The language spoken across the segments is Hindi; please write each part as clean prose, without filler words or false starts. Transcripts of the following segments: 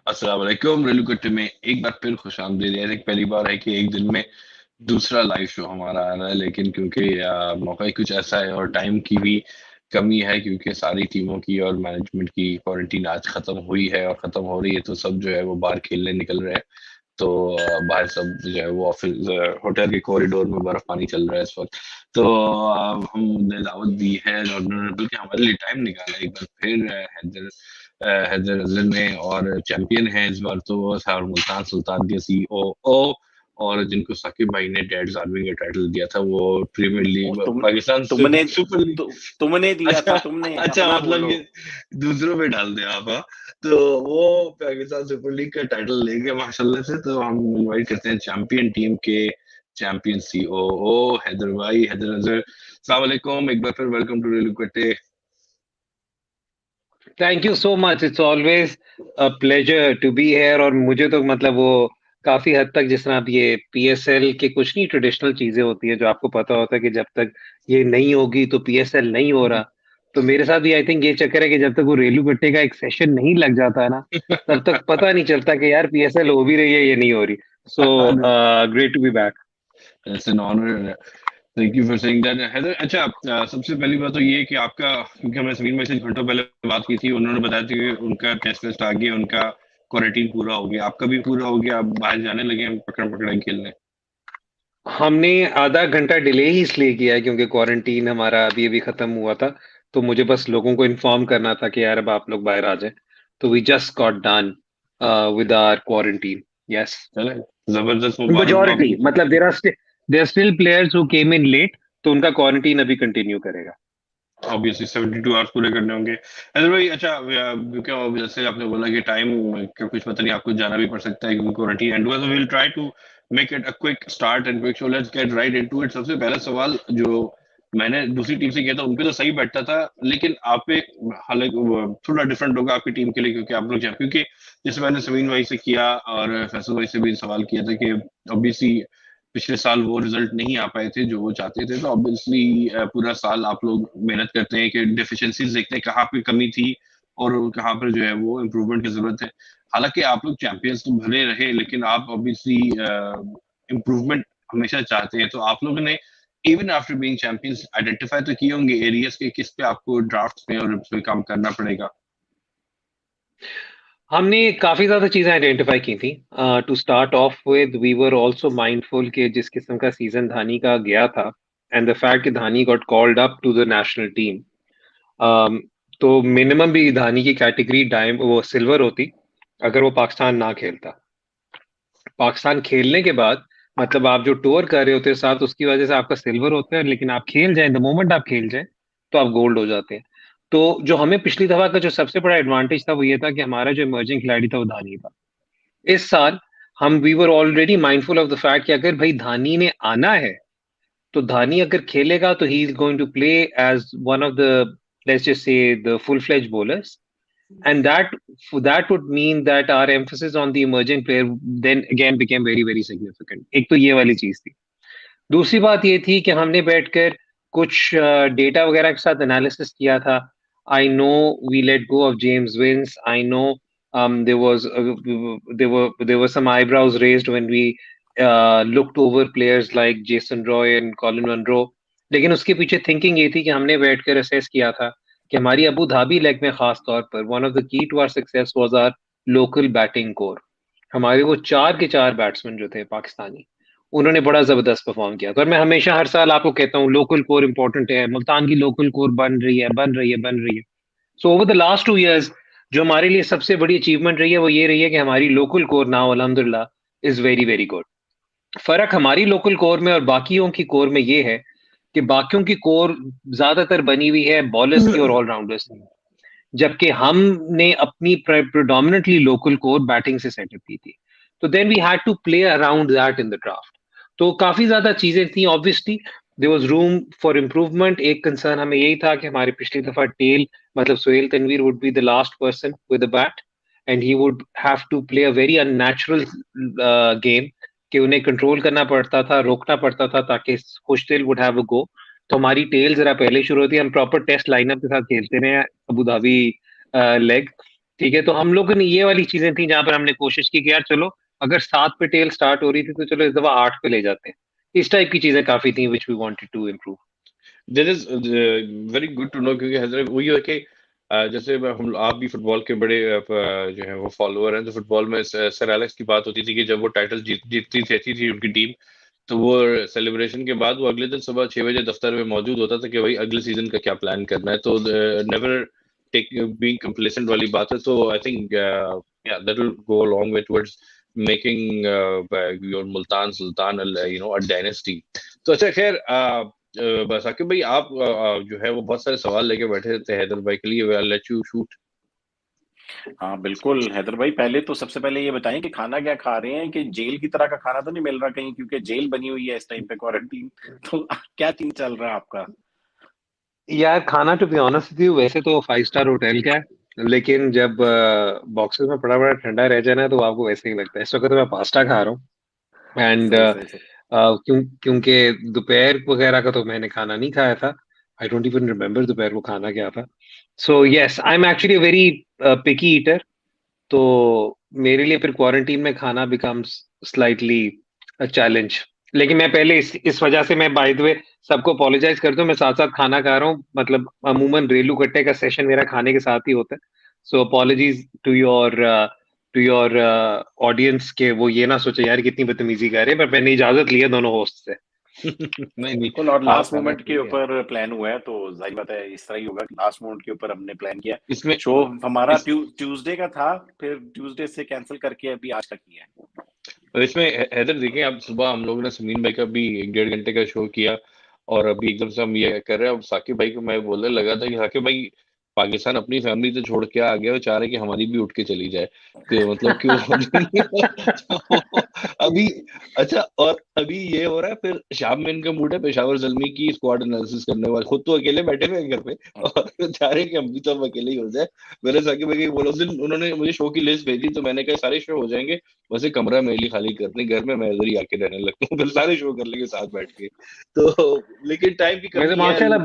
अस्सलाम वालेकुम। रेलुकट्टे में एक बार फिर खुशामदीद। यार एक पहली बार है कि एक दिन में दूसरा लाइव शो हमारा आ रहा है, लेकिन क्योंकि मौका ही कुछ ऐसा है और टाइम की भी कमी है, क्योंकि सारी टीमों की और मैनेजमेंट की क्वारंटीन आज खत्म हुई है और खत्म हो रही है, तो सब जो है वो बाहर खेलने निकल रहे हैं। तो बाहर सब जो है वो ऑफिस होटल के कॉरिडोर में बर्फ पानी चल रहा है इस वक्त। तो हमने दावत दी है और उन्होंने बल्कि हमारे लिए टाइम निकाला एक बार फिर। हैदर अजहर ने और चैंपियन है इस बार तो वो सर मुल्तान सुल्तान के सीओओ, और जिनको साकिब भाई ने डैड आर्मी का टाइटल दिया था, वो प्रीमियर और लीग पाकिस्तान सुपर लीग। तुमने दिया अच्छा, था, तुमने अच्छा, अपना मतलब बोलो। ये दूसरों पे डाल दिया आप, हाँ। तो वो पाकिस्तान सुपर लीग का टाइटल लेके माशाल्लाह से, तो हम इनवाइट करते हैं चैंपियन टीम के चैंपियन सीओओ हैदर भाई, हैदर अजहर। अस्सलाम वालेकुम, एक बार फिर वेलकम टू रेलुकट्टे। Thank you so much, it's always a pleasure to be here. और मुझे तो मतलब वो काफी हद तक, जिस तरह अब ये पीएसएल के कुछ नहीं ट्रेडिशनल चीजें होती है जो आपको पता होता है कि जब तक ये नहीं होगी तो पीएसएल नहीं हो रहा। तो मेरे साथ भी आई थिंक ये चक्कर है कि जब तक वो रेलू कट्टे का एक सेशन नहीं लग जाता है ना, तब तक पता नहीं चलता कि यार पीएसएल हो भी रही है या नहीं हो रही। So great to be back. It's an honour. Thank you for saying that Haider. अच्छा, सबसे पहली बात तो ये है कि आपका, क्योंकि हमने समीर भाई से घंटों पहले बात की थी, उन्होंने बताया था कि उनका टेस्ट वेस्ट आ गया, उनका क्वारंटीन पूरा हो गया, आपका भी पूरा हो गया, आप बाहर जाने लगे हैं पकड़ पकड़ाई खेलने। हमने आधा घंटा डिले ही इसलिए किया है क्योंकि क्वारंटीन हमारा अभी अभी खत्म हुआ था। तो मुझे बस लोगों को इन्फॉर्म करना था कि यार अब आप लोग बाहर आ जाएं। तो we just got done with our quarantine. Yes, चले, जबरदस्त, मुबारक हो मेजॉरिटी आपको। मतलब there still players who came in late, तो उनका क्वारंटीन अभी कंटिन्यू करेगा। ऑब्वियसली 72 आवर्स पूरे करने होंगे। अरे भाई, अच्छा, क्योंकि अब जैसे आपने बोला कि टाइम का कुछ पता नहीं, आपको जाना भी पड़ सकता है क्योंकि क्वारंटीन एंड हुआ, तो will try to make it a quick start and quick show. Let's get right into it. सबसे पहला सवाल जो मैंने दूसरी टीम से किया था उनपे तो सही बैठता था, लेकिन आप पे हालांकि वो थोड़ा डिफरेंट होगा आपकी टीम के लिए, क्योंकि आप लोग क्योंकि जैसे मैंने समीन भाई से किया और फैसल भाई से भी सवाल किया था कि ऑब्वियसली पिछले साल वो रिजल्ट नहीं आ पाए थे जो वो चाहते थे, तो ऑब्वियसली पूरा साल आप लोग मेहनत करते हैं कि डेफिशिएंसीज देखते हैं कहाँ पे कमी थी और कहाँ पर जो है वो इम्प्रूवमेंट की जरूरत है। हालांकि आप लोग चैंपियंस तो भले रहे, लेकिन आप ऑब्वियसली इम्प्रूवमेंट हमेशा चाहते हैं, तो आप लोगों ने even after being champions identify तो किए होंगे एरियाज के किस पे आपको ड्राफ्ट में और इस पे काम करना पड़ेगा। हमने काफी ज्यादा चीजें आइडेंटिफाई की थी। To start off with, we were also mindful कि जिस किस्म का सीजन धानी का गया था एंड द फैक्ट कि Dhani got called up to the national team, तो मिनिमम भी धानी की कैटेगरी डायम वो सिल्वर होती अगर वो पाकिस्तान ना खेलता। पाकिस्तान खेलने के बाद मतलब आप जो टूर कर रहे होते हैं साथ, उसकी वजह से आपका सिल्वर होता है, लेकिन आप खेल जाएं, द मोमेंट आप खेल जाएं तो आप गोल्ड हो जाते हैं। तो जो हमें पिछली दफा का जो सबसे बड़ा एडवांटेज था वो ये था कि हमारा जो इमर्जिंग खिलाड़ी था वो धानी था। इस साल हम we were already mindful of the fact कि अगर भाई धानी ने आना है तो धानी अगर खेलेगा तो he is going to play as one of the, let's just say, the full fledged bowlers, and that would mean that our emphasis on the emerging player then again became very very significant. एक तो ये वाली चीज थी। दूसरी बात ये थी कि हमने बैठकर कुछ डेटा वगैरह के साथ एनालिसिस किया था। I know we let go of James Vince, I know there were some eyebrows raised when we looked over players like Jason Roy and Colin Munro। लेकिन उसके पीछे थिंकिंग ये थी कि हमने बैठकर असेस किया था कि हमारी अबू धाबी लेग में खास तौर पर one of the key to our success was our local batting core. हमारे वो चार के चार बैट्समैन जो थे पाकिस्तानी, उन्होंने बड़ा जबरदस्त परफॉर्म किया था। और मैं हमेशा हर साल आपको कहता हूँ लोकल कोर इंपॉर्टेंट है, मुल्तान की लोकल कोर बन रही है, बन रही है, बन रही है। So over the last 2 years जो हमारे लिए सबसे बड़ी अचीवमेंट रही है वो ये रही है कि हमारी लोकल कोर नाउ अल्हम्दुलिल्लाह इज वेरी वेरी गुड। फर्क हमारी लोकल कोर में और बाकियों की कोर में ये है कि बाकियों की कोर ज्यादातर बनी हुई है बॉलर्स की और ऑलराउंडर्स की, जबकि हमने अपनी प्रेडोमिनेटली लोकल कोर बैटिंग से सेटअप की थी। तो then we had to play around that in the draft. तो काफी ज्यादा चीजें थी। Obviously there was room for improvement. एक कंसर्न हमें यही था कि हमारे पिछली दफा टेल मतलब Sohail Tanvir would be the last person with a bat and he would have to play a very unnatural game, कि उन्हें कंट्रोल करना पड़ता था, रोकना पड़ता था ताकि खुशदिल वुड हैव अ गो। तो हमारी टेल जरा पहले शुरू होती है, हम प्रॉपर टेस्ट लाइनअप के साथ खेलते रहे अबू धाबी लेग। ठीक है, तो हम लोग ने ये वाली चीजें थी जहां पर हमने कोशिश की कि यार चलो, अगर 7 पे टेल स्टार्ट हो रही थी तो चलो इस दफा 8 पे ले जाते हैं। इस टाइप की चीजें काफी थी which we wanted to improve. This is very good to know, क्योंकि हजरत वही है कि जैसे हम आप भी फुटबॉल के बड़े जो है वो फॉलोअर हैं, तो फुटबॉल में सर एलेक्स की बात होती थी कि जब वो टाइटल जीतती थी उनकी टीम, तो वो सेलिब्रेशन के बाद वो अगले दिन सुबह 6 बजे दफ्तर में मौजूद होता था कि भाई अगले सीजन का क्या प्लान करना है। तो नेवर टेक बीइंग कंप्लेसेंट वाली बात है। तो आई थिंक या that will go a long way towards making your Multan Sultan a dynasty. तो अच्छा खैर, बस आकिब भाई आप जो है वो बहुत सारे सवाल लेके बैठे थे हैदर भाई के लिए, लेट यू शूट। हाँ बिल्कुल हैदर भाई, पहले तो सबसे पहले ये बताएं कि खाना क्या खा रहे हैं, कि जेल की तरह का खाना तो नहीं मिल रहा कहीं, क्योंकि जेल बनी हुई है इस टाइम पे क्वारंटीन। तो क्या चीज चल रहा है आपका? यार खाना to be honest with you वैसे तो 5 स्टार होटल का है, लेकिन जब बॉक्सेस में पड़ा बड़ा ठंडा रह जाए ना तो आपको वैसे ही लगता है। इस वक्त तो मैं पास्ता खा रहा हूँ एंड सही सही सही। क्योंकि दोपहर वगैरह का तो मैंने खाना नहीं खाया था। आई डोंट इवन रिमेम्बर दोपहर को खाना क्या था। So yes, I am actually very picky eater. तो मेरे लिए फिर क्वारंटीन में खाना बिकम्स स्लाइटली चैलेंज। लेकिन मैं पहले इस वजह से मैं बाय द वे सबको अपोलोजाइज कर दूं, मैं साथ साथ खाना खा रहा हूँ। मतलब अमूमन रेलू कट्टे का सेशन मेरा खाने के साथ ही होता है। सो अपोलॉजीज टू योर ऑडियंस के वो ये ना सोचे यार कितनी बदतमीजी कर रहे हैं, पर मैंने इजाजत लिया दोनों होस्ट से। नहीं नहीं, बिल्कुल, और आप लास्ट खाना मोमेंट के ठीक है। ऊपर प्लान हुआ है तो जाहिर बात है इस तरह ही होगा कि लास्ट मोमेंट के ऊपर हमने प्लान किया। इसमें शो हमारा इस ट्यूसडे का था, फिर ट्यूसडे से कैंसिल करके अभी आज तक किया है। इसमें हैदर देखें, अब सुबह हम लोगों ने समीन भाई का भी 1 डेढ़ घंटे का शो किया, और अभी एकदम से हम ये कर रहे हैं। अब साकिब भाई को मैं बोलने लगा था कि साकिब भाई, पाकिस्तान अपनी फैमिली तो छोड़ के आ गया और चाह रहे कि हमारी भी उठ के चली जाए, कि मतलब क्यों तो अभी अच्छा, और अभी ये हो रहा है, फिर शाम में इनका मूड है पेशावर जल्मी की स्क्वाड एनालिसिस करने वाले, खुद तो अकेले बैठे हुए हैं घर पे और चाह रहे हैं कि हम भी तो अब अकेले ही हो जाए। मैंने साकिब भाई को बोला, उस दिन उन्होंने मुझे शो की लिस्ट भेजी, तो मैंने कहा सारे शो हो जाएंगे, वैसे कमरा मेरे लिए खाली करते घर में, मैं इधर ही आके रहने लगता हूँ, फिर सारे शो कर लेंगे साथ बैठ के। तो लेकिन टाइम की वैसे कमी है। माशाल्लाह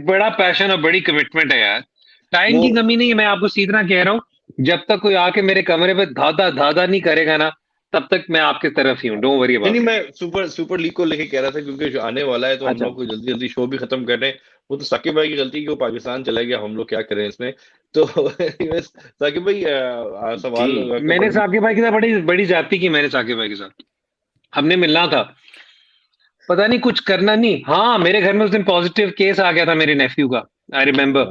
बड़ा पैशन और बड़ी कमिटमेंट है यार। टाइम वो की कमी नहीं है, मैं आपको सीधा कह रहा हूँ। जब तक कोई आके मेरे कमरे पे धाधा धाधा नहीं करेगा ना, तब तक मैं आपके तरफ ही हूँ। डोंट वरी नहीं नहीं, अबाउट इट। मैं सुपर सुपर लीग को लेके कह रहा था, क्योंकि जो आने वाला है तो हम अच्छा। लोग को जल्दी जल्दी शो भी खत्म कर रहे हैं। वो तो साकिब भाई की गलती है कि वो पाकिस्तान चला गया, हम लोग क्या करें इसमें। तो anyways, साकिब भाई जी। सवाल का मैंने बड़ी साकिब भाई के साथ बड़ी बड़ी जाती की। मैंने साकिब भाई के साथ हमने मिलना था, पता नहीं कुछ करना नहीं। हाँ, मेरे घर में उस दिन पॉजिटिव केस आ गया था मेरे नेफ्यू का। I remember.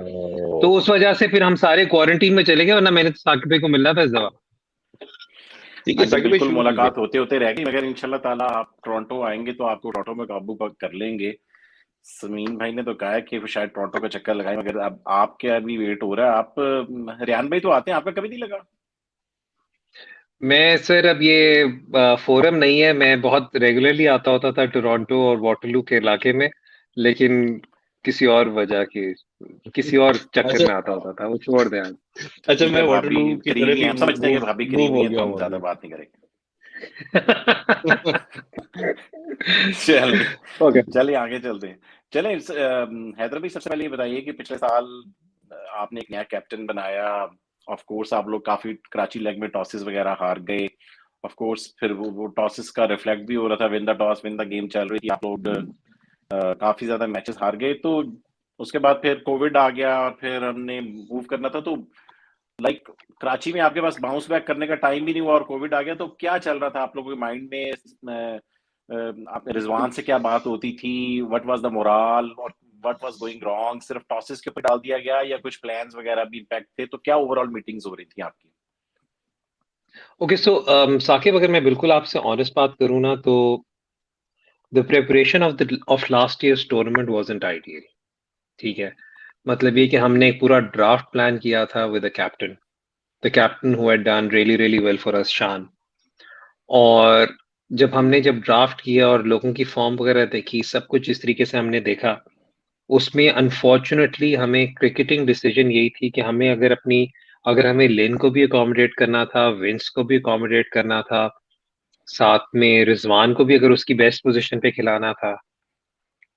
तो उस वजह से फिर हम सारे क्वारंटीन में चले गए, वरना मैंने तो साकिब भाई को मिलना था इस दफा। ठीक हाँ है, जी साकिब भाई बिल्कुल, शुरू कीजिए। मुलाकात होते होते रह गई, मगर इंशाल्लाह ताला आप टोरंटो आएंगे तो आपको टोरंटो में काबू कर लेंगे। समीन भाई ने तो कहा है कि वो शायद टोरंटो का चक्कर लगाए, मगर अब आपके अभी वेट हो रहा है। आप रियान भाई तो आते हैं, आपका कभी नहीं लगा? मैं सर अब ये फोरम नहीं है। मैं बहुत रेगुलरली आता होता था टोरंटो और वाटरलू के इलाके में, लेकिन किसी और वजह के किसी और चक्कर अच्छा में आता होता था, वो छोड़ दें आज। अच्छा, ठीक मैं है, भाभी वाटरलू की तरफ करीमी ही है, हम समझते हैं कि भाभी मूव करीमी हो है, गया तो हम हूँ ज्यादा अभी। बात नहीं करेंगे। चलिए, ओके। चलिए आगे चलते हैं। चलिए हैदर भाई, सबसे पहले ये बताइए कि पिछले साल आपने एक नया कैप्टन बनाया। ऑफ कोर्स आप लोग काफी कराची लेग में टॉसेस वगैरह हार गए। ऑफ कोर्स फिर वो टॉसेस का रिफ्लेक्ट भी हो रहा था, win the toss win the game चल रही थी, आप लोग काफी ज्यादा मैचेस हार गए। तो उसके बाद फिर कोविड आ गया और फिर हमने मूव करना था, तो लाइक कराची में आपके पास बाउंस बैक करने का टाइम भी नहीं हुआ और कोविड आ गया। तो क्या चल रहा था आप लोगों के माइंड में? आपने रिजवान से क्या बात होती थी? व्हाट वाज द मोरल और व्हाट वाज गोइंग रॉन्ग? सिर्फ टॉसेस के ऊपर डाल दिया गया या कुछ प्लान्स वगैरह भी इम्पैक्ट थे? तो क्या ओवरऑल मीटिंग्स हो रही थी आपकी? ओके, सो साकिब, अगर मैं बिल्कुल आपसे ऑनेस्ट बात करूँ ना, तो the preparation of last years tournament wasn't ideal. ठीक है, मतलब ये कि हमने एक पूरा ड्राफ्ट प्लान किया था with the captain, the captain who had done really really well for अस, शान। और जब ड्राफ्ट किया और लोगों की फॉर्म वगैरह देखी, सब कुछ जिस तरीके से हमने देखा, उसमें अनफॉर्चुनेटली हमें क्रिकेटिंग डिसीजन यही थी कि अगर हमें लिन को भी अकोमोडेट करना था, विंस को भी अकोमोडेट करना था, साथ में रिजवान को भी अगर उसकी बेस्ट पोजीशन पे खिलाना था,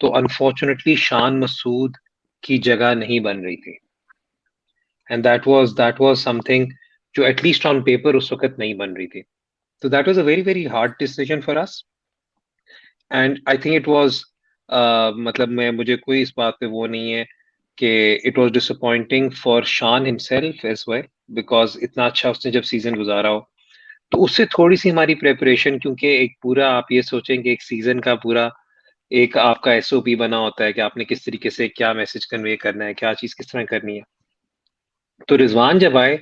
तो अनफॉर्चुनेटली शान मसूद की जगह नहीं बन रही थी। and that was something जो at least on paper उस वक्त नहीं बन रही थी. So that was a very very hard decision for us, and I think it was मतलब मुझे कोई इस बात पे वो नहीं है कि it was disappointing for Shan himself as well, because इतना अच्छा उसने जब सीजन गुजारा हो तो उससे थोड़ी सी हमारी प्रेपरेशन, क्योंकि एक पूरा आप ये सोचेंगे एक सीजन का पूरा एक आपका एसओपी बना होता है कि आपने किस तरीके से क्या मैसेज कन्वे करना है, क्या चीज किस तरह करनी है. तो रिजवान जब आए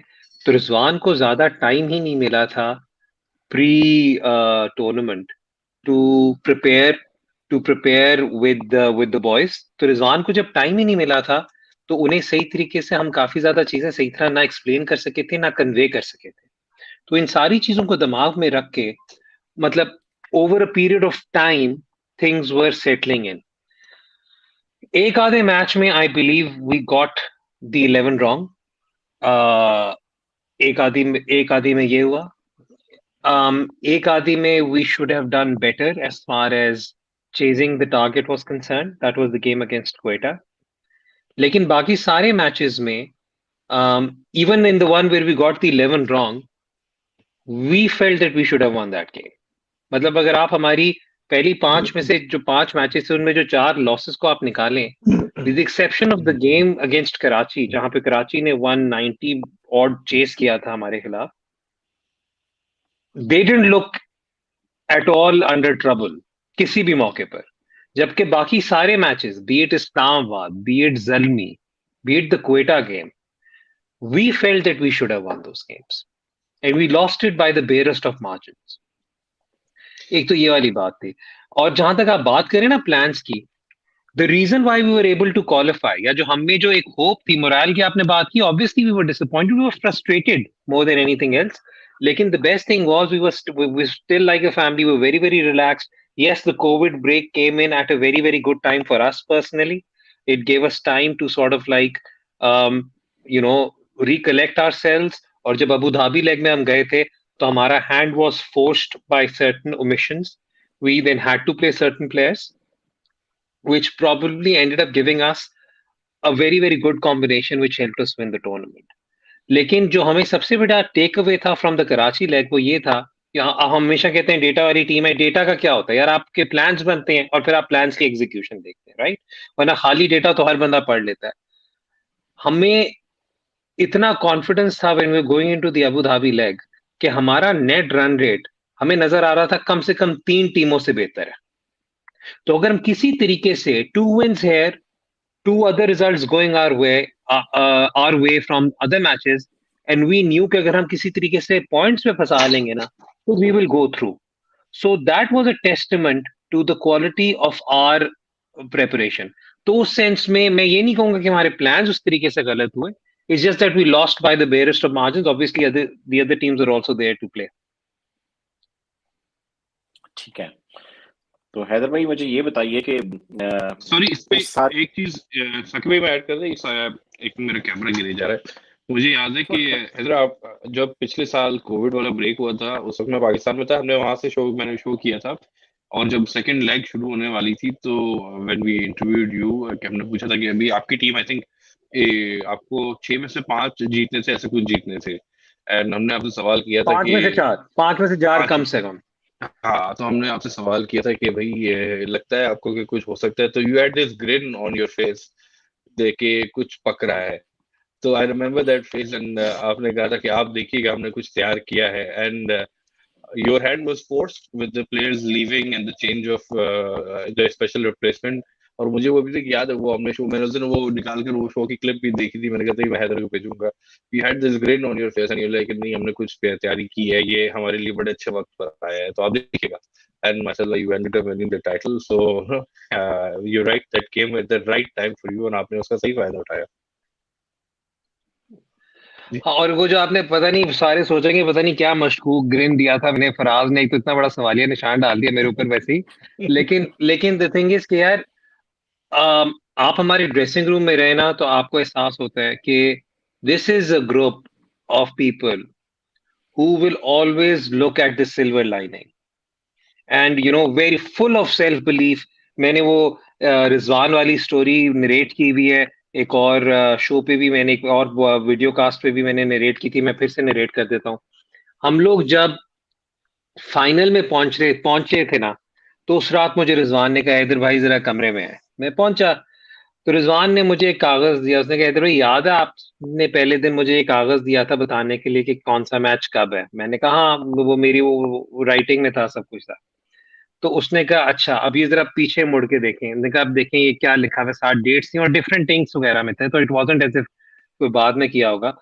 तो रिजवान को ज्यादा टाइम ही नहीं मिला था pre tournament to prepare with the boys. तो रिजवान को जब टाइम ही नहीं मिला था तो उन्हें सही तरीके से हम काफी ज्यादा चीजें सही तरह ना एक्सप्लेन कर सके थे ना कन्वे कर सके थे. तो इन सारी चीजों को दिमाग में रख के मतलब over a period of time things were settling in. एक आधे मैच में I believe we got the 11 wrong. एक आधी में ये हुआ. एक आधी में we should have done better as far as chasing the target was concerned. That was the game against Quetta. लेकिन बाकी सारे मैचेस में even in the one where we got the 11 wrong, we felt that we should have von that game. मतलब अगर आप हमारी पहली 5 में से जो 5 मैचेस थे उनमें जो 4 लॉसेस को आप निकालें, with exception of the game against Karachi जहां पे कराची ने 190 ऑड चेस किया था हमारे खिलाफ, they didn't look at all under trouble किसी भी मौके पर. जबकि बाकी सारे matches, be it Islamabad, be it Zalmi, be it the Quetta game, we felt that we should have won those games and we lost it by the barest of margins. एक तो ये वाली बात थी. और जहां तक आप बात करें ना प्लान्स की, the reason why we were able to qualify, या जो हमें जो एक होप थी, मोरल की आपने बात की, obviously we were disappointed, we were frustrated more than anything else. लेकिन the best thing was we were still like a family, we were very very relaxed. Yes, the COVID break came in at a very, very good time for us personally. It gave us time to sort of like, um, recollect ourselves. और जब अबू धाबी लेग में हम गए थे तो हमारा hand was forced by certain omissions. We then had to play certain players, which probably ended up giving us a very, very good combination which helped us win the tournament. लेकिन जो हमें सबसे बड़ा टेक अवे था फ्रॉम द कराची लेग वो ये था कि हम हमेशा कहते हैं डेटा वाली टीम है. डेटा का क्या होता है यार, आपके प्लान्स बनते हैं और फिर आप प्लान्स की एग्जीक्यूशन देखते हैं, राइट? वरना खाली डेटा तो हर बंदा पढ़ लेता है. हमें इतना कॉन्फिडेंस था when we were going into the Abu Dhabi leg कि हमारा नेट रन रेट हमें नजर आ रहा था कम से कम 3 टीमों से बेहतर है. तो अगर हम किसी तरीके से 2 wins here, 2 other results going our way from other matches, and we knew कि अगर हम किसी तरीके से पॉइंट्स पे फंसा लेंगे ना तो we will go through. So that was a testament to the quality of our preparation. तो उस सेंस में मैं ये नहीं कहूंगा कि हमारे प्लान्स उस तरीके से गलत हुए. It's just that we lost by the barest of margins. Obviously, the other teams are also there to play. ठीक है. तो हैदर भाई मुझे ये बताइए कि सॉरी इस पे एक चीज सकी भाई मैं ऐड कर दें. एक मेरा कैमरा गिरे जा रहा है. मुझे याद है कि हैदर आप जब पिछले साल कोविड वाला ब्रेक हुआ था उस वक्त मैं पाकिस्तान में था. हमने वहां से मैंने शो किया था और जब सेकंड लेग शुरू होने वाली थी तो व्हेन वी इंटरव्यूड यू हमने पूछा था कि अभी आपकी टीम आई थिंक आपको 6 में से 5 जीतने थे, ऐसे कुछ जीतने थे. एंड हमने आपसे सवाल किया था कि 5 में से 4 कम से कम. हाँ, तो हमने आपसे सवाल किया था कि भाई ये लगता है आपको कि कुछ हो सकता है. तो you had this green on your face देखे कुछ पक रहा है. तो I remember that face and आपने कहा था कि आप देखिएगा हमने कुछ तैयार किया है. And your hand was forced with the players leaving and the change of the special replacement. और मुझे वो अभी तक याद है, वो हमने शो मैंने उस दिन वो निकाल कर वो शो की क्लिप भी देखी थी. मैंने कहा था मैं हैदर को भेजूंगा. You had this grin on your face and you're like नहीं हमने कुछ तैयारी की है, ये हमारे लिए बड़े अच्छे वक्त पर आया है, तो आप देखिएगा. And माशाल्लाह you ended up winning the title. So you're right, that came at the right time for you and आपने उसका सही फायदा उठाया. और वो जो आपने पता नहीं सारे सोचेंगे पता नहीं क्या मशकूक ग्रिन दिया था मैंने, फराज ने एक तो इतना बड़ा सवालिया निशान डाल दिया मेरे ऊपर वैसे ही. लेकिन द थिंग इज कि यार आप हमारे ड्रेसिंग रूम में रहे ना तो आपको एहसास होता है कि this is a group of people who will always look at the silver lining and very full of self belief. मैंने वो रिजवान वाली स्टोरी नरेट की हुई है एक और शो पे भी मैंने, एक और वीडियो कास्ट पे भी मैंने नरेट की थी, मैं फिर से नरेट कर देता हूँ। हम लोग जब फाइनल में पहुंच रहे थे ना, तो उस रात मुझे रिजवान ने कहा, हैदर भाई जरा कमरे में है। मैं पहुंचा तो रिजवान ने मुझे एक कागज दिया, उसने कहा, हैदर भाई याद है आपने पहले दिन मुझे एक कागज दिया था बताने के लिए कि कौन सा मैच कब है? मैंने कहा हाँ, वो मेरी वो राइटिंग में था, सब कुछ था। तो उसने कहा अच्छा अब ये जरा पीछे मुड़ के देखें। मैंने कहा अब देखें ये क्या लिखा हुआ है, 7 डेट्स थी और डिफरेंट थिंग्स वगैरह में थे, तो इट वाजंट एज इफ कोई बाद में किया होगा।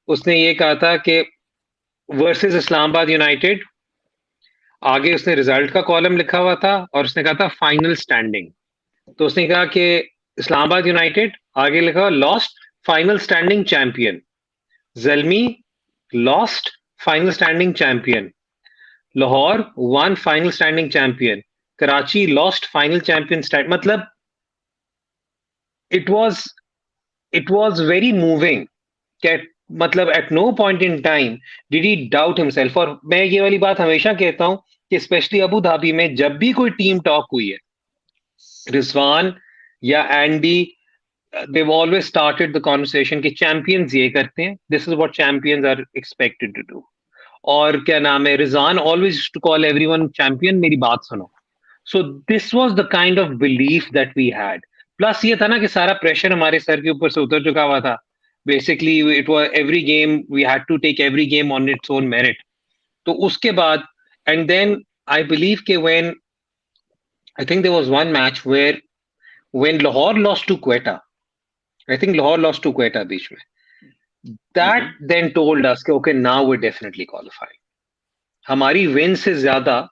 उसने ये कहा था कि वर्सेस इस्लामाबाद यूनाइटेड, आगे उसने रिजल्ट का कॉलम लिखा हुआ था और उसने कहा था फाइनल स्टैंडिंग। तो उसने कहा कि इस्लामाबाद यूनाइटेड, आगे लिखा हुआ lost final standing champion, Zalmi lost final standing champion, Lahore won final standing champion, Karachi lost final champion stand. मतलब it was it was very moving. मतलब at no point in time did he doubt himself. और मैं ये वाली बात हमेशा कहता हूं कि स्पेशली अबू धाबी में जब भी कोई टीम टॉक हुई है, रिजवान या Andy, they've always started the conversation कि चैंपियंस ये करते हैं, this is what champions are expected to do. और क्या नाम है, Rizwan always to call everyone champion, मेरी बात सुनो। So this was the kind of belief that we had. Plus ये था ना कि सारा प्रेशर हमारे सर के ऊपर से उतर चुका हुआ था। Basically it was every game we had to take every game on its own merit. तो उसके बाद एंड देन आई बिलीव के when I think there was one match where when Lahore lost to Quetta, I think Lahore lost to Quetta बीच में, दैट देन टोल्ड अस कि okay now we definitely qualify. हमारी विन से ज्यादा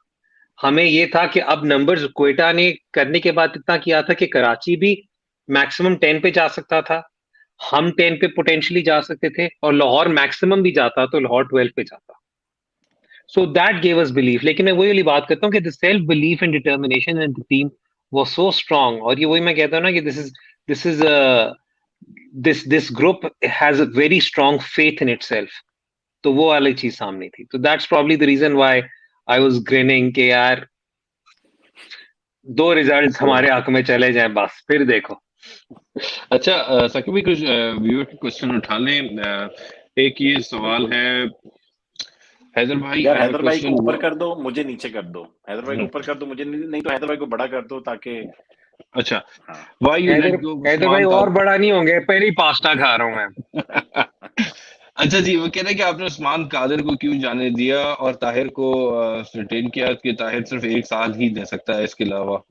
हमें ये था कि अब नंबर्स क्वेटा ने करने के बाद इतना किया था कि कराची भी मैक्सिमम 10 पे जा सकता था, हम 10 पे पोटेंशियली जा सकते थे, और लाहौर मैक्सिमम भी जाता तो लाहौर 12 पे जाता। So that gave us belief. लेकिन मैं वही वाली बात करता हूँ कि the self belief and determination in the team was so strong. और ये वही मैं कहता हूँ ना कि this is this group has a very strong faith in itself। तो वो वाली चीज सामने थी। तो that's probably the reason why I was grinning कि यार 2 रिजल्ट्स हमारे हक में चले जाएं बस, फिर देखो। अच्छा साकिब भाई, कुछ व्यूअर के क्वेश्चन उठा लें। एक ये सवाल है, हैदर भाई, यार आई हैव अ हैदर भाई को क्वेश्चन। ऊपर कर दो, मुझे नीचे कर दो। हैदर भाई को ऊपर कर दो, मुझे नहीं तो हैदर भाई को बड़ा कर दो ताकि अच्छा, हाँ। Why you Haider let go Haider भाई उस्मान और कादर? बड़ा नहीं होंगे, पहले ही पास्ता खा रहा हूं मैं। अच्छा जी, वो कह रहे हैं कि आपने उस्मान कादिर को क्यों जाने दिया और ताहिर को रिटेन किया, कि ताहिर सिर्फ 1 साल ही दे सकता है इसके अलावा।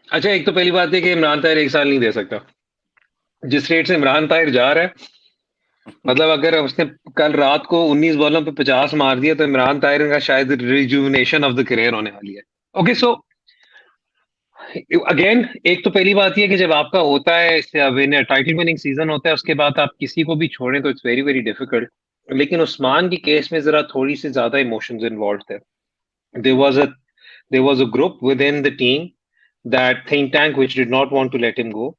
अच्छा, एक तो पहली बात है कि इमरान ताहिर 1 साल नहीं दे सकता। जिस रेट से इमरान ताहिर जा रहा है, मतलब अगर उसने कल रात को 19 बॉलों पे 50 मार दिया तो इमरान ताहिर का शायद रिजुविनेशन ऑफ द करियर होने वाली है। ओके, सो अगेन एक तो पहली बात यह है कि जब आपका होता है विनर, टाइटल विनिंग सीजन होता है, उसके बाद आप किसी को भी छोड़ें तो इट्स वेरी वेरी डिफिकल्ट। लेकिन उस्मान की केस में जरा थोड़ी सी ज्यादा इमोशंस इन्वॉल्व थे। There was a there was a group within the team, that think tank which did not want to let him go,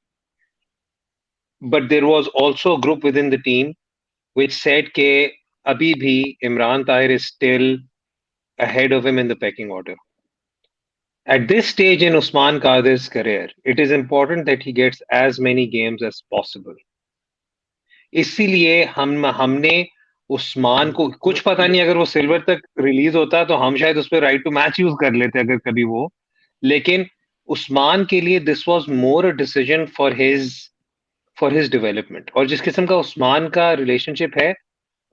but there was also a group within the team which said कि अभी भी Imran Tahir is still ahead of him in the pecking order. At this stage in Usman Qadir's career, it is important that he gets as many games as possible. इसीलिए हमने उस्मान को, कुछ पता नहीं अगर वो सिल्वर तक रिलीज होता तो हम शायद उस पर राइट टू मैच यूज कर लेते अगर कभी वो। लेकिन उस्मान के लिए this was more a decision for his development. और जिस किस्म का उस्मान का रिलेशनशिप है,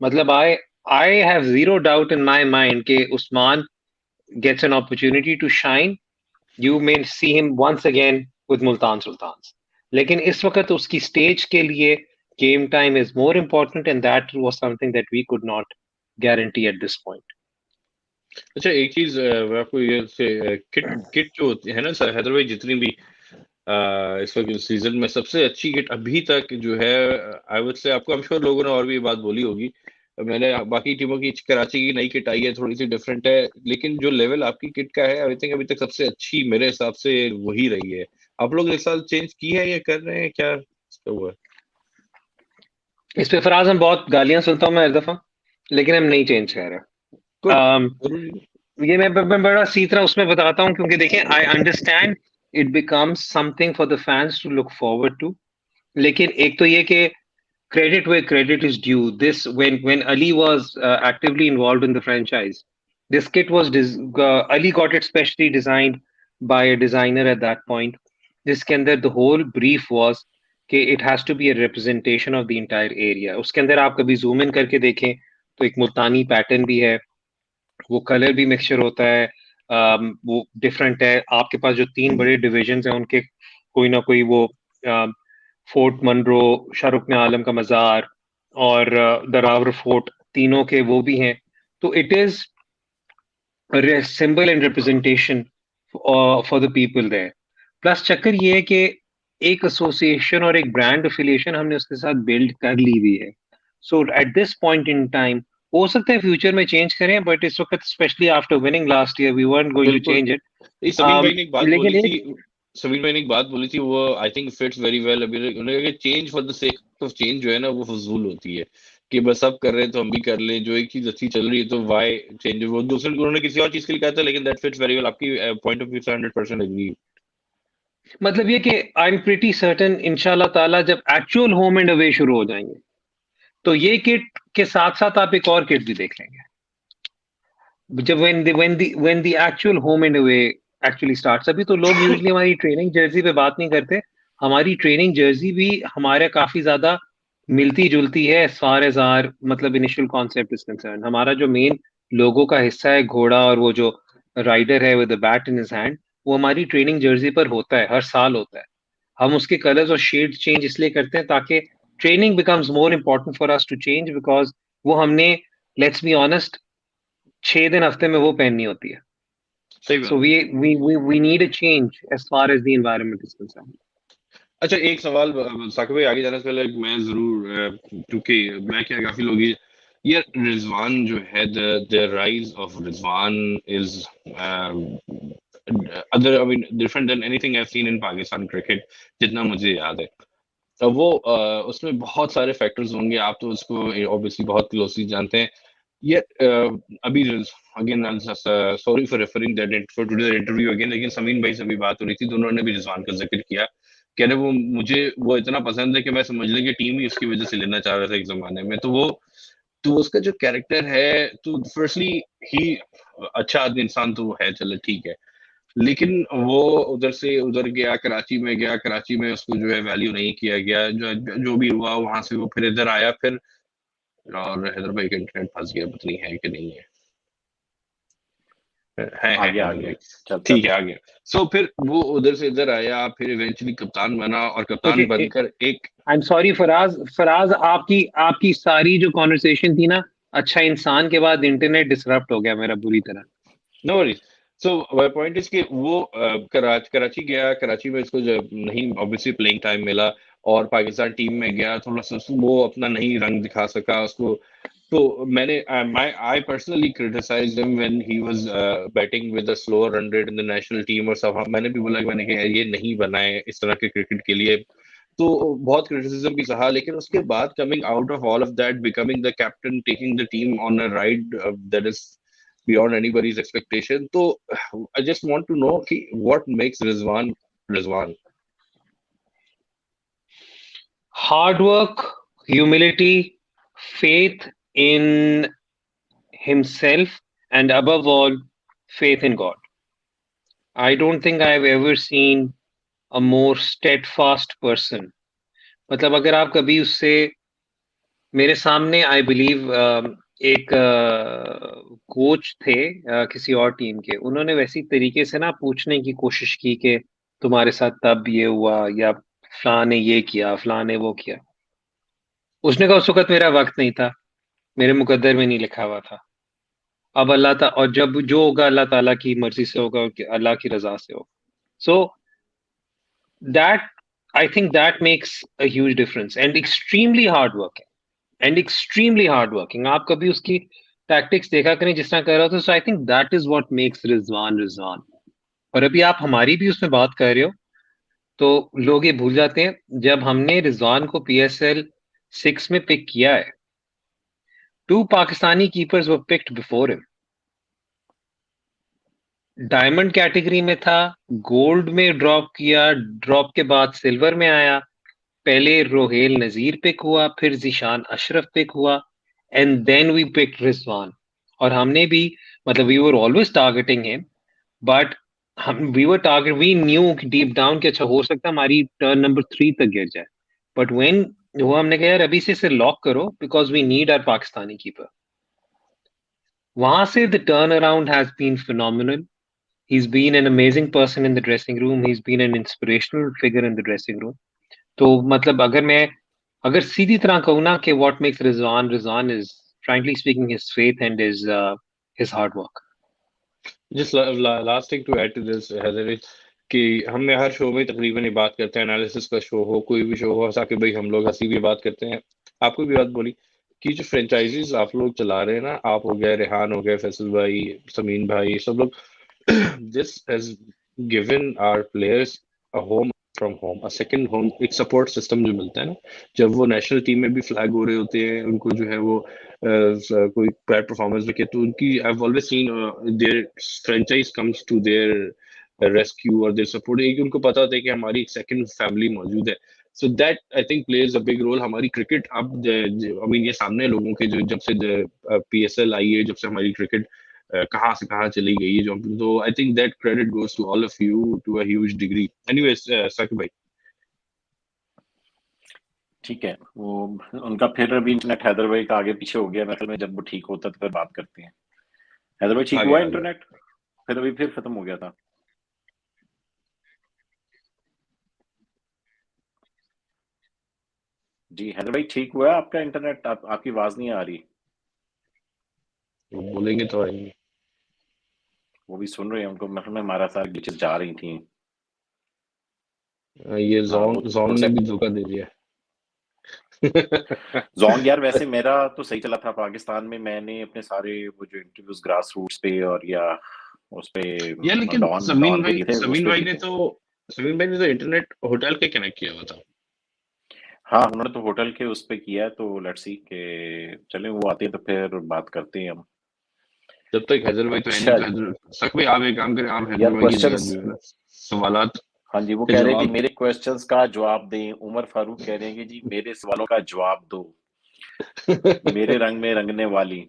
मतलब I have zero doubt in my mind कि Usman gets an opportunity to shine. You may see him once again with Multan Sultans. लेकिन इस वक्त उसकी स्टेज के लिए game time is more important, and that was something that we could not guarantee at this point. अच्छा, एक चीज मैं आपको ये से किट किट जो होती है ना सर, हैदर भाई, जितनी भी इस वक्त सीजन में सबसे अच्छी किट अभी तक जो है, आई वुड से, आपको, आई एम श्योर लोगों ने और भी ये बात बोली होगी, मैंने बाकी टीमों की, कराची की नई किट आई है, थोड़ी सी डिफरेंट है, लेकिन जो लेवल आपकी किट का है, आई थिंक अभी तक सबसे अच्छी मेरे हिसाब से वही रही है। आप लोग इस साल चेंज की है या कर रहे हैं, क्या इसका हुआ है? इस पे फराज हम बहुत गालियां सुनता हूँ मैं हर दफा, लेकिन हम नहीं चेंज कर रहे। गुड, um, जरूरी। ये मैं बड़ा सी तरह उसमें बताता हूँ, क्योंकि देखें I understand it becomes something for the fans to look forward to. लेकिन एक तो ये कि credit where credit is due. This when Ali was actively involved in the franchise, this kit was Ali got it specially designed by a designer at that point. जिसके अंदर the whole brief was कि it has to be a representation of the entire area. उसके अंदर आप कभी zoom in करके देखें तो एक मुल्तानी पैटर्न भी है, वो कलर भी मिक्सचर होता है, वो डिफरेंट है. आपके पास जो 3 बड़े डिविजन्स हैं उनके कोई ना कोई वो फोर्ट मनरो, शाहरुख आलम का मजार और दरावर फोर्ट, तीनों के वो भी हैं. तो it is symbol and representation for the people there. Plus चक्कर ये है कि एक एसोसिएशन और एक ब्रांड एफिलिएशन हमने उसके साथ बिल्ड कर ली हुई है. So at this point in time हो सकता है फ्यूचर में चेंज करें, बट इस वक्त especially after winning last year we weren't going to बिल्कुल. change it. ये समीन भाई ने एक बात बोली लेकिन थी, समीन भाई ने एक बात बोली थी, वो I think fits very well. अभी उन्होंने कहा कि change for the sake of change जो है ना वो फजूल होती है, कि बस सब कर रहे हैं तो हम भी कर लें. जो एक चीज अच्छी चल रही है तो वाई चेंज. वो दूसरे उन्होंने किसी और चीज के लिए कहा था, लेकिन दैट फिट्स वेरी वेल. आपकी पॉइंट ऑफ व्यू से 100% एग्री. मतलब ये कि आई एम प्रीटी सर्टेन इंशाल्लाह ताला जब एक्चुअल होम एंड अवे शुरू हो जाएंगे तो ये किट के साथ साथ आप एक और किट भी देख लेंगे. जब when the actual home and away actually starts. अभी तो लोग यूजुअली हमारी ट्रेनिंग जर्सी पे बात नहीं करते. हमारी ट्रेनिंग जर्सी भी हमारे काफी ज्यादा मिलती जुलती है as far as our मतलब इनिशियल कॉन्सेप्ट इज कंसर्न. हमारा जो मेन लोगो का हिस्सा है घोड़ा और वो जो राइडर है with the bat in his hand, वो हमारी ट्रेनिंग जर्सी पर होता है, हर साल होता है. हम उसके कलर्स और शेड चेंज इसलिए करते हैं ताकि training becomes more important for us to change, because वो हमने, लेट्स बी ऑनेस्ट, 6 दिन हफ्ते में वो पहननी होती है. सही बात. So we need a change as far as the environment is concerned. अच्छा, एक सवाल साकिब भाई आगे जाने से पहले मैं जरूर, क्योंकि मैं क्या काफी लोग ये रिजवान जो है, the rise of Rizwan is other, I mean different than anything I have seen in Pakistan cricket, जितना मुझे याद है. अब वो उसमें बहुत सारे फैक्टर्स होंगे, आप तो उसको ऑब्वियसली बहुत क्लोजली जानते हैं. ये अभी again sorry for referring that for today interview again, लेकिन समीन भाई से भी बात हो रही थी, दोनों ने भी रिजवान का जिक्र किया. कह रहे वो मुझे वो इतना पसंद है कि मैं समझ लें कि टीम ही उसकी वजह से लेना चाह रहा था एक जमाने में. तो उसका जो कैरेक्टर है, तो फर्स्टली ही अच्छा आदमी इंसान तो है, चलो ठीक है, लेकिन वो उधर से उधर गया, कराची में उसको जो है वैल्यू नहीं किया गया. जो भी हुआ वहां से वो फिर इधर आया, फिर और हैदर भाई का इंटरनेट फंस गया, पता नहीं है कि नहीं है. ठीक है, आ गया. सो फिर वो उधर से इधर आया, फिर इवेंचुअली कप्तान बना, और कप्तान बनकर एक, आई एम सॉरी फराज आपकी सारी जो कॉन्वर्सेशन थी ना, अच्छा इंसान के बाद इंटरनेट डिसरप्ट हो गया मेरा बुरी तरह. No worries. So my point is कि वो कराची गया, कराची में इसको जब नहीं ऑब्वियसली प्लेइंग टाइम मिला, और पाकिस्तान टीम में गया, थोड़ा सा वो अपना नहीं रंग दिखा सका उसको. तो मैंने I personally criticized him when he was batting with a slower run rate in the national team और सब. मैंने भी बोला कि मैंने कहा ये नहीं बना है इस तरह के क्रिकेट के लिए, तो बहुत क्रिटिसिज्म भी सहा. लेकिन उसके बाद coming out of all of that, becoming the captain, taking the team on a ride that is beyond anybody's expectation. So I just want to know what makes Rizwan. Hard work, humility, faith in himself, and above all, faith in God. I don't think I've ever seen a more steadfast person. मतलब अगर आप कभी उससे, मेरे सामने आई बिलीव एक कोच थे किसी और टीम के, उन्होंने वैसी तरीके से ना पूछने की कोशिश की कि तुम्हारे साथ तब ये हुआ, या फलां ने ये किया, फलां ने वो किया. उसने कहा उस वक्त मेरा वक्त नहीं था, मेरे मुकद्दर में नहीं लिखा हुआ था. अब अल्लाह ता और जब जो होगा अल्लाह ताला की मर्जी से होगा, अल्लाह की रजा से होगा. सो that, I think that makes a huge difference. And extremely hard work and extremely hard working. आप कभी उसकी टैक्टिक्स देखा करें जिस तरह कर रहा था. So I think that is what makes Rizwan. और अभी आप हमारी भी उसमें बात कर रहे हो तो लोग ये भूल जाते हैं, जब हमने रिजवान को PSL 6 में पिक किया है, 2 Pakistani keepers were picked before him. Diamond category में था, गोल्ड में ड्रॉप किया, ड्रॉप के बाद सिल्वर में आया। पहले रोहेल नजीर पिक हुआ, फिर जिशान अशरफ पिक हुआ, and then we pick Rizwan. और हमने भी, मतलब we were always targeting him, but हम वी न्यू डीप डाउन कि अच्छा हो सकता है हमारी टर्न नंबर 3 तक गिर जाए। बट व्हेन वो हमने कहा यार अभी से इसे लॉक करो because we need our Pakistani keeper. वहां से the turn around has been phenomenal. He's been an amazing person in the dressing room. He's been an inspirational figure in the dressing room. तो मतलब अगर सीधी तरह कहूँ ना कि what makes Rizwan is frankly speaking his faith and his hard work. Just last thing to add to this, Heather, is कि हमने हर शो में तकरीबन ये बात करते हैं, एनालिसिस का शो हो, कोई भी शो हो, साकिब भाई हम लोग हंसी भी बात करते हैं। आपको भी बात बोली कि जो फ्रेंचाइजीज आप लोग चला रहे हैं ना, आप हो गए, रेहान हो गए, फैसल भाई, समीन भाई, सब लोग, this has given our players a home from home, a second home, एक सपोर्ट सिस्टम जो मिलता है ना, जब वो नेशनल टीम में भी फ्लैग हो रहे होते हैं, उनको जो है वो कोई बैड परफॉर्मेंस दिखे तो उनकी, I have always seen their franchise comes to their rescue और देयर सपोर्ट, एक उनको पता होता है कि हमारी एक सेकंड फैमिली मौजूद है। So that I think plays a big role. हमारी क्रिकेट अब, आई मीन, ये सामने लोगों के जो जब से पीएसएल आई है, जब से हमारी क्रिकेट कहाँ से कहाँ चली गई है, जो, तो I think that credit goes to all of you to a huge degree. Anyways, Saqib भाई। ठीक है, वो उनका फिर अभी इंटरनेट हैदर भाई का आगे पीछे हो गया, मेरे ख्याल में जब वो ठीक होता तो फिर बात करते हैं। हैदर भाई ठीक आ हुआ गया, आ गया। इंटरनेट? फिर अभी फिर खत्म हो गया था। जी हैदर भाई ठीक हुआ आपका इंटरनेट? आपकी आवाज नहीं आ रही। वो बोलेंगे तो आएंगे। वो भी सुन रहे हैं, उनको मतलब में हमारा सारा ग्लिचेस जा रही थी। ये हाँ, वो जोंग जोंग थोड़ा ने सा भी धोखा दे दिया। जोंग यार, वैसे मेरा तो सही चला था पाकिस्तान में। मैंने अपने सारे वो जो इंटरव्यूज ग्रास रूट्स पे और या उस पे यार लेकिन डॉन डॉन पे दिए थे, उस समीन पे भाई दिए ने थे। तो समीन भाई ने तो इंटरनेट होटल के कनेक्ट किया हुआ था। हाँ, उन्होंने तो होटल के उस पे किया है, तो लेट्स सी के चले वो आते हैं तो फिर बात करते हैं हम। जब तक हैदर भाई तो है नहीं, अच्छा तो हैदर, साकिब भाई आप एक काम करें, आप हैदर यार, भाई की जगह क्वेश्चंस। जो है ना, सवालात हाँ जी, वो के कह रहे हैं कि जवाब। मेरे क्वेश्चंस का जवाब दें। उमर फारूक कह रहे हैं कि जी मेरे सवालों का जवाब दो, मेरे रंग में रंगने वाली।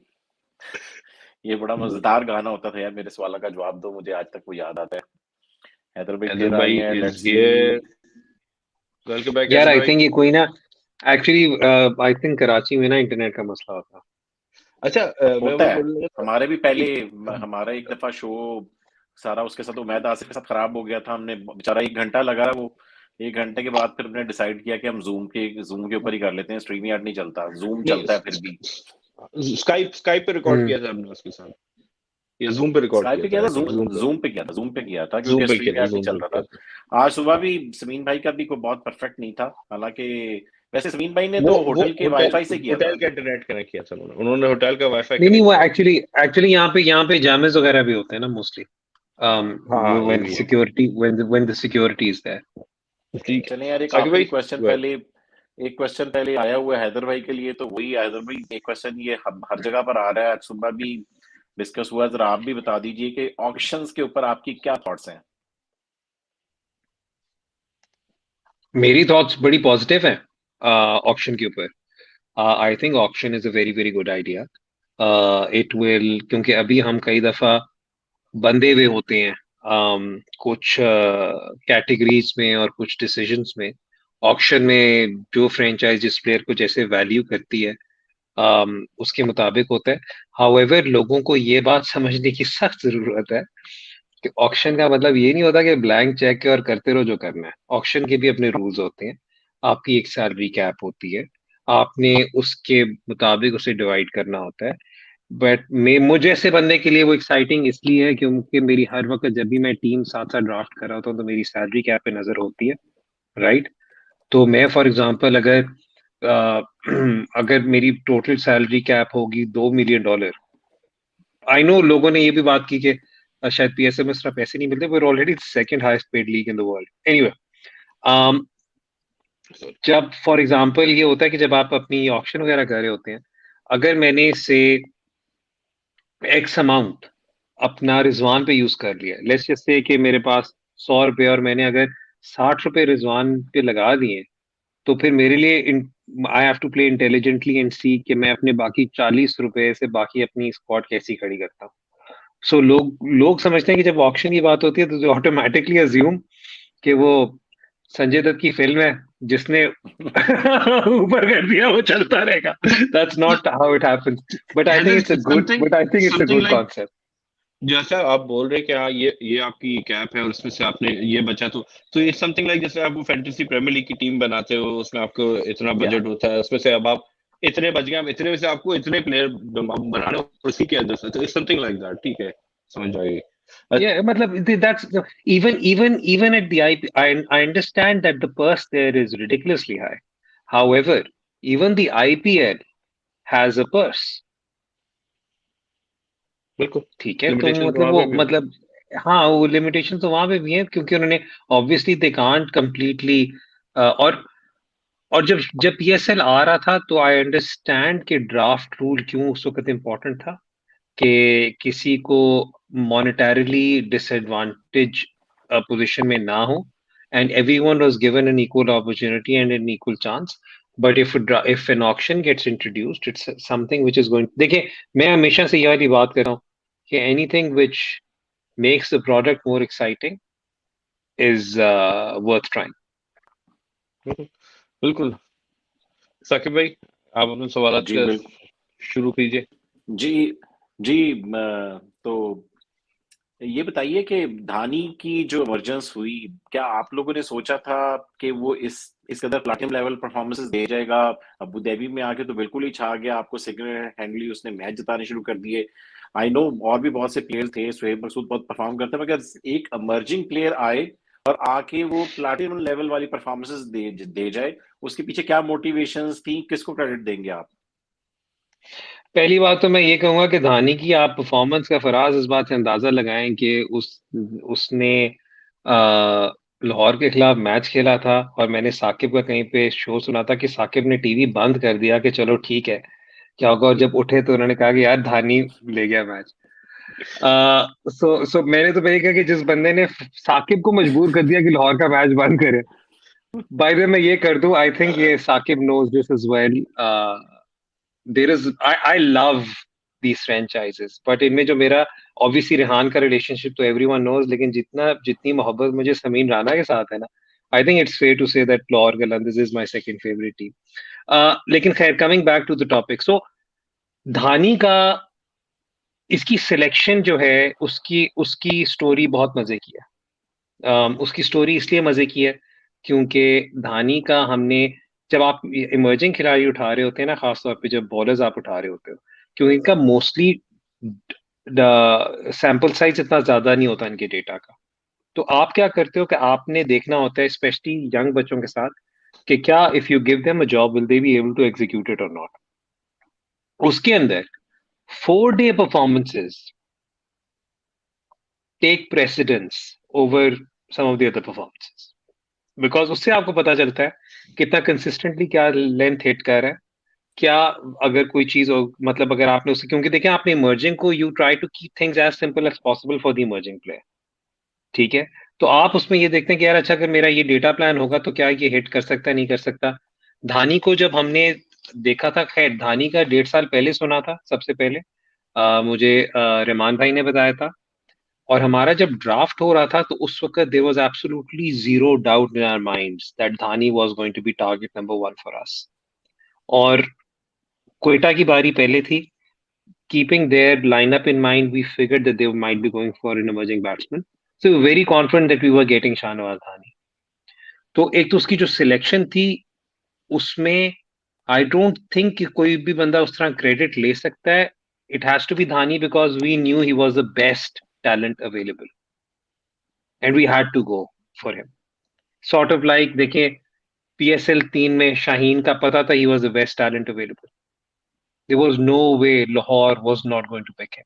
ये बड़ा मजेदार गाना होता था यार, मेरे सवालों का जवाब दो, मुझे आज तक वो याद आता है। हैदर भाई हैदर फिर आए भाई हैं, is let's see. Here. Welcome back यार हैदर आई भाई। थिंक ये कोई ना, एक्चुअली आई थिंक कराची में ना इंटरनेट का मसला होता। अच्छा, मैं होता वही है। बोलने लगा था हमारे भी पहले, कि हमारा एक दफा शो सारा उसके साथ, उमैद आसिफ के साथ खराब हो गया था। हमने बेचारा 1 घंटा लगा वो। 1 घंटे के बाद फिर हमने डिसाइड किया कि हम जूम के ऊपर ही कर लेते हैं। स्ट्रीम यार्ड नहीं चलता, जूम नहीं, चलता है फिर भी। स्काइप पे रिकॉर्ड हम्म। किया था हमने उसके साथ, या जूम पे रिकॉर्ड स्काइप किया पे था, किया था, आई थिंक जूम पे। जूम पे किया था, जूम क्योंकि पे किया स्ट्रीम था, यार्ड नहीं जूम चल पे रहा किया था। था। आज सुबह हाँ। भी समीन भाई का भी कोई बहुत परफेक्ट नहीं था, हालांकि वैसे समीन भाई ने वो तो वो होटल के होटल वाईफाई से किया होटल था। का इंटरनेट कनेक्ट किया था उन्होंने होटल का वाईफाई नहीं नहीं, कनेक्ट वो किया एक्चुअली एक्चुअली यहाँ पे जामिज वगैरह भी होते हैं ना मोस्टली, था। हाँ, ये when भी है। security when the security is there. ठीक है। चले यार, एक साकिब आखिरी भाई, क्वेश्चन go ahead. पहले, एक क्वेश्चन पहले आया हुआ है हैदर भाई के लिए, तो वही हैदर भाई, एक क्वेश्चन ये हर जगह पर आ रहा है, आज सुबह भी डिस्कस हुआ, जरा आप भी बता दीजिए कि ऑक्शंस के ऊपर आपकी क्या थॉट्स हैं? मेरी थॉट्स बड़ी पॉजिटिव हैं ऑक्शन के ऊपर। I think auction is a very very good idea. It will, क्योंकि अभी हम कई दफा बंधे हुए होते हैं कुछ कैटेगरीज में और कुछ डिसीजंस में। ऑक्शन में जो फ्रेंचाइज जिस प्लेयर को जैसे वैल्यू करती है उसके मुताबिक होता है। हाउएवर लोगों को ये बात समझने की सख्त जरूरत है कि ऑक्शन का मतलब ये नहीं होता कि ब्लैंक चेक और करते रहो जो करना है। ऑक्शन के भी अपने रूल्स होते हैं। आपकी एक सैलरी कैप होती है, आपने उसके मुताबिक उसे डिवाइड करना होता है। बट मैं मुझे ऐसे बंदे के लिए वो एक्साइटिंग इसलिए है क्योंकि मेरी हर वक्त जब भी मैं टीम साथ साथ ड्राफ्ट कर रहा होता हूँ तो मेरी सैलरी कैप पे नजर होती है, राइट। तो मैं फॉर एग्जांपल अगर अ, अगर मेरी टोटल सैलरी कैप होगी $2 मिलियन। आई नो लोगों ने ये भी बात की कि शायद पीएसएल में इस तरह पैसे नहीं मिलते, पर already second highest paid league in the world anyway. जब फॉर एग्जांपल ये होता है कि जब आप अपनी ऑक्शन वगैरह कर रहे होते हैं, अगर मैंने से एक्स अमाउंट अपना रिजवान पे यूज कर लिया, लेट्स जस्ट से कि मेरे पास 100 रुपए और मैंने अगर 60 रुपए रिजवान पे लगा दिए, तो फिर मेरे लिए I have to play intelligently and see कि मैं अपने बाकी 40 रुपए से बाकी अपनी स्क्वाड कैसी खड़ी करता हूँ। सो लोग लोग समझते हैं कि जब ऑक्शन की बात होती है तो ऑटोमेटिकली अज्यूम कि वो संजय दत्त की फिल्म है जिसने ऊपर कर दिया वो चलता रहेगा। That's not how it happens, but I think it's a good something but I think it's a something good like, concept. जैसा आप बोल रहे हैं कि हाँ ये आपकी कैप है और उसमें से आपने ये बचा, तो ये समथिंग लाइक जैसे आप वो फैंटेसी प्रीमियर लीग की टीम बनाते हो, उसमें आपको इतना या बजट होता है, उसमें से अब आप इतने बच गए, अब इतने में से आपको इतने प्लेयर बनाने हो उसी के अंदर से, तो इट्स समथिंग लाइक दैट, ठीक है, समझ आएगी। yeah, matlab, that's even at the IP, I understand that the purse there is ridiculously high. However, even the IPL has a purse. बिल्कुल, ठीक है, तो लिमिटेशन तो मतलब वहां वो पे भी होंगे। मतलब हाँ, वो लिमिटेशन तो वहां पे भी है क्योंकि उन्होंने ऑब्वियसली दे कांट कंप्लीटली। और जब पीएसएल आ रहा था तो आई अंडरस्टैंड कि ड्राफ्ट रूल क्यों उस वक्त इम्पोर्टेंट था, कि किसी को मॉनेटरीली डिसएडवांटेज पोजीशन में ना हो, and everyone was given an equal opportunity and an equal chance. But if an auction gets introduced, it's something which is going, देखिए मैं हमेशा से ये वाली बात कर रहा हूँ कि anything which makes the product more exciting is worth trying. बिल्कुल बिल्कुल। साकिब भाई, आप अपने सवाल जी बिल्कुल। शुरू कीजिए। जी जी तो ये बताइए कि धानी की जो इमरजेंस हुई, क्या आप लोगों ने सोचा था कि वो इस कदर प्लैटिनम लेवल परफॉर्मेंसेस दे जाएगा? अबू धाबी में आके तो बिल्कुल ही छा गया, आपको सिंगल हैंडली उसने मैच जिताने शुरू कर दिए। आई नो और भी बहुत से प्लेयर थे, सुहेब मसूद बहुत परफॉर्म करते हैं, मगर एक इमर्जिंग प्लेयर आए और आके वो प्लैटिनम लेवल वाली परफॉर्मेंसेस दे जाए, उसके पीछे क्या मोटिवेशंस थी, किसको क्रेडिट देंगे आप? पहली बात तो मैं ये कहूंगा कि धानी की आप परफॉर्मेंस का फराज इस बात से अंदाजा लगाएं कि उसने आ, लाहौर के खिलाफ मैच खेला था, और मैंने साकिब का कहीं पे शो सुना था कि साकिब ने टीवी बंद कर दिया कि चलो ठीक है क्या होगा, और जब उठे तो उन्होंने कहा कि यार धानी ले गया मैच। सो मैंने तो पहले कहा कि जिस बंदे ने साकिब को मजबूर कर दिया कि लाहौर का मैच बंद करे, बाय द वे मैं ये कर दूं, आई थिंक ये Saqib knows this as well. There is I love these franchises, but इनमें जो मेरा ऑब्वियसली रेहान का रिलेशनशिप तो एवरीवन नोज, लेकिन जितनी मोहब्बत मुझे समीन राना के साथ है ना, I think it's fair to say that Lahore Qalandars is my second favourite team. लेकिन खैर, coming back to the topic, so Dhani का इसकी सिलेक्शन जो है, उसकी उसकी स्टोरी बहुत मजे की है। उसकी स्टोरी इसलिए मजे की है क्योंकि धानी का हमने, जब आप इमर्जिंग खिलाड़ी उठा रहे होते हैं ना, खासतौर पे जब बॉलर्स आप उठा रहे होते हो, क्योंकि इनका मोस्टली सैंपल साइज इतना ज्यादा नहीं होता इनके डेटा का, तो आप क्या करते हो कि आपने देखना होता है स्पेशली यंग बच्चों के साथ कि क्या if you give them a job will they be able to execute it और नॉट। उसके अंदर 4 day performances take precedence over some of the other performances, because उससे आपको पता चलता है कितना कंसिस्टेंटली क्या लेंथ हिट कर रहा है, क्या अगर कोई चीज हो, मतलब अगर आपने उसे, क्योंकि देखिए आपने इमर्जिंग को you try to keep things as simple as possible for the emerging player, ठीक है। तो आप उसमें ये देखते हैं कि यार अच्छा, अगर मेरा ये डेटा प्लान होगा तो क्या ये हिट कर सकता है, नहीं कर सकता। धानी को जब हमने देखा था, खैर धानी का 1.5 साल पहले सुना था सबसे पहले, मुझे रहमान भाई ने बताया था, और हमारा जब ड्राफ्ट हो रहा था तो उस वक्त there was absolutely zero doubt in our minds that Dhani was going to be target number 1 for us. और क्वेटा की बारी पहले थी, keeping their lineup in mind we figured that they might be going for an emerging batsman, so very confident that we were getting Shahnawaz Dhani. तो एक तो उसकी जो सिलेक्शन थी उसमें आई डोंट थिंक कि कोई भी बंदा उस तरह क्रेडिट ले सकता है। It has to be Dhani because we knew he was the best talent available and we had to go for him. Sort of like देखिए, PSL 3 में शाहीन का पता था he was the best talent available, there was no way Lahore was not going to pick him.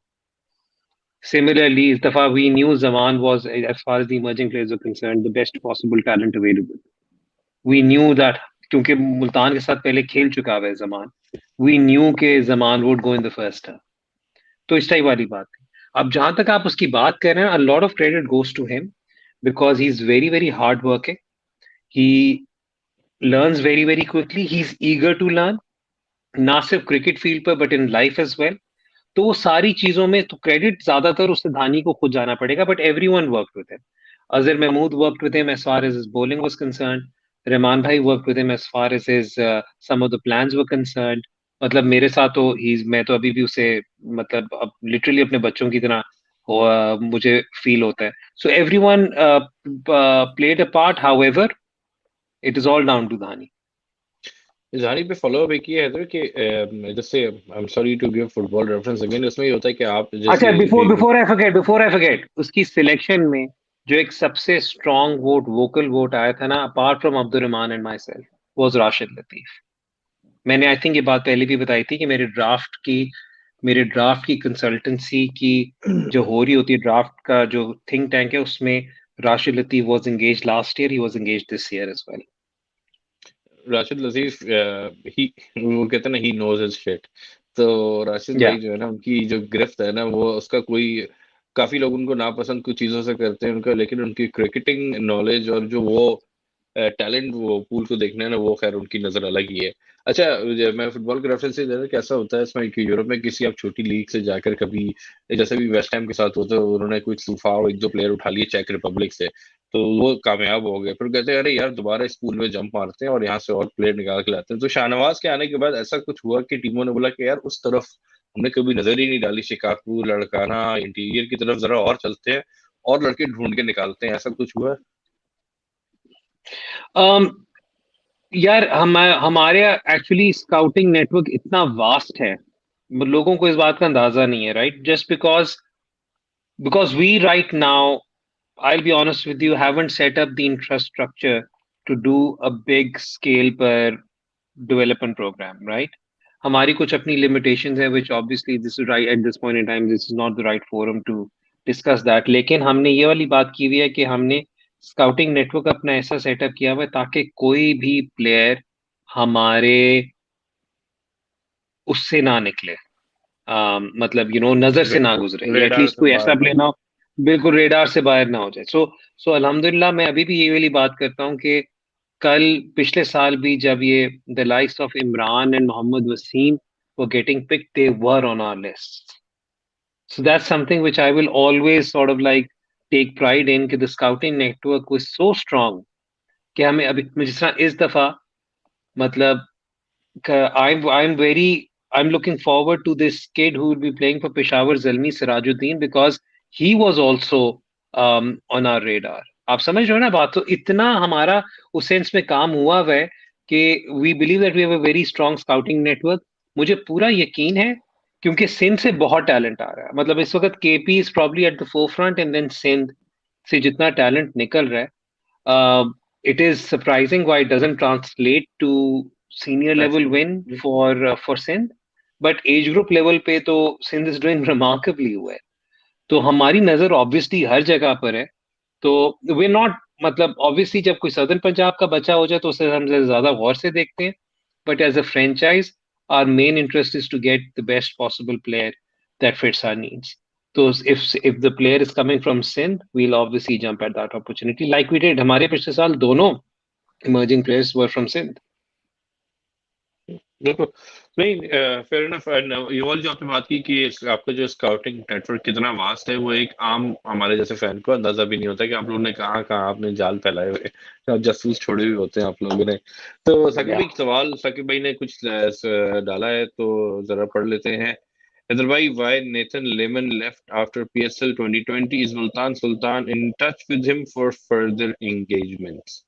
Similarly, इस दफा we knew Zaman was, as far as the emerging players are concerned, the best possible talent available. We knew that क्योंकि मुल्तान के साथ पहले खेल चुका हुआ है जमान, we knew कि Zaman would go in the first term. तो इस टाइप वाली बात थी। अब जहां तक आप उसकी बात कर रहे हैं, a lot of credit goes to him because he's very very hard working. He learns very very quickly. He's eager to learn, ना सिर्फ क्रिकेट फील्ड पर but in life as well. तो वो सारी चीजों में तो क्रेडिट ज्यादातर उससे धानी को खुद जाना पड़ेगा, but everyone worked with him. Azhar Mahmood worked with him as far as his bowling was concerned. Rehman भाई worked with him as far as his some of the plans were concerned. मतलब मेरे साथ तो मैं तो अभी भी उसे मतलब अब लिटरली अपने बच्चों की तरह मुझे फील होता है. So everyone played a part. However it is all down to Dahani. जानी पे फॉलो अप एक ही है इधर कि जैसे I am sorry to give football reference again, इसमें ये होता है कि आप अच्छा, जैसे बिफोर आई फॉरगेट, उसकी सिलेक्शन में जो एक सबसे स्ट्रॉन्ग वोकल वोट आया था ना, apart from Abdul Rahman and my self, was Rashid Latif. मैंने आई थिंक ये बात पहले भी बताई थी कि मेरे ड्राफ्ट की कंसल्टेंसी की जो हो रही होती है, ड्राफ्ट का जो थिंक टैंक है, उसमें Rashid Latif was engage last year, he was engage this year as well. Rashid Latif ही वो कहते हैं ना, ही नोज हिज शिट. तो राशिद या भाई जो है ना, उनकी जो गिरफ्त है ना, वो उसका कोई, काफी लोग उनको नापसंद कुछ चीजों से करते हैं उनका, लेकिन उनकी क्रिकेटिंग नॉलेज और जो वो टैलेंट वो पूल को देखना है ना, वो खैर उनकी नजर अलग ही है. अच्छा, मैं फुटबॉल के रेफरेंस से जरा कैसा होता है इसमें कि यूरोप में किसी आप छोटी लीग से जाकर कभी, जैसे भी वेस्ट हैम के साथ होता है, उन्होंने कुछ तूफा और एक दो प्लेयर उठा लिए चेक रिपब्लिक से, तो वो कामयाब हो गए, फिर कहते हैं अरे यार दोबारा इस पूल में जंप मारते हैं और यहाँ से और प्लेयर निकाल के लाते हैं. तो शाहनवाज के आने के बाद ऐसा कुछ हुआ कि टीमों ने बोला कि यार उस तरफ हमने कभी नजर ही नहीं डाली, शिकागो लड़काना इंटीरियर की तरफ जरा और चलते हैं और लड़के ढूंढ के निकालते हैं, ऐसा कुछ हुआ? um, यार हमारे एक्चुअली स्काउटिंग नेटवर्क इतना वास्ट है, लोगों को इस बात का अंदाजा नहीं है, right? Just because we right now, I'll be honest with you, haven't set up the infrastructure to do a big scale per development program, right? हमारी कुछ अपनी limitations है, which obviously this is right at this point in time, this is not the right forum to discuss that. लेकिन हमने ये वाली बात की हुई है कि हमने स्काउटिंग नेटवर्क अपना ऐसा सेटअप किया हुआ है ताकि कोई भी प्लेयर हमारे उससे ना निकले, मतलब नजर से ना गुजरे, या रेडार एटलीस्ट से कोई ऐसा बाहर प्ले ना? ना हो, बिल्कुल रेडार से बाहर ना हो जाए. सो अल्हम्दुलिल्लाह, मैं अभी भी ये वाली बात करता हूँ कि कल पिछले साल भी जब ये the likes of Imran and Mohammad Wasim were getting picked, they were on our list. So that's something which I will always sort of like take pride in, कि the scouting network was so strong कि हमें अभी जिस तरह इस दफा, मतलब I'm looking forward to this kid who will be playing for Peshawar Zalmi, Sirajuddin, because he was also on our radar. आप समझ रहे हो ना बात? तो इतना हमारा उस सेंस में काम हुआ हुआ है कि we believe that we have a very strong scouting network. मुझे पूरा यकीन है क्योंकि सिंध से बहुत टैलेंट आ रहा है. मतलब इस वक्त KP is probably at the forefront, and then Sindh से जितना टैलेंट निकल रहा है, it is surprising why it doesn't translate to senior level national. win for Sindh, but age group level पे तो Sindh is doing remarkably हुआ है. तो हमारी नजर ऑब्वियसली हर जगह पर है. तो वे नॉट, मतलब ऑब्वियसली जब कोई सदर्न पंजाब का बच्चा हो जाए तो उसे हम ज्यादा गौर से देखते हैं, but as a franchise our main interest is to get the best possible player that fits our needs. So if the player is coming from Sindh, we'll obviously jump at that opportunity like we did. हमारे पिछले साल दोनों emerging players were from Sindh. बिल्कुल. नहीं, फेयर इनफ. ये वाली जो आपने बात की कि आपका जो स्काउटिंग नेटवर्क कितना वास्ट है, वो एक आम हमारे जैसे फैन को अंदाजा भी नहीं होता कि आप लोगों ने कहाँ कहाँ आपने जाल फैलाए हुए हैं, आप जासूस छोड़े हुए होते हैं आप लोगों ने. तो साकिब Yeah. भाई, सवाल साकिब भाई ने कुछ डाला है तो जरा पढ़ लेते हैं. हैदर भाई, why Nathan Lehman left after PSL 2020? Is Multan Sultan in touch with him for further engagements?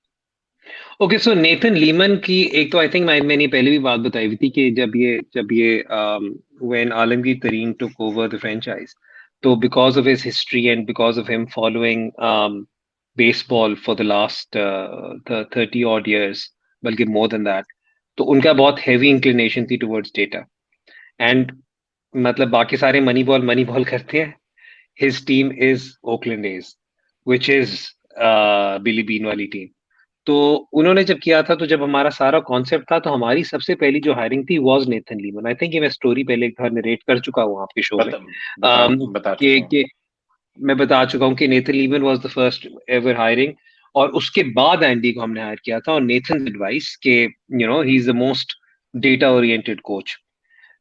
Okay, so Nathan Lehman की एक तो आई थिंक मैंने पहले भी बात बताई हुई थी कि जब ये व्हेन आलमगीर तरीन टुक ओवर द फ्रेंचाइज, तो because of his history and because of him following baseball for the last 30 odd years, बल्कि मोर देन दैट, तो उनका बहुत हैवी इंक्लिनेशन थी टुवर्ड्स डेटा. एंड मतलब बाकी सारे मनी बॉल करते हैं, his team is Oakland A's, which is Billy Beane वाली टीम. तो उन्होंने जब किया था, तो जब हमारा सारा कॉन्सेप्ट था, तो हमारी सबसे पहली जो हायरिंग थी was Nathan Lehman. I think ये मैं स्टोरी पहले एक बार नरेट कर चुका हूँ आपके शो में। बता अम, बता चुके हैं। कि मैं बता चुका हूँ कि Nathan Lehman was the first ever hiring, और उसके बाद एंडी को हमने हायर किया था, और नेथन एडवाइस के he is the most data oriented coach.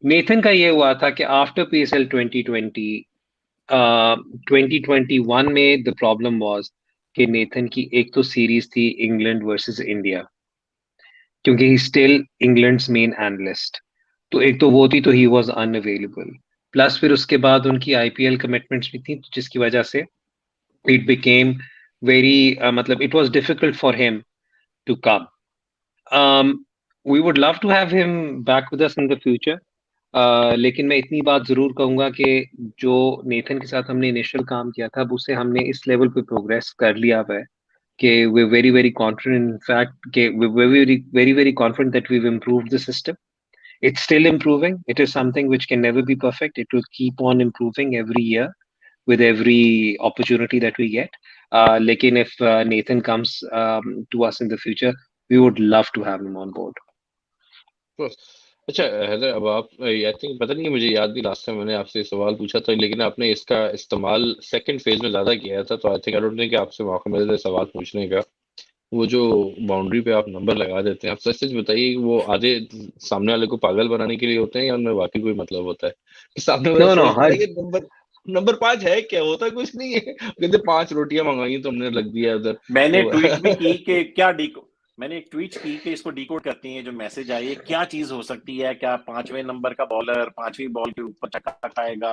Nathan का ये हुआ था कि आफ्टर पीएसएल 2020, 2021 में द प्रॉब्लम वाज कि नेथन की एक तो सीरीज थी इंग्लैंड वर्सेस इंडिया, क्योंकि he still England's main analyst. तो एक तो वो थी, तो ही वाज अनअवेलेबल। प्लस फिर उसके बाद उनकी आईपीएल कमिटमेंट्स भी थी, जिसकी वजह से इट बिकेम वेरी, मतलब it was difficult for him to come. We would love to have him back with us in the future. लेकिन मैं इतनी बात जरूर कहूंगा कि जो नेथन के साथ हमने इनिशियल काम किया था, अब उसे हमने इस लेवल पे प्रोग्रेस कर लिया हुआ है कि we very very confident, in fact कि we very very very confident that we improved the system. It's still improving. It is something which can never be perfect. It will keep on improving every year with every opportunity that we get. Lekin if Nathan comes to us in the future, we would love to have him on board. Course. अच्छा हैदर, अब आप आई थिंक पता नहीं, मुझे याद नहीं लास्ट टाइम मैंने आपसे सवाल पूछा था, लेकिन आपने इसका इस्तेमाल सेकंड फेज में ज्यादा किया था, तो I think I don't think कि आपसे मौका मिले थे सवाल पूछने का। वो जो बाउंड्री पे आप नंबर लगा देते हैं, आप सच सच बताइए कि वो आधे सामने वाले को पागल बनाने के लिए होते हैं या उनमें वाकई कोई मतलब होता है कि सामने वाला No, no, सोचता है कि नंबर नंबर 5 है क्या, होता कुछ नहीं है, कहते 5 रोटियां मंगाई तो हमने लग दिया उधर। मैंने तो ट्वीट भी की कि क्या डीको मैंने एक ट्वीट की कि इसको डिकोड करती है जो मैसेज आई है, क्या चीज हो सकती है, क्या 5वें नंबर का बॉलर 5वीं बॉल के ऊपर छक्का खाएगा,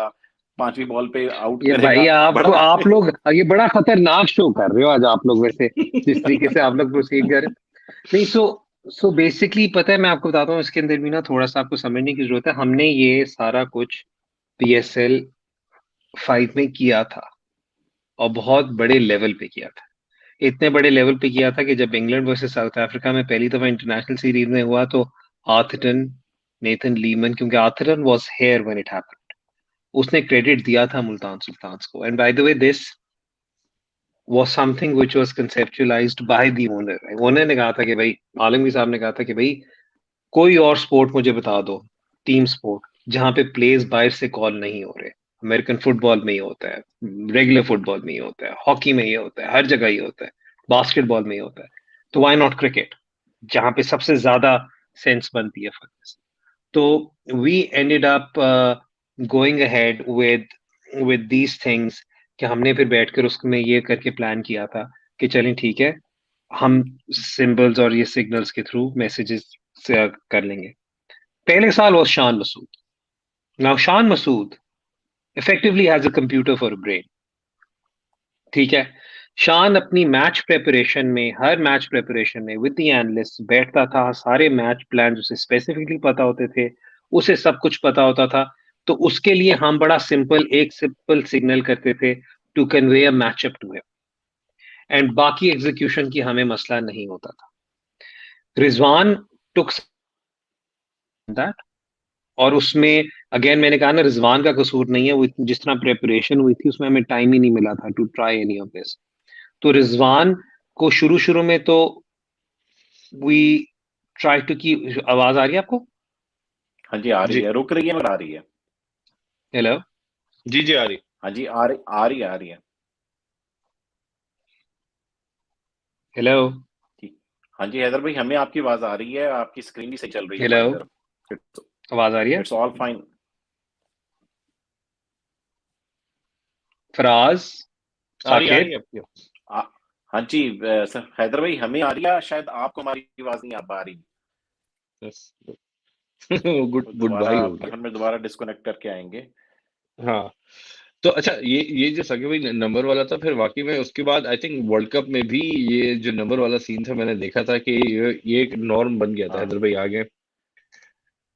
5वीं बॉल पे आउट ये करेगा, भाई आपको, बड़ा आप लोग ये बड़ा खतरनाक शो कर रहे हो आज आप लोग, वैसे जिस तरीके से आप लोग प्रोसीड कर रहे हो। नहीं, सो बेसिकली पता है, मैं आपको बताता हूँ, इसके अंदर भी ना थोड़ा सा आपको समझने की जरूरत है। हमने ये सारा कुछ PSL 5 में किया था, और बहुत बड़े लेवल पे किया था। इतने बड़े लेवल पे किया था कि जब इंग्लैंड वर्सेस साउथ अफ्रीका में पहली दफा इंटरनेशनल सीरीज में हुआ, तो आर्थरटन, नेथन लीमन, क्योंकि Atherton was here when it happened, उसने क्रेडिट दिया था मुल्तान सुल्तान्स को। And by the way, this was something which was conceptualized by the owner. Owner ने कहा था कि भाई, आलमगीर साहब ने कहा था कि भाई, कोई और स्पोर्ट मुझे बता दो, टीम स्पोर्ट, जहां पे प्लेस बाहर से कॉल नहीं हो रहे। अमेरिकन फुटबॉल में ही होता है, रेगुलर फुटबॉल में ही होता है, हॉकी में ही होता है, हर जगह ही होता है, बास्केटबॉल में ही होता है। तो व्हाई नॉट क्रिकेट, जहां पे सबसे ज्यादा सेंस बनती है फर्क। तो we ended up going ahead with these things, कि हमने फिर बैठकर उसमें ये करके प्लान किया था कि चलें ठीक है, हम सिंबल्स और ये सिग्नल्स के थ्रू मैसेजेस कर लेंगे। पहले साल was Shan Masood. Now Shan Masood effectively has a computer for a brain, ठीक है। शान अपनी मैच प्रेपरेशन में, हर मैच प्रेपरेशन में विद द एनालिस्ट बैठता था, सारे मैच प्लान उसे स्पेसिफिकली पता होते थे, उसे सब कुछ पता होता था। तो उसके लिए हम बड़ा सिंपल, एक सिंपल सिग्नल करते थे to convey a matchup to him, and बाकी एग्जीक्यूशन की हमें मसला नहीं होता था। रिजवान टुक दैट, और उसमें अगेन मैंने कहा ना, रिजवान का कसूर नहीं है, वो जिस तरह प्रेपरेशन हुई थी उसमें हमें टाइम ही नहीं मिला था to try any of this. तो रिजवान को शुरू शुरू में तो वी ट्राई टू की, आवाज आ रही है आपको? हाँ जी आ रही जी है, रुक रही है मगर आ रही है। हेलो, जी जी आ रही। हाँ जी आ रही है। हेलो, ठीक। हाँ जी हैदर भाई, हमें आपकी आवाज आ रही है, आपकी स्क्रीन भी सही चल रही है हेलो, हमारी तरफ। आवाज आ रही है? It's all fine. फराज, आ रही साकिब, है आपकी। हाँ जी सर हैदर भाई, हमें आ रही है, शायद आपको हमारी आवाज नहीं आ पा रही। यस। गुड तो गुड दोबारा बाय हो गया। हम दोबारा डिस्कनेक्ट करके आएंगे। हाँ, तो अच्छा, ये जो सगे भाई नंबर वाला था, फिर वाकई में उसके बाद आई थिंक वर्ल्ड कप में भी ये जो नंबर वाला सीन था, मैंने देखा था कि ये एक नॉर्म बन गया था। हाँ हैदर भाई आ गए।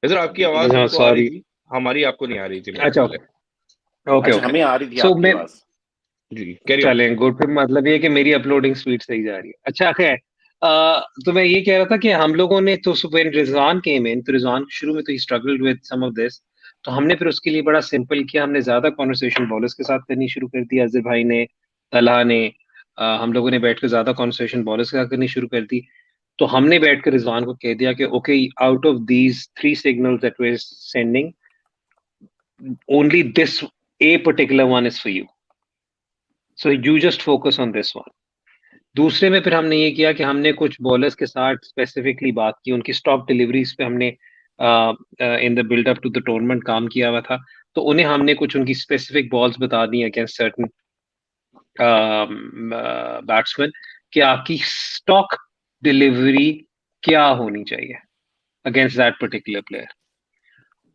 हैदर, हाँ आपकी जी आवाज हाँ हमको आ रही सॉरी, थी, हमारी आपको नहीं आ रही थी मेरे अच्छा, ख्याल है। ओके ओके अच्छा, ओके। हमें आ रही थी सो आपकी मैं, आवाज। जी कैरी ऑन। चलें गुड, फिर मतलब ये है कि मेरी अपलोडिंग स्पीड सही जा रही है। अच्छा खैर, तो मैं ये कह रहा था कि हम लोगों ने तो व्हेन रिजवान केम इन, तो रिजवान शुरू में तो ही struggled with some of this. तो हमने फिर उसके लिए बड़ा सिंपल किया, हमने ज्यादा कॉन्वर्सेशन बॉलर्स के साथ करनी शुरू कर दी, अजहर भाई ने, तलहा ने, हम लोगों ने बैठकर ज्यादा कॉन्वर्सेशन बॉलर्स के साथ करनी शुरू कर दी। तो हमने बैठकर रिजवान को कह दिया कि okay, out of these 3 signals that we are sending, only this a particular one is for you, so you just focus on this one. दूसरे में फिर हमने ये किया कि हमने कुछ बॉलर्स के साथ स्पेसिफिकली बात की, उनकी स्टॉप डिलीवरीज पे हमने in the build up to the tournament काम किया हुआ था। तो उन्हें हमने कुछ उनकी स्पेसिफिक बॉल्स बता दी अगेंस्ट सर्टन बैट्समैन कि आपकी स्टॉक डिलीवरी क्या होनी चाहिए अगेंस्ट दैट पर्टिकुलर प्लेयर।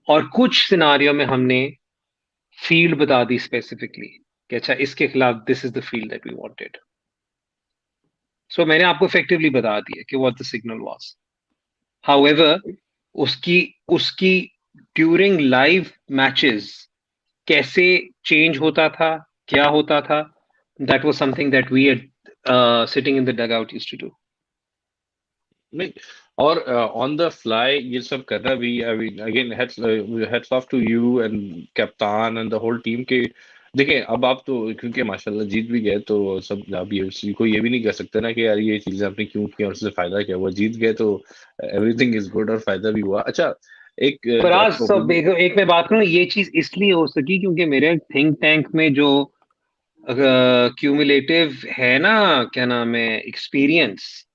और कुछ सिनारियों में हमने फील्ड बता दी स्पेसिफिकली कि अच्छा इसके खिलाफ this is the field that we wanted. So मैंने आपको इफेक्टिवली बता दिया कि what the signal was. However उसकी उसकी ड्यूरिंग लाइव मैचेस कैसे चेंज होता था, क्या होता था, that was something that we sitting in the dugout used to do. नहीं, और ऑन द फ्लाई ये सब करना भी, I mean again heads off to you and कप्तान एंड द होल टीम के। देखिए अब आप तो क्योंकि माशाल्लाह जीत भी गए, तो सब आप ये भी नहीं कह सकते ना कि यार ये चीजें आपने क्यों की और उससे फायदा क्या हुआ। जीत गए तो एवरीथिंग इज गुड और फायदा भी हुआ। अच्छा, एक फराज आपको सब एक मैं बात करूं, ये चीज इसलिए हो सकी क्योंकि मेरे थिंक टैंक में जो क्यूमुलेटिव है ना, क्या नाम है, एक्सपीरियंस,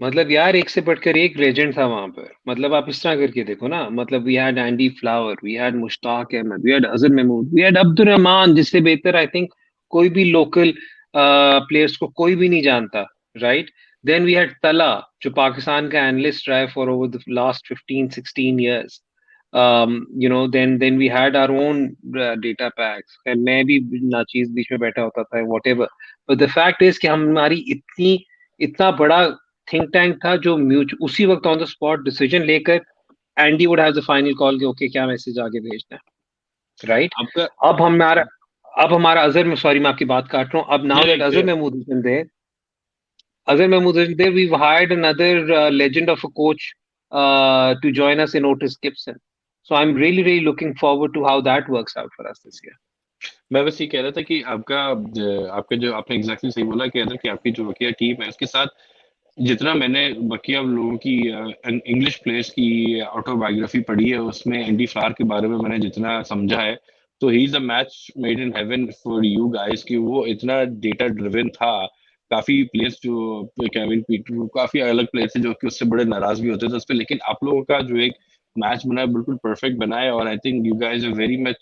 मतलब यार एक से बढ़कर एक लेजेंड था वहां पर। मतलब आप इस तरह करके देखो ना, मतलब we had Andy Flower, we had Mushtaq Ahmed, we had Azhar Mahmood, we had Abdul Rehman, जिससे बेहतर आई थिंक कोई भी लोकल प्लेयर्स को कोई भी नहीं जानता, राइट। देन वी हैड तला, जो पाकिस्तान का एनालिस्ट रहा है for over the last 15-16 years। Then we had our own data packs, and मैं भी नाचीज बीच में बैठा होता था, whatever, but the fact is कि हमारी इतना बड़ा थिंक टैंक था जो उसी वक्त ऑन द स्पॉट डिसीजन लेकर Andy would have the final call कि ओके क्या मैसेज आगे भेजना है, राइट। आपका अब हमारा अब हमारा अजहर में, सॉरी मैं आपकी बात काट रहा हूँ, अब now that Azhar Mahmood is in there, we've hired another legend of a coach to join us in Otis Gibson. So I'm really looking forward to how that works out for us this year. मैं बस ये कह रहा था कि आपका जो आपने एग्जैक्टली सही बोला कि अदर कि आपकी जो बकिया टीम है उसके साथ जितना मैंने बकिया लोगों की इंग्लिश प्लेयर्स की ऑटोबायोग्राफी पढ़ी है, उसमें एंडी फ्लावर के बारे में मैंने जितना समझा है, तो he is a match made in heaven for you guys कि वो इतना डेटा ड्रिवन था। काफी प्लेयर्स जो केविन पीटर, काफी अलग प्लेयर्स थे जो कि उससे बड़े नाराज भी होते थे उस पर, लेकिन आप लोगों का जो एक मैच बना है बिल्कुल परफेक्ट बना है। और I think you guys are very much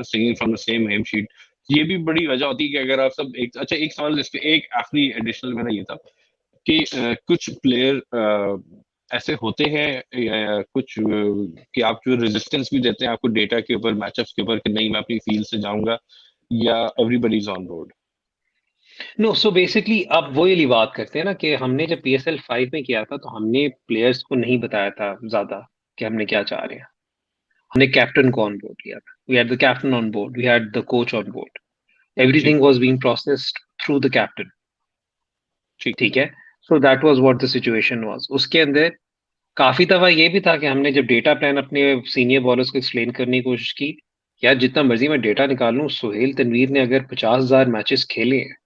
singing from the same hymn sheet. ये भी बड़ी वजह होती है कि अगर आप सब एक, अच्छा एक सवाल इस पे, एक आखिरी एडिशनल मेरा ये था कि कुछ प्लेयर ऐसे होते हैं कुछ कि आप जो रेजिस्टेंस भी देते हैं आपको डेटा के ऊपर, मैचअप्स के ऊपर कि नहीं मैं अपनी फील्ड से जाऊंगा, या everybody is on board. No, so basically अब वो वाली बात करते हैं ना कि हमने जब PSL 5 में किया था तो हमने प्लेयर्स को नहीं बताया था ज्यादा कि हमने क्या चाह रहे हैं। हमने कैप्टन को ऑन बोर्ड लिया था, we had the captain on board, we had the coach on board, ठीक everything was being processed through the captain, ठीक। ठीक है। So that was what the situation was. उसके अंदर काफी दफा ये भी था कि हमने जब डेटा प्लान अपने सीनियर बॉलर्स को एक्सप्लेन करने की कोशिश की, यार जितना मर्जी मैं डेटा निकाल लूं, सुहेल तनवीर ने अगर 50,000 मैचेस खेले हैं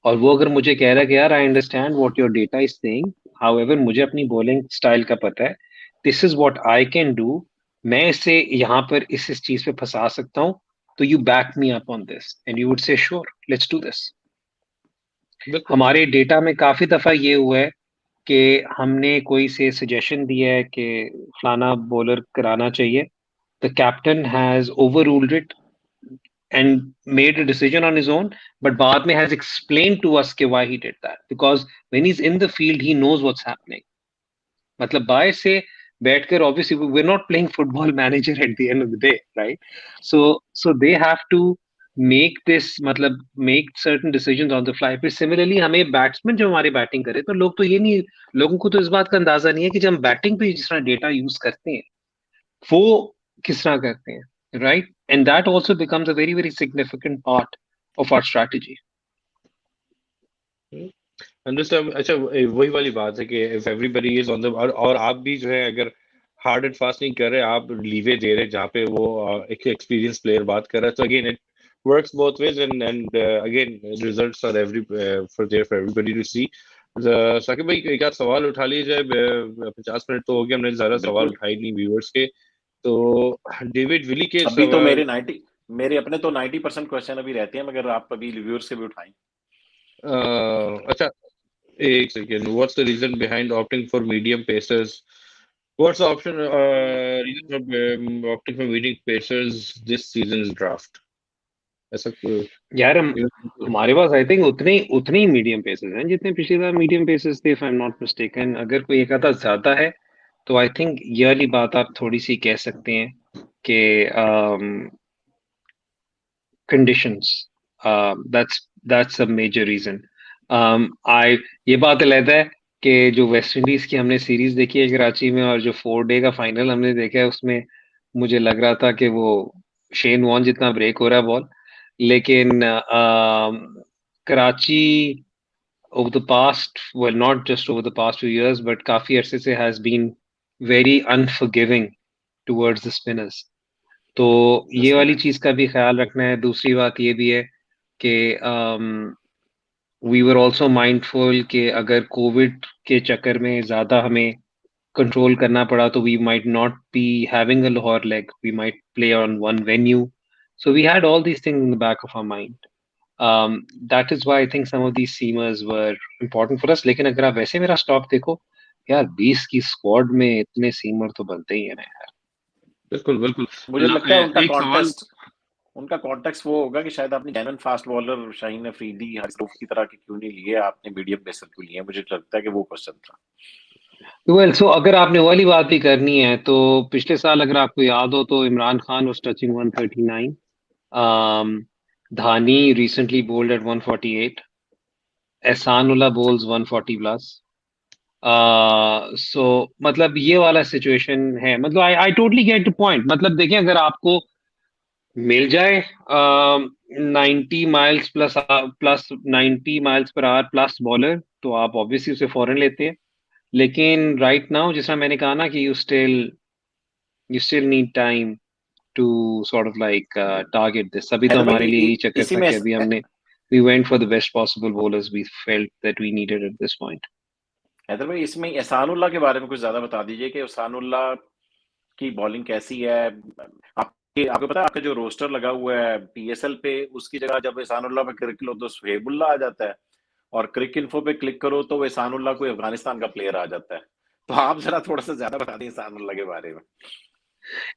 और वो अगर मुझे कह रहा है कि यार I understand what your data is saying, however मुझे अपनी बॉलिंग स्टाइल का पता है, this is what I can do, मैं इसे यहाँ पर इस चीज पे फंसा सकता हूँ, तो you back me up on this, and you would say sure let's do this. बिल्कुल। हमारे डेटा में काफी दफा ये हुआ है कि हमने कोई से सजेशन दिया है कि फलाना बॉलर कराना चाहिए, the captain has over ruled it and made a decision on his own, but बाद में has explained to us कि why he did that, because when he's in the field he knows what's happening. मतलब बाहर से बैठकर, obviously we're not playing football manager at the end of the day, right? So they have to make this, मतलब make certain decisions on the fly. फिर similarly हमें बैट्समैन जो हमारे बैटिंग करे, तो लोग तो ये नहीं, लोगों को तो इस बात का अंदाजा नहीं है कि जब हम बैटिंग पे जिस तरह डेटा यूज करते हैं वो किस तरह करते हैं, right? And that also becomes a very significant part of our strategy. Understand. अच्छा वही वाली बात है कि if everybody is on the, और आप भी जो है अगर हार्ड एंड फास्ट नहीं कर रहे, आप लीवे दे रहे जहाँ पे वो एक एक्सपीरियंस प्लेयर बात कर रहा है, तो again it works both ways, and again, results are for everybody to see. Saqib भाई एक आध सवाल उठा लिए जाए, 50 मिनट तो हो गया, हमने ज्यादा सवाल बिल्कुल। उठाए नहीं व्यूअर्स के, तो डेविड विली के अभी तो सवाल। मेरे अपने तो 90% क्वेश्चन अभी रहते हैं, मगर आप अभी रिव्यूअर्स के भी उठाएं। अच्छा, एक second, what's the reason behind opting for medium pacers? What's the reason for opting for medium pacers this season's draft? ऐसा यार हमारे पास आई थिंक उतने ही मीडियम पेसेस हैं जितने पिछली बार मीडियम पेसेस थे, if I am not mistaken. अगर कोई एक आधा ज्यादा है तो आई थिंक ये वाली बात आप थोड़ी सी कह सकते हैं कि conditions, that's a major reason. I ये बात अलग है कि जो वेस्ट इंडीज की हमने सीरीज देखी है कराची में, और जो 4 डे का फाइनल हमने देखा है, उसमें मुझे लग रहा था कि वो शेन वॉन जितना ब्रेक हो रहा है बॉल। लेकिन Karachi over the past, well, not just over the past few years, but काफी अरसे से has been very unforgiving towards the spinners. तो ये वाली चीज का भी ख्याल रखना है। दूसरी बात ये भी है कि वी वर ऑल्सो माइंडफुल कि अगर कोविड के चक्कर में ज्यादा हमें कंट्रोल करना पड़ा तो we might not be having a Lahore leg. We might play on one venue. So we had all these things in the back of our mind. That is why I think some of these seamers were important for us. लेकिन अगर आप वैसे मेरा स्टॉक देखो यार, 20 की स्क्वाड में इतने सीमर तो बनते ही है ना यार। बिल्कुल बिल्कुल। मुझे लगता है एक सवाल, उनका कॉन्टेक्स्ट वो होगा कि शायद आपने genuine fast bowler Shaheen Afridi, हरीफ की तरह के क्यों नहीं लिए, आपने मीडियम पेसर क्यों लिए? मुझे लगता है कि वो क्वेश्चन था। वेल सो अगर आपने वो वाली बात भी करनी है तो पिछले साल अगर आपको याद हो तो Imran Khan was touching 139. Dhani recently bowled at 148. Ehsanullah bowls 140 plus. सो मतलब ये वाला सिचुएशन है। मतलब I totally get the point. मतलब देखें, अगर आपको मिल जाए 90 miles plus plus 90 miles per hour plus bowler, तो आप ऑब्वियसली उसे फौरन लेते हैं। लेकिन राइट नाउ जिसमें मैंने कहा ना कि you still need time to sort of like target this. अभी तो हैदर भाई हमारे लिए यही चक्कर इसी था में कि अभी हमने we went for the best possible bowlers we felt that we needed at this point. Haider भाई इसमें एहसानुल्लाह के बारे में कुछ ज्यादा बता दीजिए कि एहसानुल्लाह की बॉलिंग कैसी है। आपको पता है आपका जो रोस्टर लगा हुआ है पीएसएल पे, उसकी जगह जब एहसानुल्लाह पे क्लिक करो तो सुहेबुल्लाह आ जाता है, और क्रिक इन्फो पे क्लिक करो तो एहसानुल्लाह कोई अफगानिस्तान का प्लेयर आ जाता है। तो आप जरा थोड़ा सा ज्यादा बता दें एहसानुल्लाह के बारे में।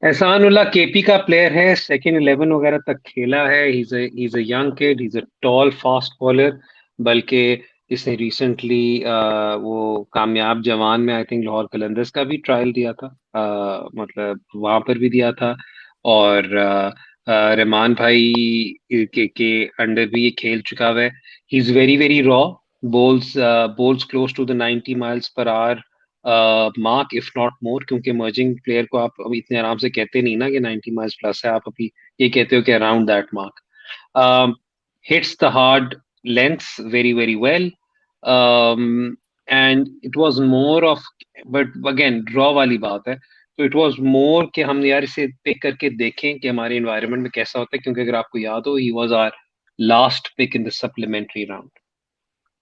एहसानुल्लाह केपी का प्लेयर है, सेकंड 11 वगैरह तक खेला है। he's a young kid, he's a tall fast bowler। बल्कि इसने रिसेंटली वो कामयाब जवान में आई थिंक लाहौर कलंदर्स का भी ट्रायल दिया था, मतलब वहां पर भी दिया था। और रहमान भाई के अंडर भी ये खेल चुका हुआ है। He is very very raw, bowls close to the 90 miles per hour mark if not more, क्योंकि इमर्जिंग प्लेयर को आप अभी इतने आराम से कहते नहीं ना कि 90 माइल्स प्लस है। आप अभी ये कहते हो कि around that mark. Hits the hard lengths very very well, and it was more of, but again draw वाली बात है, तो इट वाज मोर कि हम यार इसे पिक करके देखें कि हमारे एनवायरनमेंट में कैसा होता है। क्योंकि अगर आपको याद हो, he was our last pick in the supplementary round.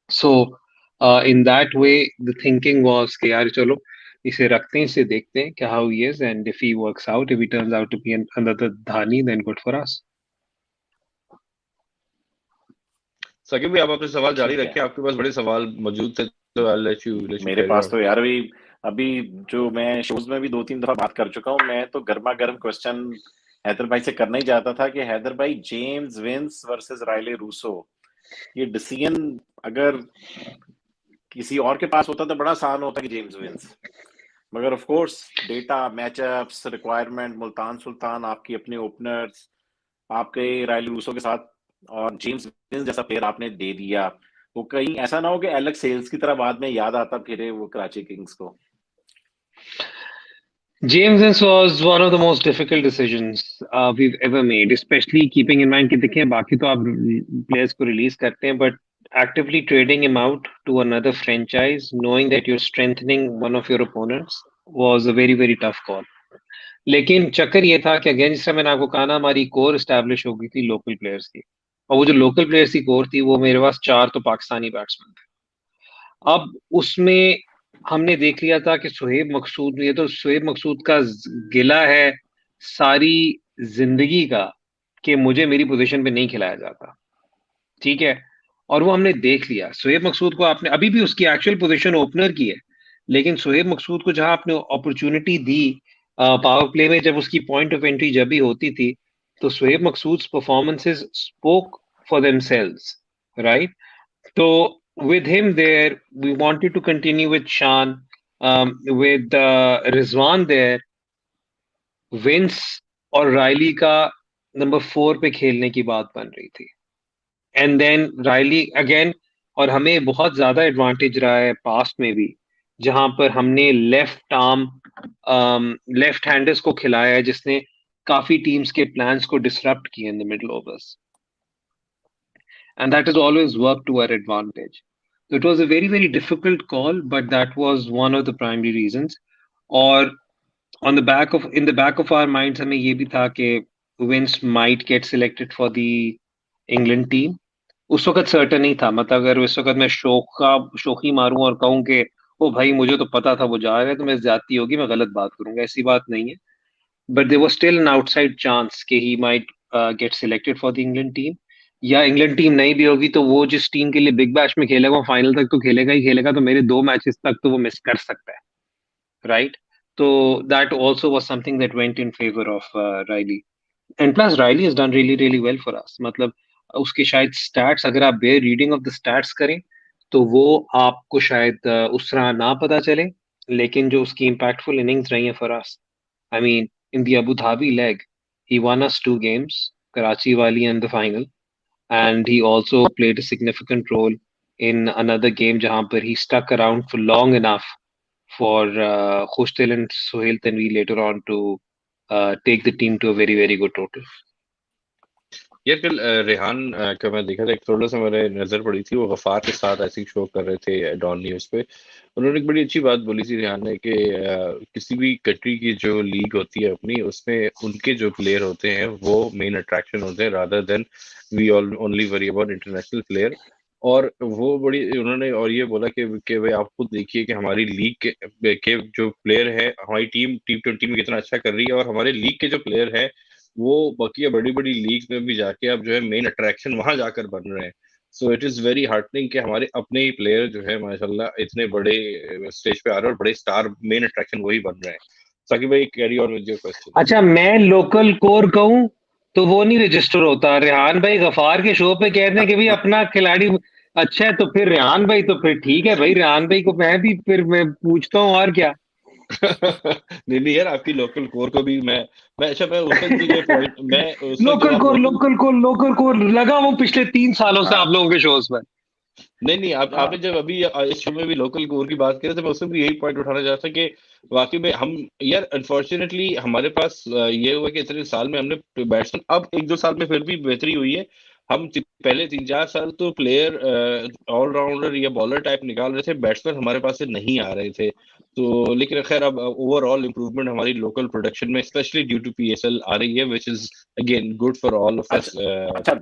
So in that way the thinking was कि यार चलो इसे रखते हैं, इसे देखते हैं कि how he is, and if he works out, if he turns out to be another Dhani, then good for us. Sakib भाई आप अपने सवाल जारी ठीक है, रखें, आपके पास बड़े सवाल मौजूद थे, तो I'll let you मेरे carry पास on. तो यार अभी जो मैं शोज में भी 2-3 दफा बात कर चुका हूँ, मैं तो गर्मा गर्म क्वेश्चन हैदर भाई से करना ही चाहता था कि हैदर भाई, जेम्स विंस वर्सेस राइले रूसो, ये डिसीजन अगर किसी और के पास होता तो बड़ा आसान होता कि जेम्स विंस, मगर of course data, matchups, requirement, Multan Sultan, आपकी अपने ओपनर्स, आपके राइले रूसो के साथ, और जेम्स विंस जैसा प्लेयर आपने दे दिया, वो कहीं ऐसा ना हो कि एलेक्स सेल्स की तरह बाद में याद आता फिरे वो कराची किंग्स को। James Ince was one of the most difficult decisions we've ever made, especially keeping in mind कि देखिए बाकी तो आप प्लेयर्स को रिलीज करते हैं, but actively trading him out to another franchise, knowing that you're strengthening one of your opponents, was a very very tough call. लेकिन चक्कर ये था कि अगेन जिस तरह मैंने आपको कहा ना, हमारी कोर एस्टैब्लिश हो गई थी लोकल प्लेयर्स की, और वो जो लोकल प्लेयर्स की कोर थी वो मेरे पास 4 तो पाकिस्तानी बैट्समैन थे। अब उसमें हमने देख लिया था कि सुहेब मकसूद, ये तो सुहेब मकसूद का गिला है सारी जिंदगी का कि मुझे मेरी पोजीशन पे नहीं खिलाया जाता, ठीक है। और वो हमने देख लिया, सुहेब मकसूद को आपने अभी भी उसकी एक्चुअल पोजीशन ओपनर की है, लेकिन सुहेब मकसूद को जहां आपने अपॉर्चुनिटी दी पावर प्ले में, जब उसकी पॉइंट ऑफ एंट्री जब भी होती थी, तो Sohaib Maqsood performances spoke for themselves, right. तो with him there, we wanted to continue with Shan, with Rizwan there, Vince और रायली का नंबर 4 पे खेलने की बात बन रही थी, एंड देन रायली अगेन। और हमें बहुत ज्यादा एडवांटेज रहा है पास्ट में भी, जहां पर हमने लेफ्ट हैंडर्स को खिलाया है, जिसने काफी टीम्स के प्लान्स को डिसरप्ट किए in the middle overs, and that has always worked to our advantage. So it was a very, very difficult call, but that was one of the primary reasons. Or in the back of our minds, हमें ये भी था कि Vince might get selected for the England team. उस वक्त सर्टन नहीं था, मतलब अगर उस वक्त मैं शोखी मारूं और कहूं कि ओ भाई मुझे तो पता था वो जा रहा है, तो मैं ज्यादती होगी, मैं गलत बात करूंगा, ऐसी बात नहीं है। But there was still an outside chance कि he might get selected for the England team, या इंग्लैंड टीम नहीं भी होगी तो वो जिस टीम के लिए बिग बैश में खेलेगा वो फाइनल तक तो खेलेगा ही खेलेगा, तो मेरे 2 मैचेस तक तो वो मिस कर सकता है, राइट। तो that also was something that went in favour of Rilee, and plus Rilee has done really really well for us. मतलब उसके शायद स्टैट्स, अगर आप bare reading of the stats करें तो वो आपको शायद उस तरह ना पता चले, लेकिन जो उसकी इम्पैक्टफुल इनिंग्स रही है for us, I mean, in the Abu Dhabi leg, he won us 2 games, Karachi Wali and the final, and he also played a significant role in another game jahan par he stuck around for long enough for Khushdil and Sohail Tanvi later on to take the team to a very, very good total. यार कल रेहान का मैं देखा था, एक थोड़ा सा मेरे नजर पड़ी थी, वो गफार के साथ ऐसे ही शो कर रहे थे डॉन न्यूज पे। उन्होंने एक बड़ी अच्छी बात बोली थी रेहान ने कि किसी भी कंट्री की जो लीग होती है अपनी, उसमें उनके जो प्लेयर होते हैं वो मेन अट्रैक्शन होते हैं, rather than we all only worry about international player. और वो बड़ी उन्होंने और ये बोला कि भाई आप खुद देखिए कि हमारी लीग के जो प्लेयर है, हमारी टीम T20 में कितना अच्छा कर रही है, और हमारे लीग के जो प्लेयर है वो बकिया बड़ी बड़ी लीग्स में भी जाके अब जो है मेन अट्रैक्शन वहां जाकर बन रहे हैं। So it is very heartening कि हमारे अपने ही प्लेयर जो है माशाल्लाह इतने बड़े स्टेज पे आ रहे हैं और बड़े स्टार मेन अट्रैक्शन वही बन रहे हैं। साकिब भाई carry on with your question. अच्छा, मैं लोकल कोर कहूं तो वो नहीं रजिस्टर होता। रेहान भाई गफार के शो पे कहते हैं कि भाई अपना खिलाड़ी अच्छा है, तो फिर रेहान भाई तो फिर ठीक है भाई, रेहान भाई को मैं पूछता हूँ और क्या। नहीं नहीं यार, आपकी लोकल कोर को भी मैं अच्छा मैं उस वक्त भी जो पॉइंट मैं उस वक्त जब लोकल आप core local local core local core लगा वो पिछले 3 सालों से आप हाँ लोगों के शोज पर। नहीं नहीं आपने जब अभी इस शो में भी लोकल कोर की बात करें तो मैं उसमें भी यही पॉइंट उठाना चाहता कि वाकई में हम यार अनफॉर्चुनेटली हमारे पास ये हुआ कि इतने साल में हमने बैट्समैन, अब 1-2 साल में फिर भी बेहतरी हुई है। हम पहले 3-4 साल तो प्लेयर ऑलराउंडर या बॉलर टाइप निकाल रहे थे, बैट्समैन हमारे पास से नहीं आ रहे थे। तो लेकिन खैर अब ओवरऑल इम्प्रूवमेंट हमारी लोकल प्रोडक्शन में स्पेशली ड्यू टू PSL आ रही है, which is again good for all of us. अच्छा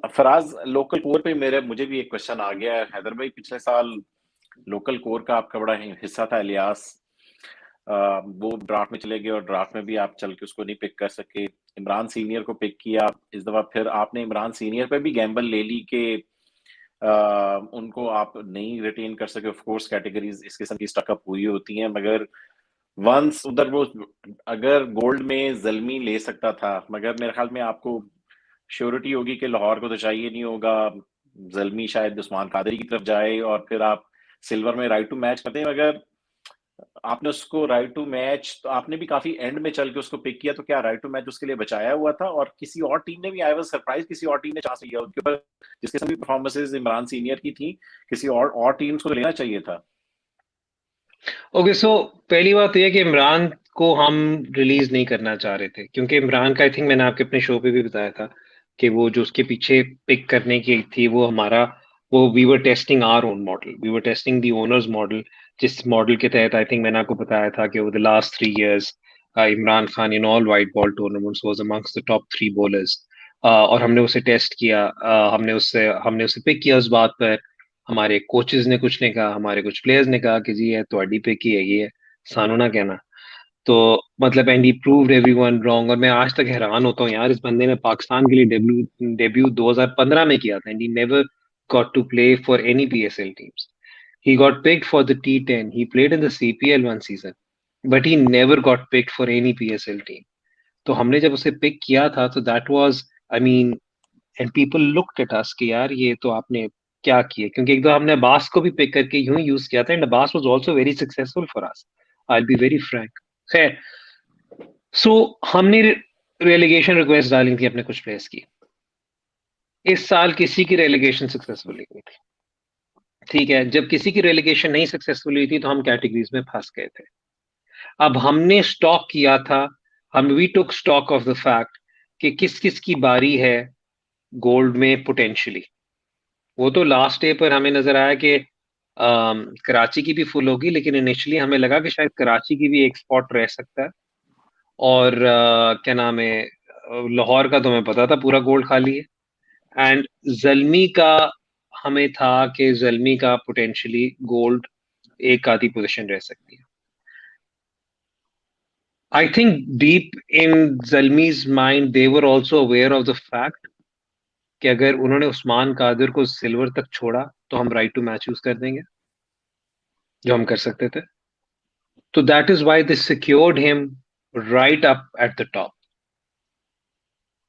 फराज, लोकल कोर पे मुझे भी एक क्वेश्चन आ गया है। हैदर भाई, पिछले साल लोकल कोर का आपका बड़ा हिस्सा था इलियास, वो ड्राफ्ट में चले गए और ड्राफ्ट में भी आप चल के उसको नहीं पिक कर सके। इमरान सीनियर को पिक किया इस दफा, फिर आपने इमरान सीनियर पे भी गैम्बल ले ली कि उनको आप नहीं रिटेन कर सके। ऑफ कोर्स कैटेगरीज इस किस्म की स्टकअप हुई होती हैं, मगर वंस उधर वो अगर गोल्ड में जल्मी ले सकता था, मगर मेरे ख्याल में आपको श्योरिटी होगी कि लाहौर को तो चाहिए नहीं होगा, जल्मी शायद उस्मान कादरी की तरफ जाए और फिर आप सिल्वर में राइट टू मैच करते हैं। मगर आपने उसको राइट टू मैच, तो आपने भी काफी एंड में चल के उसको पिक किया, तो क्या राइट टू मैच उसके लिए बचाया हुआ था? और किसी और टीम ने भी, आई वाज सरप्राइज, किसी और टीम ने चांस लिया उसके ऊपर, जिसके सभी परफॉर्मेंसेज इमरान सीनियर की थी, किसी और टीम्स को लेना चाहिए था। ओके, सो पहली बात यह है कि इमरान को हम रिलीज नहीं करना चाह रहे थे, क्योंकि इमरान का आई थिंक मैंने आपके अपने शो पे भी बताया था कि वो जो उसके पीछे पिक करने की थी वो हमारा, वो we were testing our own model, we were testing the owners model, जिस मॉडल के तहत आई थिंक मैंने आपको बताया था कि वो the last 3 years Imran Khan in all white ball tournaments was amongst the top 3 bowlers. और हमने उसे टेस्ट किया, हमने उसे पिक किया उस बात पर। हमारे कोचेस ने कुछ नहीं कहा, हमारे कुछ प्लेयर्स ने कहा कि जी ये ਤੁਹਾਡੀ पिक ही है, सानू ना कहना। तो मतलब and he proved everyone wrong. और मैं आज तक हैरान होता हूँ यार, इस बंदे ने पाकिस्तान के लिए डेब्यू 2015 में किया था and he never got to play for any PSL teams. He got picked for the T10. He played in the CPL one season, but he never got picked for any PSL team. तो हमने जब उसे पिक किया था तो that was, I mean, and people looked at us कि यार ये तो आपने क्या किया, क्योंकि एक दो हमने अब्बास को भी पिक करके यूं ही यूज किया था and Abbas was also very successful for us. I'll be very frank. खैर, सो हमने रेलिगेशन रिक्वेस्ट डाली थी अपने कुछ प्लेयर्स की। इस साल किसी की रेलिगेशन सक्सेसफुल नहीं हुई थी। ठीक है, जब किसी की रेलिगेशन नहीं सक्सेसफुल हुई थी तो हम कैटेगरीज में फंस गए थे। अब हमने स्टॉक किया था, we took stock of the fact कि किस किस की बारी है गोल्ड में पोटेंशियली। वो तो लास्ट डे पर हमें नजर आया कि कराची की भी फुल होगी, लेकिन इनिशियली हमें लगा कि शायद कराची की भी एक स्पॉट रह सकता है। और क्या नाम है, लाहौर का तो हमें पता था पूरा गोल्ड खाली है। एंड जल्मी का हमें था कि जल्मी का पोटेंशियली गोल्ड एक आधी पोजीशन रह सकती है। I think deep in Zalmi's mind they were also aware of the fact कि अगर उन्होंने उस्मान कादिर को सिल्वर तक छोड़ा तो हम राइट टू मैच यूज कर देंगे, जो हम कर सकते थे। तो that is why they secured him right up at the top.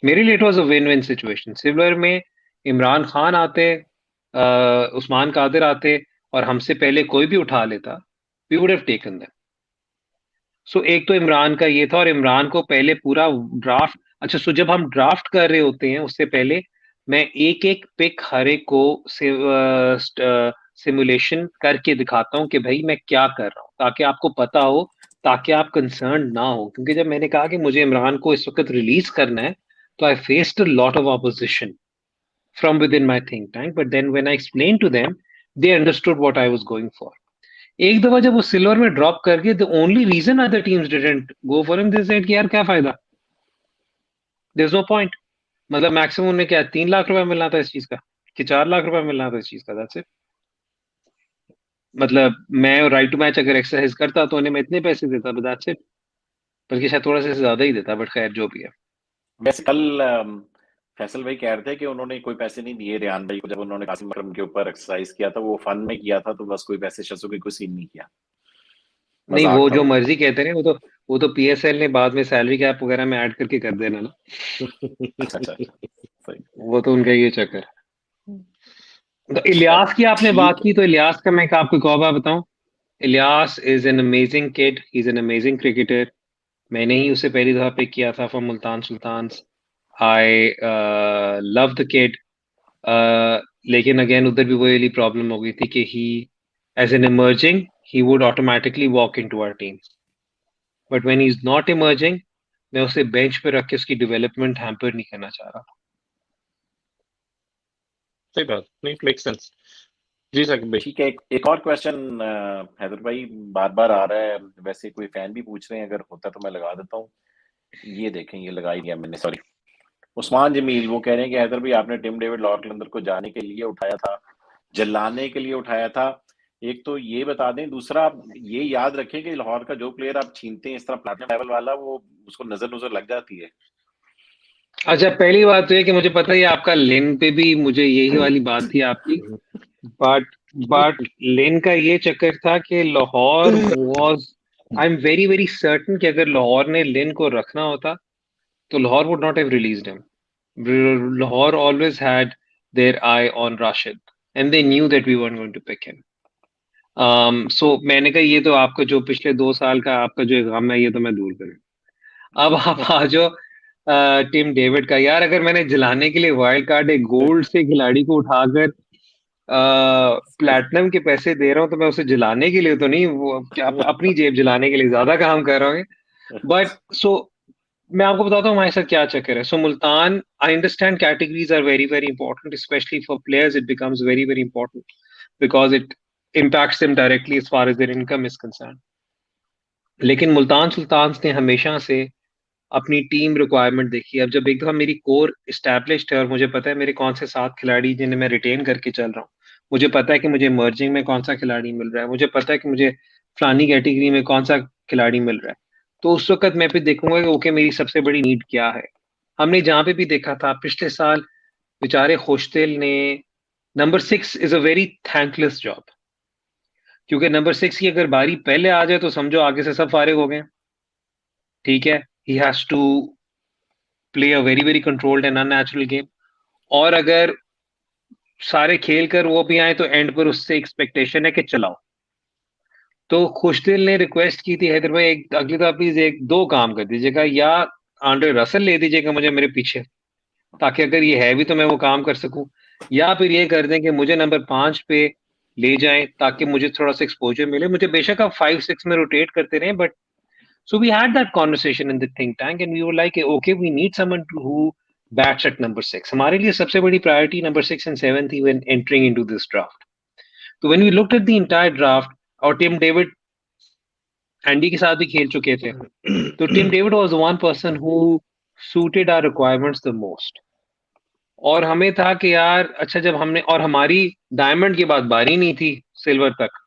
मेरे लिए it was a win win situation. Silver में इमरान खान आते, उस्मान कादिर आते और हमसे पहले कोई भी उठा लेता, we would have taken them. So एक तो इमरान का ये था, और इमरान को पहले पूरा ड्राफ्ट, अच्छा सो जब हम ड्राफ्ट कर रहे होते हैं उससे पहले मैं एक एक पिक हर एक को सिमुलेशन करके दिखाता हूँ कि भाई मैं क्या कर रहा हूँ, ताकि आपको पता हो, ताकि आप कंसर्न ना हो। क्योंकि जब मैंने कहा कि मुझे इमरान को इस वक्त रिलीज करना है, तो I faced a lot of opposition from within my think tank. But then when I explained to them, they understood what I was going for. एक दफा जब वो सिल्वर में ड्रॉप कर गए, the only reason other teams didn't go for him, they said कि यार क्या फायदा, there's no point. मतलब मैक्सिमम उन्हें क्या 3 लाख रुपए मिलना था इस चीज का, कि 4 लाख रुपए मिलना था इस चीज का, that's it. मतलब मैं राइट टू मैच अगर एक्सरसाइज करता तो उन्हें मैं इतने पैसे देता, but that's it. बल्कि शायद थोड़ा सा ज्यादा ही देता, बट खैर जो भी है। वैसे कल फैसल भाई कह रहे थे कि उन्होंने कोई पैसे नहीं दिए रेहान भाई को जब उन्होंने कासिम अकरम के ऊपर एक्सरसाइज किया था, वो फन में किया था, तो बस कोई पैसे शसों की कोई सीन नहीं किया, नहीं, मजाक वो था जो वो। मर्जी कहते हैं, वो तो पीएसएल ने बाद में सैलरी कैप वगैरह में ऐड करके कर देना ना। अच्छा अच्छा अच्छा, सही। वो तो उनका ये चक्कर। तो इलियास की आपने बात ठीक है। की, तो इलियास का मैं आपको एक और बात बताऊं। Ilyas is an amazing kid, he is an amazing cricketer. मैंने ही उसे पहली दफा पिक किया था for Multan Sultans. I love the kid. लेकिन अगेन उधर भी वही प्रॉब्लम हो गई थी कि he as an emerging he would automatically walk into our team, but when he is not emerging मैं उसे बेंच पे रख के उसकी डेवलपमेंट हैम्पर नहीं करना चाह रहा। सही बात, नहीं मेक सेंस। जी साकिब भाई। ठीक है, एक और क्वेश्चन हैदर भाई बार बार आ रहा है, वैसे कोई फैन भी पूछ रहे हैं, अगर होता तो मैं लगा देता हूँ। ये देखें, ये लगा ही दिया मैंने, सॉरी। उस्मान जमील वो कह रहे हैं कि हैदर भाई आपने टिम डेविड लाहौर कलंदर को जाने के लिए उठाया था, जलाने के लिए उठाया था? एक तो ये बता दें, दूसरा आप ये याद रखें कि लाहौर का जो प्लेयर आप छीनते हैं इस तरह प्लेटिनम लेवल वाला, वो उसको नजर लग जाती है। अच्छा, पहली बात तो ये कि मुझे पता है आपका लेन पे भी मुझे यही वाली बात थी आपकी, बट लेन का ये चक्कर था कि Lahore was, I am very very certain कि अगर लाहौर ने लेन को रखना होता तो Lahore would not have released him. Lahore always had their eye on Rashid and they knew that we weren't going to pick him. So मैंने कहा ये तो आपका जो पिछले 2 साल का आपका जो गम है ये तो मैं दूर करूँ। अब आप आ जाओ टीम डेविड का। यार अगर मैंने जलाने के लिए वाइल्ड कार्ड एक गोल्ड से खिलाड़ी को उठाकर प्लैटिनम के पैसे दे रहा हूँ, तो मैं उसे जलाने के लिए तो नहीं, वो क्या अपनी जेब जलाने के लिए ज्यादा काम कर रहा हूँ। बट सो मैं आपको बताता हूँ हमारे साथ क्या चक्कर है। So Multan, I understand categories are very very important, especially for players it becomes very very important because it impacts them directly as far as their income is concerned. लेकिन मुल्तान सुल्तान्स ने हमेशा से अपनी टीम रिक्वायरमेंट देखी। अब जब एक दफा मेरी कोर इस्टेब्लिश्ड है और मुझे पता है मेरे कौन से 7 खिलाड़ी जिन्हें मैं रिटेन करके चल रहा हूँ, मुझे पता है कि मुझे इमर्जिंग में कौन सा खिलाड़ी मिल रहा है, मुझे पता है कि मुझे फलानी कैटेगरी में कौन सा खिलाड़ी मिल रहा है, तो उस वक्त मैं फिर देखूंगा कि ओके मेरी सबसे बड़ी नीड क्या है। हमने जहाँ पे भी देखा था पिछले साल, बेचारे खुशदिल ने, number 6 is a very thankless job, क्योंकि नंबर 6 की अगर बारी पहले आ जाए तो समझो आगे से सब फारिग हो गए। ठीक है, he has to play a very very controlled and unnatural game, और अगर सारे खेल कर वो भी आए तो एंड पर उससे एक्सपेक्टेशन है कि चलाओ। तो खुशदिल ने रिक्वेस्ट की थी, हैदर भाई एक अगली दफा प्लीज एक दो काम कर दीजिएगा, या आंड्रे रसल ले दीजिएगा मुझे मेरे पीछे, ताकि अगर ये है भी तो मैं वो काम कर सकूं, या फिर ये कर दें कि मुझे नंबर 5 पे ले जाएं ताकि मुझे थोड़ा सा एक्सपोजर मिले। मुझे बेशक आप 5-6 में रोटेट करते रहें, but so we had that conversation in the think tank and we were like, okay, we need someone who bats at number 6. हमारे लिए सबसे बड़ी priority number 6 and 7 थी when entering into this draft. So when we looked at the entire draft, और टिम डेविड एंडी के साथ भी खेल चुके थे, तो Tim David was the one person who suited our requirements the most. और हमें था कि यार अच्छा, जब हमने, और हमारी डायमंड के बाद बारी नहीं थी सिल्वर तक,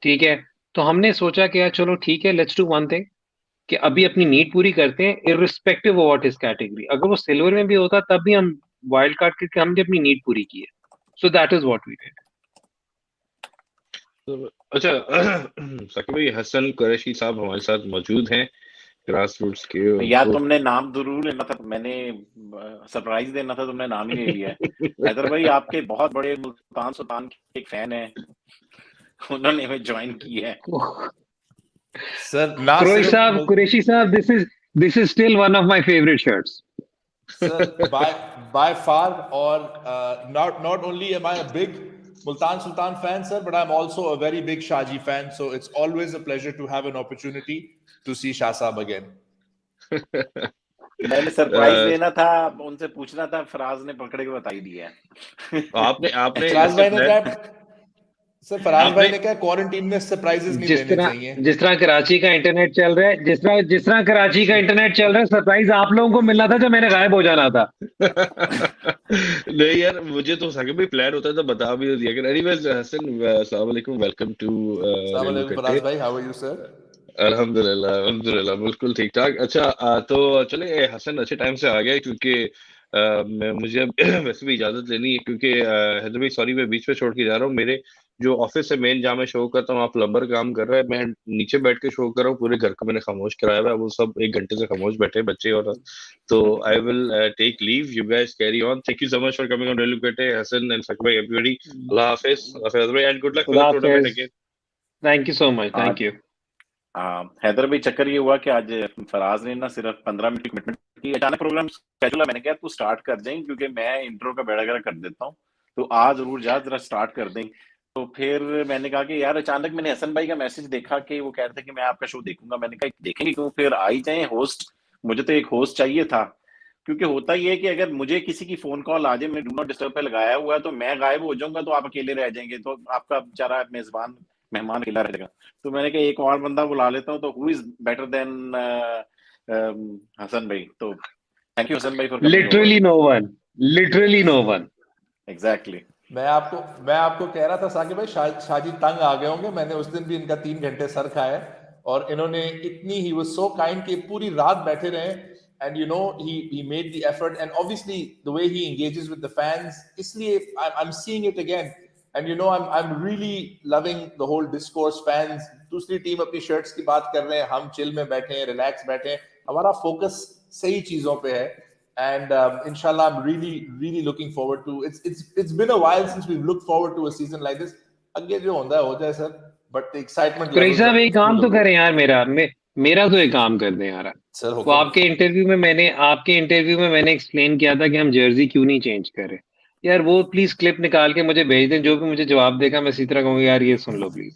ठीक है, तो हमने सोचा कि यार चलो ठीक है, लेट्स डू वन थिंग, कि अभी अपनी नीड पूरी करते हैं irrespective of what is category. अगर वो सिल्वर में भी होता तब भी हम वाइल्ड कार्ड करके हमने अपनी नीड पूरी की है। So that is what we did. अच्छा साकिब भाई, हसन कुरैशी साहब हमारे साथ मौजूद हैं, ग्रास रूट्स के। यार तुमने नाम जरूर लेना था, मैंने सरप्राइज देना था, तुमने नाम ही ले लिया है। हैदर भाई आपके बहुत बड़े मुल्तान सुल्तान के एक फैन है, उन्होंने हमें ज्वाइन की है। सर ना कुरैशी साहब, this is still one of my favourite shirts sir, by far, और not only am I a big Multan Sultan fan, sir, but I'm also a very big Shaji fan, so it's always a pleasure to have an opportunity to see Shah Saab again. मैंने सरप्राइज देना था, उनसे पूछना था, फराज ने पकड़ के बता ही दिया। आपने फराज भाई ने क्या सर, फराज भाई ने क्या क्वारंटीन में सरप्राइजेस नहीं देने चाहिए। जिस तरह कराची का इंटरनेट चल रहा है, जिस तरह कराची का इंटरनेट चल रहा है, सरप्राइज आप लोगों को मिलना था जब मैंने गायब हो जाना था। नहीं यार, मुझे तो साकिब भाई प्लान होता है तो बता भी दिया कर। एनीवेज हसन, अस्सलाम वालेकुम, वेलकम टू रेलुकट्टे। फराज भाई, हाउ आर यू सर? अल्हम्दुलिल्लाह बिल्कुल ठीक ठाक। अच्छा तो चले, हसन अच्छे टाइम से आ गया, क्योंकि मुझे वैसे भी इजाजत लेनी है, क्योंकि हैदर भाई सॉरी मैं बीच में छोड़ के जा रहा हूँ। मेरे जो ऑफिस है मेन, जहाँ मैं शो करता हूँ, आप प्लम्बर काम कर रहा है, मैं नीचे बैठ के शो कर रहा हूँ, पूरे घर को मैंने खामोश कराया हुआ है, वो सब 1 घंटे से खामोश बैठे हैं बच्चे और। तो I will take leave, you guys carry on. Thank you so much for coming on रेलुकट्टे, हसन एंड साकिब भाई, एवरीबॉडी। अल्लाह हाफिज, हैदर भाई, and good luck for the tournament again. Thank you so much, thank you. Haider भाई, चक्कर ये हुआ कि आज फराज ने ना सिर्फ 15 मिनट की कमिटमेंट की, अचानक प्रोग्राम शेड्यूल है, मैंने कहा तू स्टार्ट कर दें, क्योंकि मैं इंट्रो का बेड़ा गर्क कर देता हूँ, तो आज जरूर जा, जरा स्टार्ट कर दें। तो फिर मैंने कहा कि यार अचानक मैंने हसन भाई का मैसेज देखा कि वो कह रहे थे कि मैं आपका शो देखूंगा, मैंने कहा देखेंगे क्यों, फिर आ ही जाए होस्ट, मुझे तो एक होस्ट चाहिए था। क्योंकि होता ही है कि अगर मुझे किसी की फोन कॉल आ जाए, मैंने डू नॉट डिस्टर्ब पे लगाया हुआ है, तो मैं गायब हो जाऊंगा तो आप अकेले रह जाएंगे, तो आपका बेचारा मेजबान मेहमान अकेला रहेगा। तो मैंने कहा एक और बंदा बुला लेता हूँ, तो who is better than Hassan भाई। तो थैंक यू हसन भाई for literally no one exactly. मैं आपको कह रहा था साकिब भाई, शाजी तंग आ गए होंगे। मैंने उस दिन भी इनका 3 घंटे सर खाया, और इन्होंने इतनी, ही वाज सो काइंड कि पूरी रात बैठे रहे, and you know he made the effort, and obviously the way he engages with the fans, इसलिए I am seeing it again, and you know I am really loving the whole discourse. Fans दूसरी टीम अपनी शर्ट्स की बात कर रहे हैं, हम चिल में बैठे हैं, रिलैक्स बैठे हैं, हमारा फोकस सही चीजों पे है। And inshallah, I'm really looking forward to. It's been a while since we've looked forward to a season like this. Again, जो होता है हो जाए sir, but the excitement level. साहब एक काम तो करें यार, मेरा तो एक काम कर दें यार सर। वो आपके इंटरव्यू में मैंने एक्सप्लेन किया था कि हम जर्सी क्यों नहीं चेंज करें यार, वो प्लीज क्लिप निकाल के मुझे भेज दें, जो भी मुझे जवाब देगा मैं इसी तरह कहूँगा यार ये सुन लो प्लीज,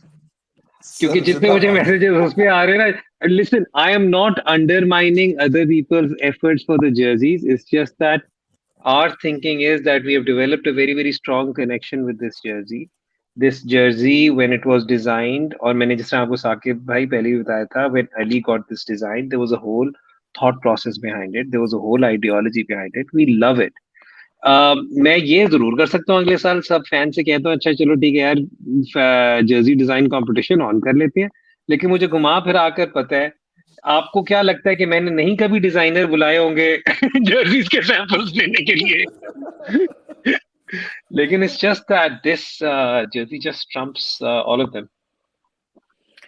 क्योंकि जितने मुझे मैसेजेस उस पे आ रहे हैं ना, listen I am not undermining other people's efforts for the jerseys, it's just that our thinking is that we have developed a very very strong connection with this jersey, this jersey when it was designed, और मैंने जिस तरह आपको साकिब भाई पहले भी बताया था, when Ali got this design, there was a whole thought process behind it, there was a whole ideology behind it. We love it. मैं ये जरूर कर सकता हूँ अगले साल सब फैन से कहता हूँ अच्छा चलो ठीक है यार जर्सी डिजाइन कंपटीशन ऑन कर लेते हैं, लेकिन मुझे घुमा फिर आकर पता है आपको क्या लगता है कि मैंने नहीं कभी डिजाइनर बुलाए होंगे जर्सीज के सैंपल्स लेने के लिए लेकिन it's just that this jersey just trumps all of them.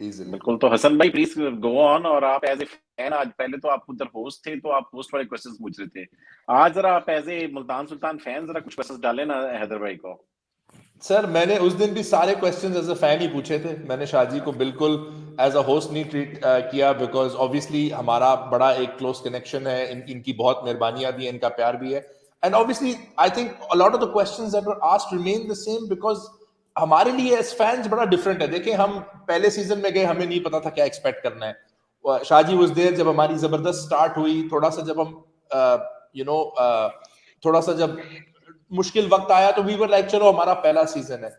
बिल्कुल। तो हसन भाई प्लीज गो ऑन, और आप एज ए फैन, आज पहले तो आप उधर होस्ट थे तो आप होस्ट वाले क्वेश्चंस पूछ रहे थे, आज जरा आप as a Multan Sultan fan जरा कुछ क्वेश्चंस डालें ना हैदर भाई को। सर मैंने उस दिन भी सारे क्वेश्चंस एज अ फैन ही पूछे थे, मैंने शाहजी को बिल्कुल एज अ होस्ट नहीं ट्रीट किया, बिकॉज ऑब्वियसली हमारा बड़ा एक क्लोज कनेक्शन है, इनकी बहुत मेहरबानियां भी हैं, इनका प्यार भी है, and obviously I think a lot of the questions that were asked remain the same, because हमारे लिए एज फैंस बड़ा डिफरेंट है। देखिए हम पहले सीजन में गए, हमें नहीं पता था क्या एक्सपेक्ट करना है। शाहजी वाज देयर जब हमारी जबरदस्त स्टार्ट हुई, थोड़ा सा जब हम थोड़ा सा जब मुश्किल वक्त आया तो वी वर लाइक चलो हमारा पहला सीजन है,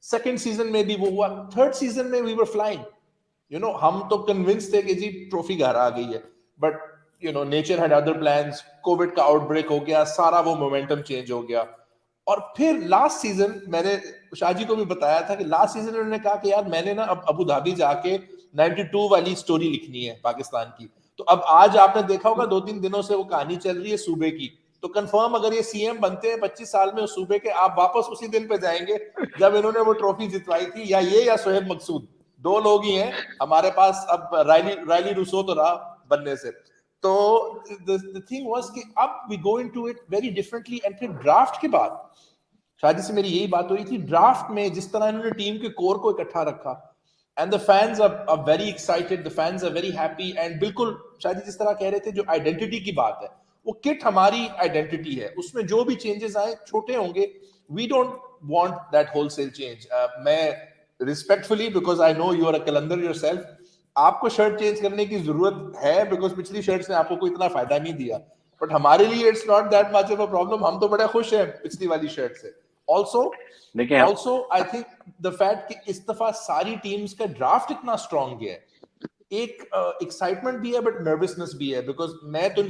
सेकंड सीजन में भी वो हुआ, थर्ड सीजन में वी वर फ्लाइंग, हम तो कन्विंस थे कि जी ट्रॉफी घर आ गई है, but nature had other plans, Covid का आउटब्रेक हो गया, सारा वो मोमेंटम चेंज हो गया। और फिर लास्ट सीजन मैंने शाहजी को भी बताया था कि लास्ट सीजन उन्होंने कहा कि यार मैंने ना अब अबू धाबी जाके 92 वाली स्टोरी लिखनी है पाकिस्तान की, तो अब आज आपने देखा होगा 2-3 दिनों से वो कहानी चल रही है सूबे की, तो कंफर्म अगर ये सीएम बनते हैं 25 साल में उस सूबे के, आप वापस उसी दिन पे जाएंगे जब इन्होंने वो ट्रॉफी जितवाई थी, या ये या सोहेब मकसूद, दो लोग ही हैं हमारे पास, अब रायली रूसो तो रहा बनने से। तो द थिंग वाज कि अब we go into it very differently, and फिर ड्राफ्ट के बाद शादी से मेरी यही बात हो रही थी, ड्राफ्ट में जिस तरह इन्होंने टीम के कोर को इकट्ठा रखा, and the fans are very excited, the fans are very happy, and बिल्कुल शादी जिस तरह कह रहे थे जो आइडेंटिटी की बात है, वो किट हमारी आइडेंटिटी है, उसमें जो भी चेंजेस आए छोटे होंगे, we don't want that wholesale change. मैं respectfully, because I know you are a Qalandar yourself, आपको शर्ट चेंज करने की जरूरत है, बिकॉज पिछली शर्ट्स ने आपको कोई इतना फायदा नहीं दिया, बट हमारे लिए it's not that much of a problem, हम तो बड़े खुश हैं पिछली वाली शर्ट से। Also I think the fact कि इस दफा सारी टीम्स का ड्राफ्ट इतना स्ट्रांग गया है, एक एक्साइटमेंट भी है बट नर्वसनेस भी है, बिकॉज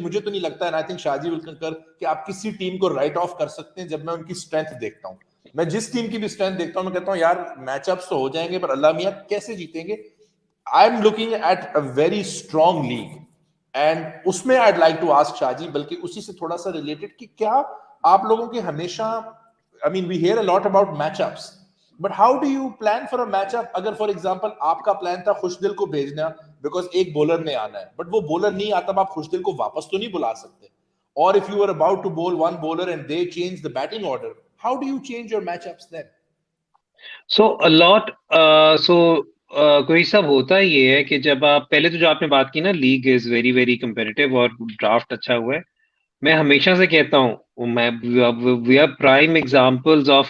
मुझे तो नहीं लगता, and I think Shahji will concur, कि आप किसी टीम को राइट ऑफ कर सकते हैं जब मैं उनकी स्ट्रेंथ देखता हूं। मैं जिस टीम की भी स्ट्रेंथ देखता हूं मैं कहता हूं यार मैचअप्स तो हो जाएंगे पर अल्लाह मियां कैसे जीतेंगे। I am looking at a very strong league, एंड उसमें I like to ask Shahji, बल्कि उसी से थोड़ा सा रिलेटेड, कि क्या आप लोगों के हमेशा, I mean, we hear a lot about matchups, but how do you plan for a matchup? अगर फॉर एग्जांपल आपका प्लान था खुशदिल को भेजना बिकॉज एक बॉलर ने आना है, बट वो बॉलर नहीं आता, आप खुशदिल को वापस तो नहीं बुला सकते, और if you are about to bowl one bowler and they change the batting order, how do you change your matchups then? So a lot so कोई सब होता ये है कि जब आप पहले तो जो आपने बात की ना, league is very very competitive और ड्राफ्ट अच्छा हुआ है, मैं हमेशा से कहता हूँ, मैं we are prime examples of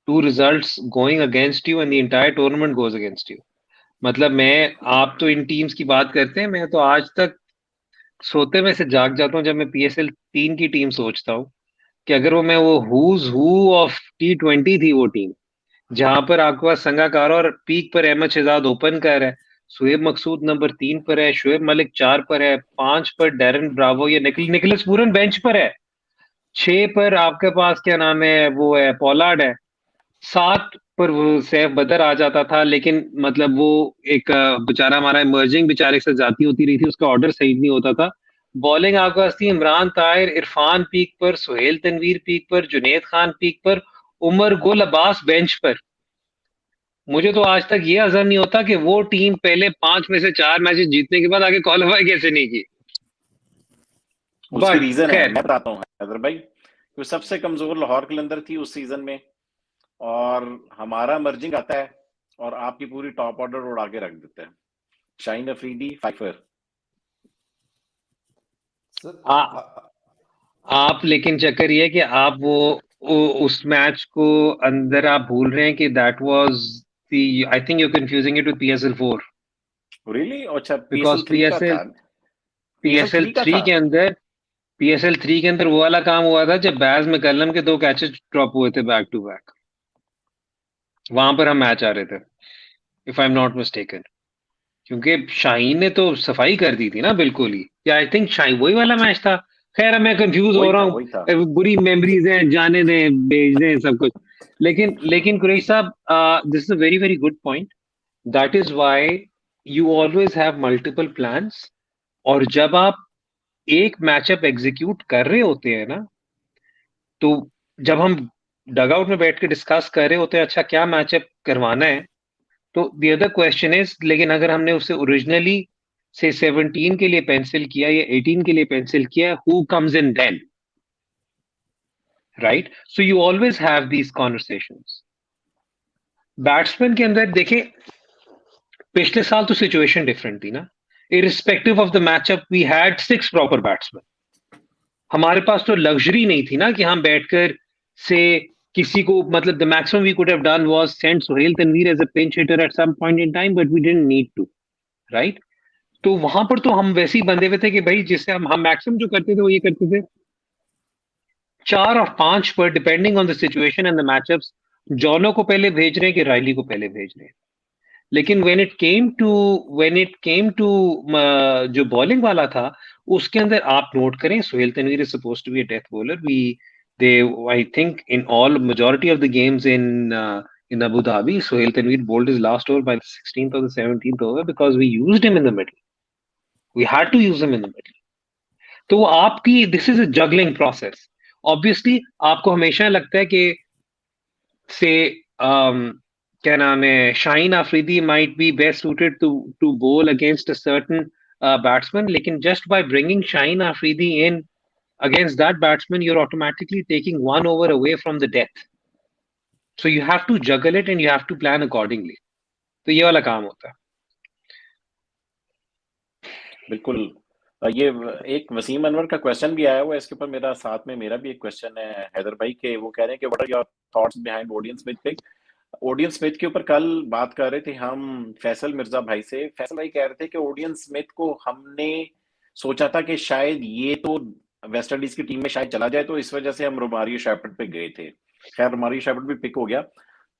two results going against you and the entire tournament goes against you. मतलब मैं, आप तो इन टीम्स की बात करते हैं, मैं तो आज तक सोते में से जाग जाता हूँ जब मैं PSL 3 की टीम सोचता हूँ कि अगर वो हुज हु ऑफ T20 थी वो टीम, जहां पर आपके पास संगाकारा और पीक पर अहमद शहजाद ओपन कर है, शुएब मकसूद नंबर 3 पर है, शुएब मलिक 4 पर है, 5 पर डैरन ब्रावो या निकोलस पूरन बेंच पर है, 6 पर आपके पास क्या नाम है वो है पोलार्ड है, 7 पर वो सैफ बदर आ जाता था, लेकिन मतलब वो एक बेचारा हमारा इमर्जिंग बेचारे से जाती होती रही थी, उसका ऑर्डर सही नहीं होता था। बॉलिंग आपके पास थी इमरान ताहिर, इरफान पीक पर, सुहेल तनवीर पीक पर, जुनेद खान पीक पर, उमर गुल अब्बास बेंच पर। मुझे तो आज तक ये हजम नहीं होता कि वो टीम पहले 5 में से 4 मैचेस जीतने के बाद आगे क्वालिफाई कैसे नहीं की। उसकी बट रीजन है, खैर, मैं बताता हूँ हैदर भाई, तो सबसे कमजोर लाहौर कलंदर थी उस सीजन में, और हमारा मर्जिंग आता है और आपकी पूरी टॉप ऑर्डर उड़ा के रख देते हैं। शाहीन अफरीदी फाइफर, आप लेकिन चक्कर ये है कि आप उस मैच को अंदर आप भूल रहे हैं कि that was the, I think you confusing it with PSL 4, really? अच्छा, बिकॉज PSL 3 का था? PSL PSL 3 का 3 था? के अंदर PSL 3 के अंदर वो वाला काम हुआ था जब बैज मैकलम के 2 कैचेस ड्रॉप हुए थे बैक टू बैक। वहां पर हम मैच आ रहे थे, if I am not mistaken, क्योंकि शाहीन ने तो सफाई कर दी थी ना बिल्कुल ही, या आई थिंक शाहीन वही वाला मैच था। खैर मैं कंफ्यूज हो रहा वही था। हूँ, बुरी मेमोरीज हैं, जाने दें, भेज दें सब कुछ। लेकिन कुरैश साहब, this is a very very good point. That is why you always have multiple plans. और जब आप एक मैचअप एग्जीक्यूट कर रहे होते हैं ना, तो जब हम डग आउट में बैठ के डिस्कस कर रहे होते हैं अच्छा क्या मैचअप करवाना है, तो द अदर क्वेश्चन इज, लेकिन अगर हमने उसे ओरिजिनली से 17 के लिए पेंसिल किया या 18 के लिए पेंसिल किया, who comes in then, right? So you always have these conversations. Batsman के अंदर देखें, पिछले साल तो सिचुएशन डिफरेंट थी ना। Irrespective of the matchup we had 6 proper batsman. हमारे पास तो लग्जरी नहीं थी ना कि हम बैठकर से किसी को, मतलब the maximum we could have done was send Sohail Tanvir as a pinch hitter at some point in time, but we didn't need to, right? तो वहां पर तो हम वैसे ही बंधे हुए थे कि भाई जिससे हम मैक्सिमम जो करते थे वो ये करते थे, 4 और 5 पर, depending on the situation and the matchups, Jono को पहले भेज रहे हैं कि राइली को पहले भेज रहे हैं। लेकिन व्हेन इट केम टू जो बॉलिंग वाला था, उसके अंदर आप नोट करें, Sohail Tanvir is supposed to be a death bowler. We they I think in all majority of the games in Abu Dhabi, Sohail Tanveer bowled his last over by the 16th or the 17th over because we used him in the middle. We had to use him in the middle. तो वो आपकी, this is a juggling process. Obviously आपको हमेशा लगता है कि से क्या नाम है, Shaheen Afridi might be best suited to bowl against a certain batsman, लेकिन just by bringing Shaheen Afridi in against that batsman, you're automatically taking 1 over away from the death. So you have to juggle it and you have to plan accordingly. तो ये वाला काम होता है। बिल्कुल। ये एक वसीम अनवर का क्वेश्चन भी आया हुआ है इसके ऊपर, मेरा साथ में मेरा भी एक क्वेश्चन है हैदर भाई के। वो कह रहे हैं कि what are your thoughts behind Odean Smith pick. Odean Smith के ऊपर कल बात कर रहे थे हम फैसल मिर्जा भाई से। फैसल भाई कह रहे थे कि ओडियन स्मिथ को हमने सोचा था कि शायद ये तो वेस्ट इंडीज की टीम में शायद चला जाए, तो इस वजह से हम रोमारियो शेफर्ड पे गए थे। खैर रोमारियो शेफर्ड भी पिक हो गया।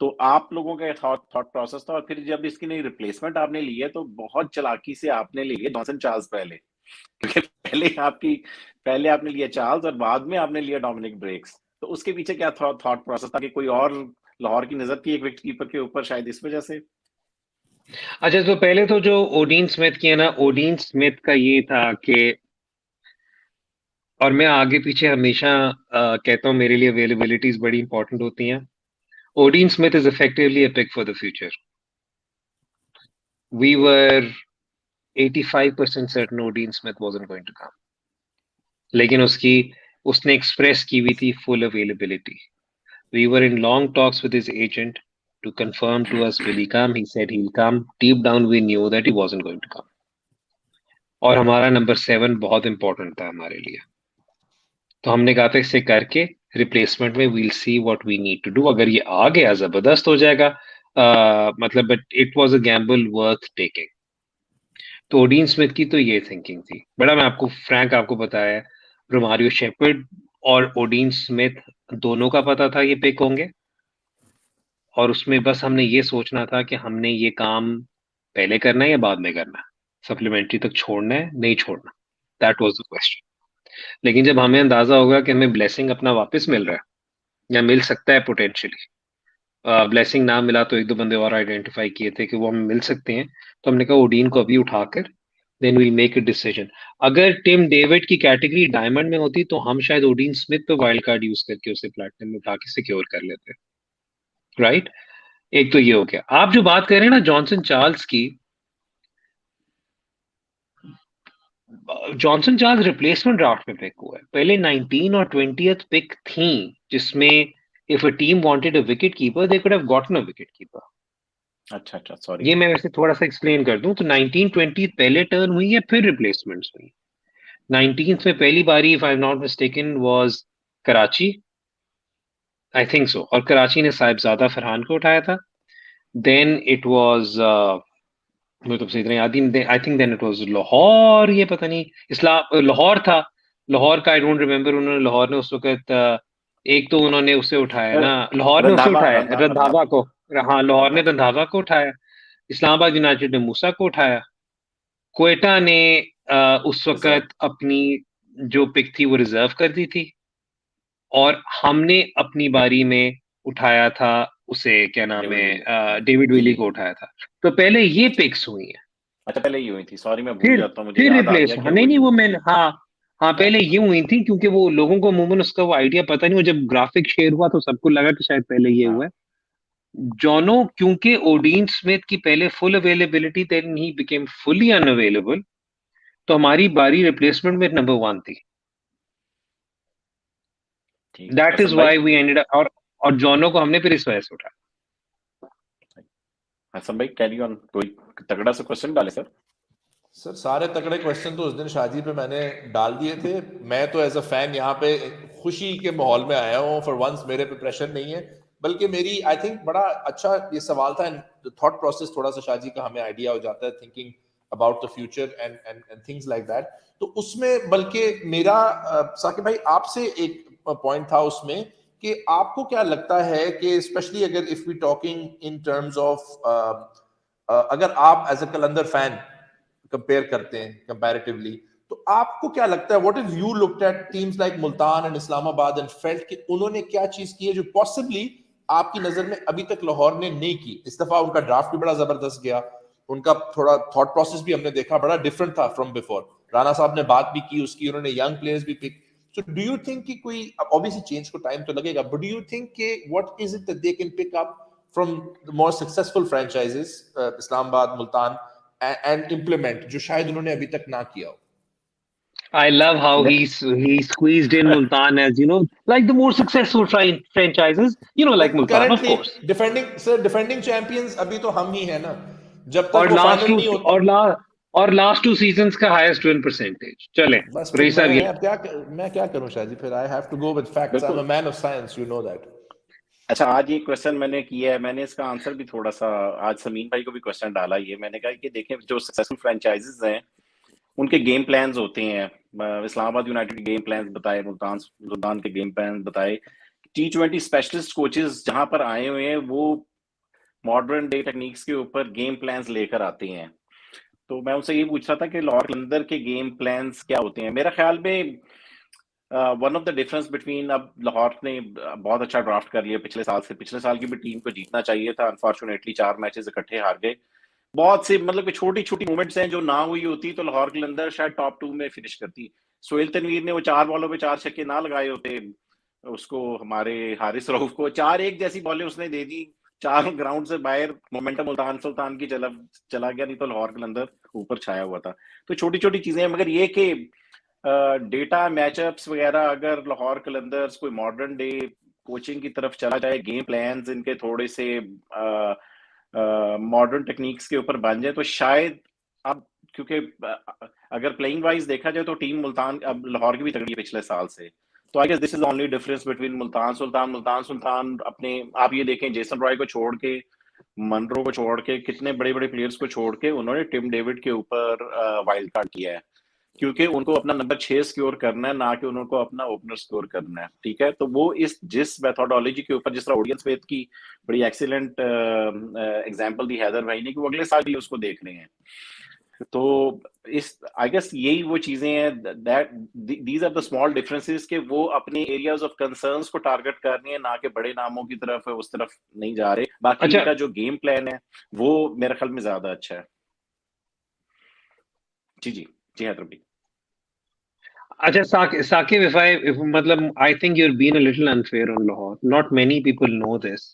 तो आप लोगों का थॉट प्रोसेस था, और फिर जब इसकी नई रिप्लेसमेंट आपने ली है तो बहुत चालाकी से आपने ली है जॉनसन चार्ल्स पहले, क्योंकि पहले आपने लिया चार्ल्स और बाद में आपने लिया डोमिनिक ब्रेक्स। तो उसके पीछे क्या थॉट प्रोसेस था कि कोई और लाहौर की नजर थी एक विकेट कीपर के ऊपर शायद इस वजह से? अच्छा, तो पहले तो जो ओडीन स्मिथ की है ना, ओडीन स्मिथ का ये था कि, और मैं आगे पीछे हमेशा कहता हूँ मेरे लिए अवेलेबिलिटीज बड़ी इंपॉर्टेंट होती हैं। Odean Smith is effectively a pick for the future. We were 85% certain Odean Smith wasn't going to come, लेकिन उसने एक्सप्रेस की हुई थी full availability. We were in long talks with his agent to confirm to us will he come. He said he'll come. Deep down we knew that he wasn't going to come. और हमारा नंबर 7 बहुत इंपॉर्टेंट था हमारे लिए, तो हमने कहा था इसे करके रिप्लेसमेंट में we'll see what we need to do. अगर ये आ गया जबरदस्त हो जाएगा, मतलब but it was a gamble worth taking. तो ओडीन स्मिथ की तो ये थिंकिंग थी। बड़ा मैं आपको फ्रैंक आपको बताया, रोमारियो शेफर्ड और ओडीन स्मिथ दोनों का पता था ये पिक होंगे, और उसमें बस हमने ये सोचना था कि हमने ये काम पहले करना है या बाद में करना है, सप्लीमेंट्री तक छोड़ना है नहीं छोड़ना, दैट वाज द क्वेश्चन। लेकिन जब हमें अंदाजा होगा कि हमें ब्लेसिंग अपना वापस मिल रहा है या मिल सकता है पोटेंशियली, ब्लेसिंग ना मिला तो एक दो बंदे और आइडेंटिफाई किए थे कि वो हमें मिल सकते हैं, तो हमने कहा ओडीन को अभी उठाकर then we'll make a decision. अगर टिम डेविड की कैटेगरी डायमंड में होती तो हम शायद ओडीन स्मिथ पे वाइल्ड कार्ड यूज करके उसे प्लेटिनम में उठा के सिक्योर कर लेते, राइट? एक तो ये हो गया। आप जो बात कर रहे हैं ना जॉनसन चार्ल्स की, जॉनसन चार्ल्स रिप्लेसमेंट ड्राफ्ट में पिक हुआ है। पहले 19 और 20th पिक थी, जिसमें if a team wanted a wicket keeper they could have gotten a wicket keeper. अच्छा सॉरी। ये मैं वैसे थोड़ा सा एक्सप्लेन कर दूं तो 19-20 पहले टर्न हुई है, फिर रिप्लेसमेंट्स हुई। 19th में पहली बारी if I am not mistaken was Karachi, I think so, और कराची ने साहिबजादा फरहान को उठाया था। देन इट वाज मुझे तो सही तरह याद ही, I think then it was Lahore, ये पता नहीं लाहौर था। लाहौर का आई डोंट रिमेम्बर, उन्होंने लाहौर ने उस वक्त एक तो उन्होंने उसे उठाया ना, लाहौर ने उसे रंधावा उठाया रंधा रंधावा को, हाँ, लाहौर ने रंधावा को उठाया, इस्लामाबाद यूनाइटेड ने मूसा को उठाया, क्वेटा ने उस वक्त अपनी जो पिक थी वो रिजर्व कर दी थी, और हमने अपनी बारी में उठाया था उसे, क्या नाम है, डेविड विली को उठाया था। तो पहले ये पिक्स हुई हैं, अच्छा पहले ये हुई थी, सॉरी मैं भूल जाता हूँ, मुझे फिर याद आ रिप्लेस, गया कि हाँ नहीं नहीं, वो मैंने, हाँ हाँ, पहले अच्छा ये हुई थी, क्योंकि वो लोगों को अमूमन उसका वो आइडिया पता नहीं, वो जब ग्राफिक शेयर हुआ तो सबको लगा कि शायद पहले ये हुआ हाँ है। जॉनो, क्योंकि ओडीन स्मिथ की पहले full availability, then he became fully unavailable, तो हमारी बारी रिप्लेसमेंट में नंबर 1 थी। ठीक। दैट इज हसन भाई, व्हाई वी एंडेड अप, और जॉनो को हमने फिर इस वजह से उठाया। हसन भाई कैरी ऑन, कोई तगड़ा सा क्वेश्चन डाले सर। सर सारे तगड़े क्वेश्चन तो उस दिन शादी पे मैंने डाल दिए थे। मैं तो एज अ फैन यहाँ पे खुशी के माहौल में आया हूँ, फॉर वंस मेरे पे प्रेशर नहीं है, बल्कि मेरी आई थिंक बड़ा अच्छा ये सवाल था, थॉट प्रोसेस थोड़ा सा शादी का हमें आइडिया हो जाता है, thinking about the future and things like that. तो उसमें बल्कि मेरा साकिब भाई आपसे एक पॉइंट था उसमें, कि आपको क्या लगता है कि स्पेशली अगर if we talking in terms of अगर आप as a Qalandar fan compare करते हैं कंपैरेटिवली, तो आपको क्या लगता है, what if you looked at teams like Multan and Islamabad and felt कि उन्होंने क्या चीज की है जो पॉसिबली आपकी नजर में अभी तक लाहौर ने नहीं की? इस दफा उनका ड्राफ्ट भी बड़ा जबरदस्त गया, उनका थोड़ा थॉट प्रोसेस भी हमने देखा बड़ा डिफरेंट था फ्रॉम बिफोर। राणा साहब ने बात भी की उसकी, उन्होंने यंग प्लेयर्स भी pick. So do you think कि कोई, ऑब्वियसली चेंज को टाइम तो लगेगा, बट डू यू थिंक कि what is it that they can pick up from the more successful franchises Islamabad Multan and implement, जो शायद उन्होंने अभी तक ना किया हो? I love how he squeezed in Multan as, like the more successful franchises, like Multan, of currently course. Defending champions अभी तो हम ही है ना, जब तक और वो लास्ट फाइनल टू नहीं होता। और ला और लास्ट 2 सीजन्स का हाईएस्ट विन परसेंटेज। चले बस फिर रही साहब, ये मैं क्या करूं शादी, फिर I have to go with facts, I am बिल्कुल। A man of science, you know that. अच्छा आज ये क्वेश्चन मैंने किया है, मैंने इसका आंसर भी थोड़ा सा आज समीन भाई को भी क्वेश्चन डाला, ये मैंने कहा कि देखें जो सक्सेसफुल फ्रेंचाइजेस हैं उनके गेम प्लान्स होते हैं। इस्लामाबाद यूनाइटेड के गेम प्लान्स बताए, मुल्तान सुल्तान के गेम प्लान बताए। T20 स्पेशलिस्ट कोचेस जहां पर आए हुए हैं वो मॉडर्न डे टेक्निक्स के ऊपर गेम प्लान्स लेकर आते हैं। तो मैं उनसे ये पूछ रहा था कि लाहौर कलंदर के गेम प्लान्स क्या होते हैं। मेरा ख्याल में one of the difference between, अब लाहौर ने बहुत अच्छा ड्राफ्ट कर लिया पिछले साल से, पिछले साल की भी टीम को जीतना चाहिए था, अनफॉर्चुनेटली 4 मैचेस इकट्ठे हार गए। बहुत सी मतलब कि छोटी छोटी मूवमेंट्स हैं जो ना हुई होती तो लाहौर कलंदर शायद टॉप 2 में फिनिश करती। सोहेल तनवीर ने वो 4 बॉलों पे 4 छक्के ना लगाए होते, उसको हमारे हारिस रऊफ को 4-1 जैसी बॉलें उसने दे दी, 4 ग्राउंड से बाहर मोमेंटम मुल्तान सुल्तान की चला गया, नहीं तो लाहौर कलंदर ऊपर छाया हुआ था। तो छोटी छोटी चीजें हैं, मगर ये कि डेटा मैचअप्स वगैरह अगर लाहौर कलंदर्स कोई मॉडर्न डे कोचिंग की तरफ चला जाए, गेम प्लान्स इनके थोड़े से मॉडर्न टेक्निक्स के ऊपर बन जाए, तो शायद अब क्योंकि अगर प्लेइंग वाइज देखा जाए तो टीम मुल्तान अब लाहौर की भी तगड़ी है पिछले साल से। तो I guess this is only difference between Multan Sultan अपने, आप ये देखें जेसन रॉय को छोड़ के, मनरो को छोड़ के, कितने बड़े बड़े प्लेयर्स को छोड़ के उन्होंने टिम डेविड के ऊपर वाइल्ड कार्ड किया है, क्योंकि उनको अपना नंबर 6 स्कोर करना है, ना कि उनको अपना ओपनर स्कोर करना है। ठीक है, तो वो इस जिस मेथोडोलॉजी के ऊपर, जिस तरह ऑडियंस स्मिथ की बड़ी एक्सीलेंट एग्जांपल दी हैदर भाई ने कि वो अगले साल भी उसको देख रहे हैं। तो इस आई गेस यही वो चीजें हैं, that these are the small differences के वो अपने एरियाज ऑफ कंसर्न्स को टारगेट कर रहे हैं, ना कि बड़े नामों की तरफ उस तरफ नहीं जा रहे। बाकी अच्छा इनका जो गेम प्लान है वो मेरे ख्याल में ज्यादा अच्छा है। जी जी जी हैदर भाई। अच्छा, Saqib, if matlab, I think you're being a little unfair on Lahore. Not many people know this.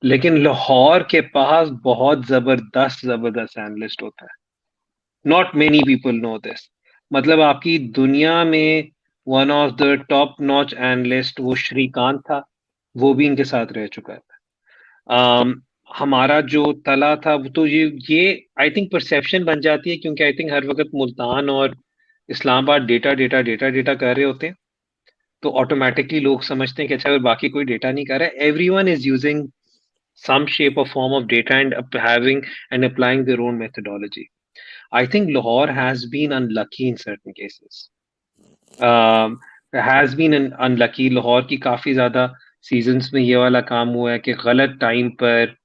लेकिन लाहौर के पास बहुत जबरदस्त जबरदस्त एनालिस्ट होता है। Not many people know this. मतलब आपकी दुनिया में one of the top notch analyst वो श्रीकांत था, वो भी इनके साथ रह चुका है। हमारा जो तला था वो तो ये आई थिंक परसेप्शन बन जाती है, क्योंकि आई थिंक हर वक्त मुल्तान और Islamabad data data data data कर रहे होते हैं, तो ऑटोमेटिकली लोग समझते हैं कि अच्छा, अगर बाकी कोई डेटा नहीं कर रहा है, everyone is using some shape or form of data and having and applying their own methodology. I think Lahore has been unlucky in certain cases. Has been unlucky. Lahore की काफी ज्यादा सीजन्स में ये वाला काम हुआ है कि गलत टाइम पर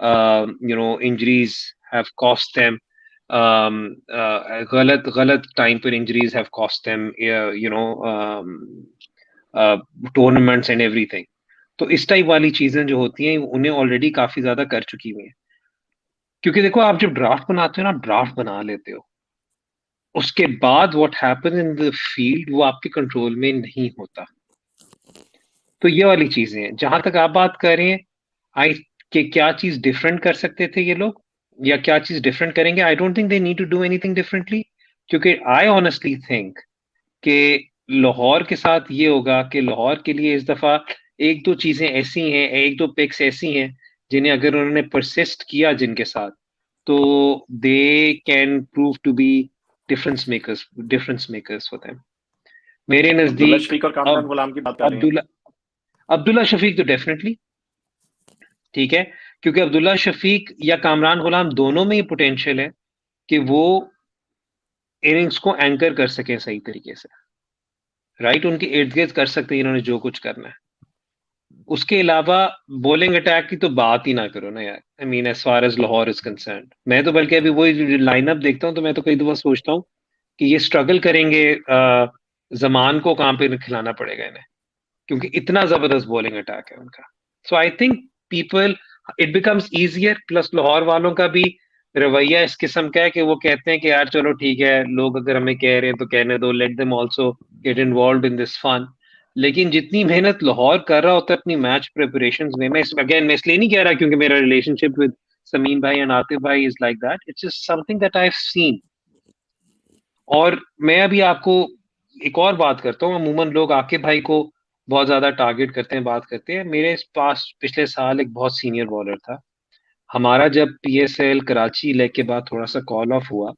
injuries have cost them. गलत टाइम पर injuries have cost them, tournaments and everything. तो इस टाइप वाली चीजें जो होती हैं उन्हें ऑलरेडी काफी ज्यादा कर चुकी हुई हैं, क्योंकि देखो आप जब ड्राफ्ट बनाते हो ना, ड्राफ्ट बना लेते हो, उसके बाद what happen in the field वो आपके कंट्रोल में नहीं होता। तो ये वाली चीजें हैं। जहां तक आप बात कर रहे हैं आई कि क्या चीज डिफरेंट कर सकते थे ये लोग या क्या चीज डिफरेंट करेंगे, I don't think they need to do anything differently, क्योंकि आई ऑनेस्टली थिंक कि लाहौर के साथ ये होगा कि लाहौर के लिए इस दफा एक दो चीजें ऐसी हैं, एक दो पिक्स ऐसी हैं जिन्हें अगर उन्होंने परसिस्ट किया जिनके साथ, तो they can prove to be difference makers for them. मेरे अब्दुल्ला नजदीक शफीक और कामरान गुलाम की बात कर रहे हैं। अब्दुल्ला शफीक तो डेफिनेटली ठीक है, क्योंकि अब्दुल्ला शफीक या कामरान गुलाम दोनों में ही पोटेंशियल है कि वो इनिंग्स को एंकर कर सके सही तरीके से, राइट, उनके इर्द गिर्द कर सकते हैं इन्होंने जो कुछ करना है। उसके अलावा बॉलिंग अटैक की तो बात ही ना करो ना यार। I mean as far as Lahore is concern, मैं तो बल्कि अभी वही लाइनअप देखता हूँ तो मैं तो कई दफा सोचता हूँ कि ये स्ट्रगल करेंगे, जमान को कहाँ पे खिलाना पड़ेगा इन्हें, क्योंकि इतना जबरदस्त बॉलिंग अटैक है उनका। So I think people it becomes easier, plus Lahore वालों का भी रवैया इस किस्म का है कि वो कहते हैं कि यार चलो ठीक है, लोग अगर हमें कह रहे हैं तो कहने दो, let them also get involve in this fun. लेकिन जितनी मेहनत लाहौर कर रहा होता है अपनी मैच प्रिपरेशन में, मैं इसलिए नहीं कह रहा क्योंकि मेरा रिलेशनशिप विद समीन भाई एंड आतिफ भाई is like that, it's just something that I have seen. और मैं अभी आपको एक और बात करता हूँ, अमूमन लोग आकिब भाई को बहुत ज्यादा टारगेट करते हैं, बात करते हैं। मेरे पास पिछले साल एक बहुत सीनियर बॉलर था, हमारा जब पीएसएल कराची लेग के बाद थोड़ा सा कॉल ऑफ हुआ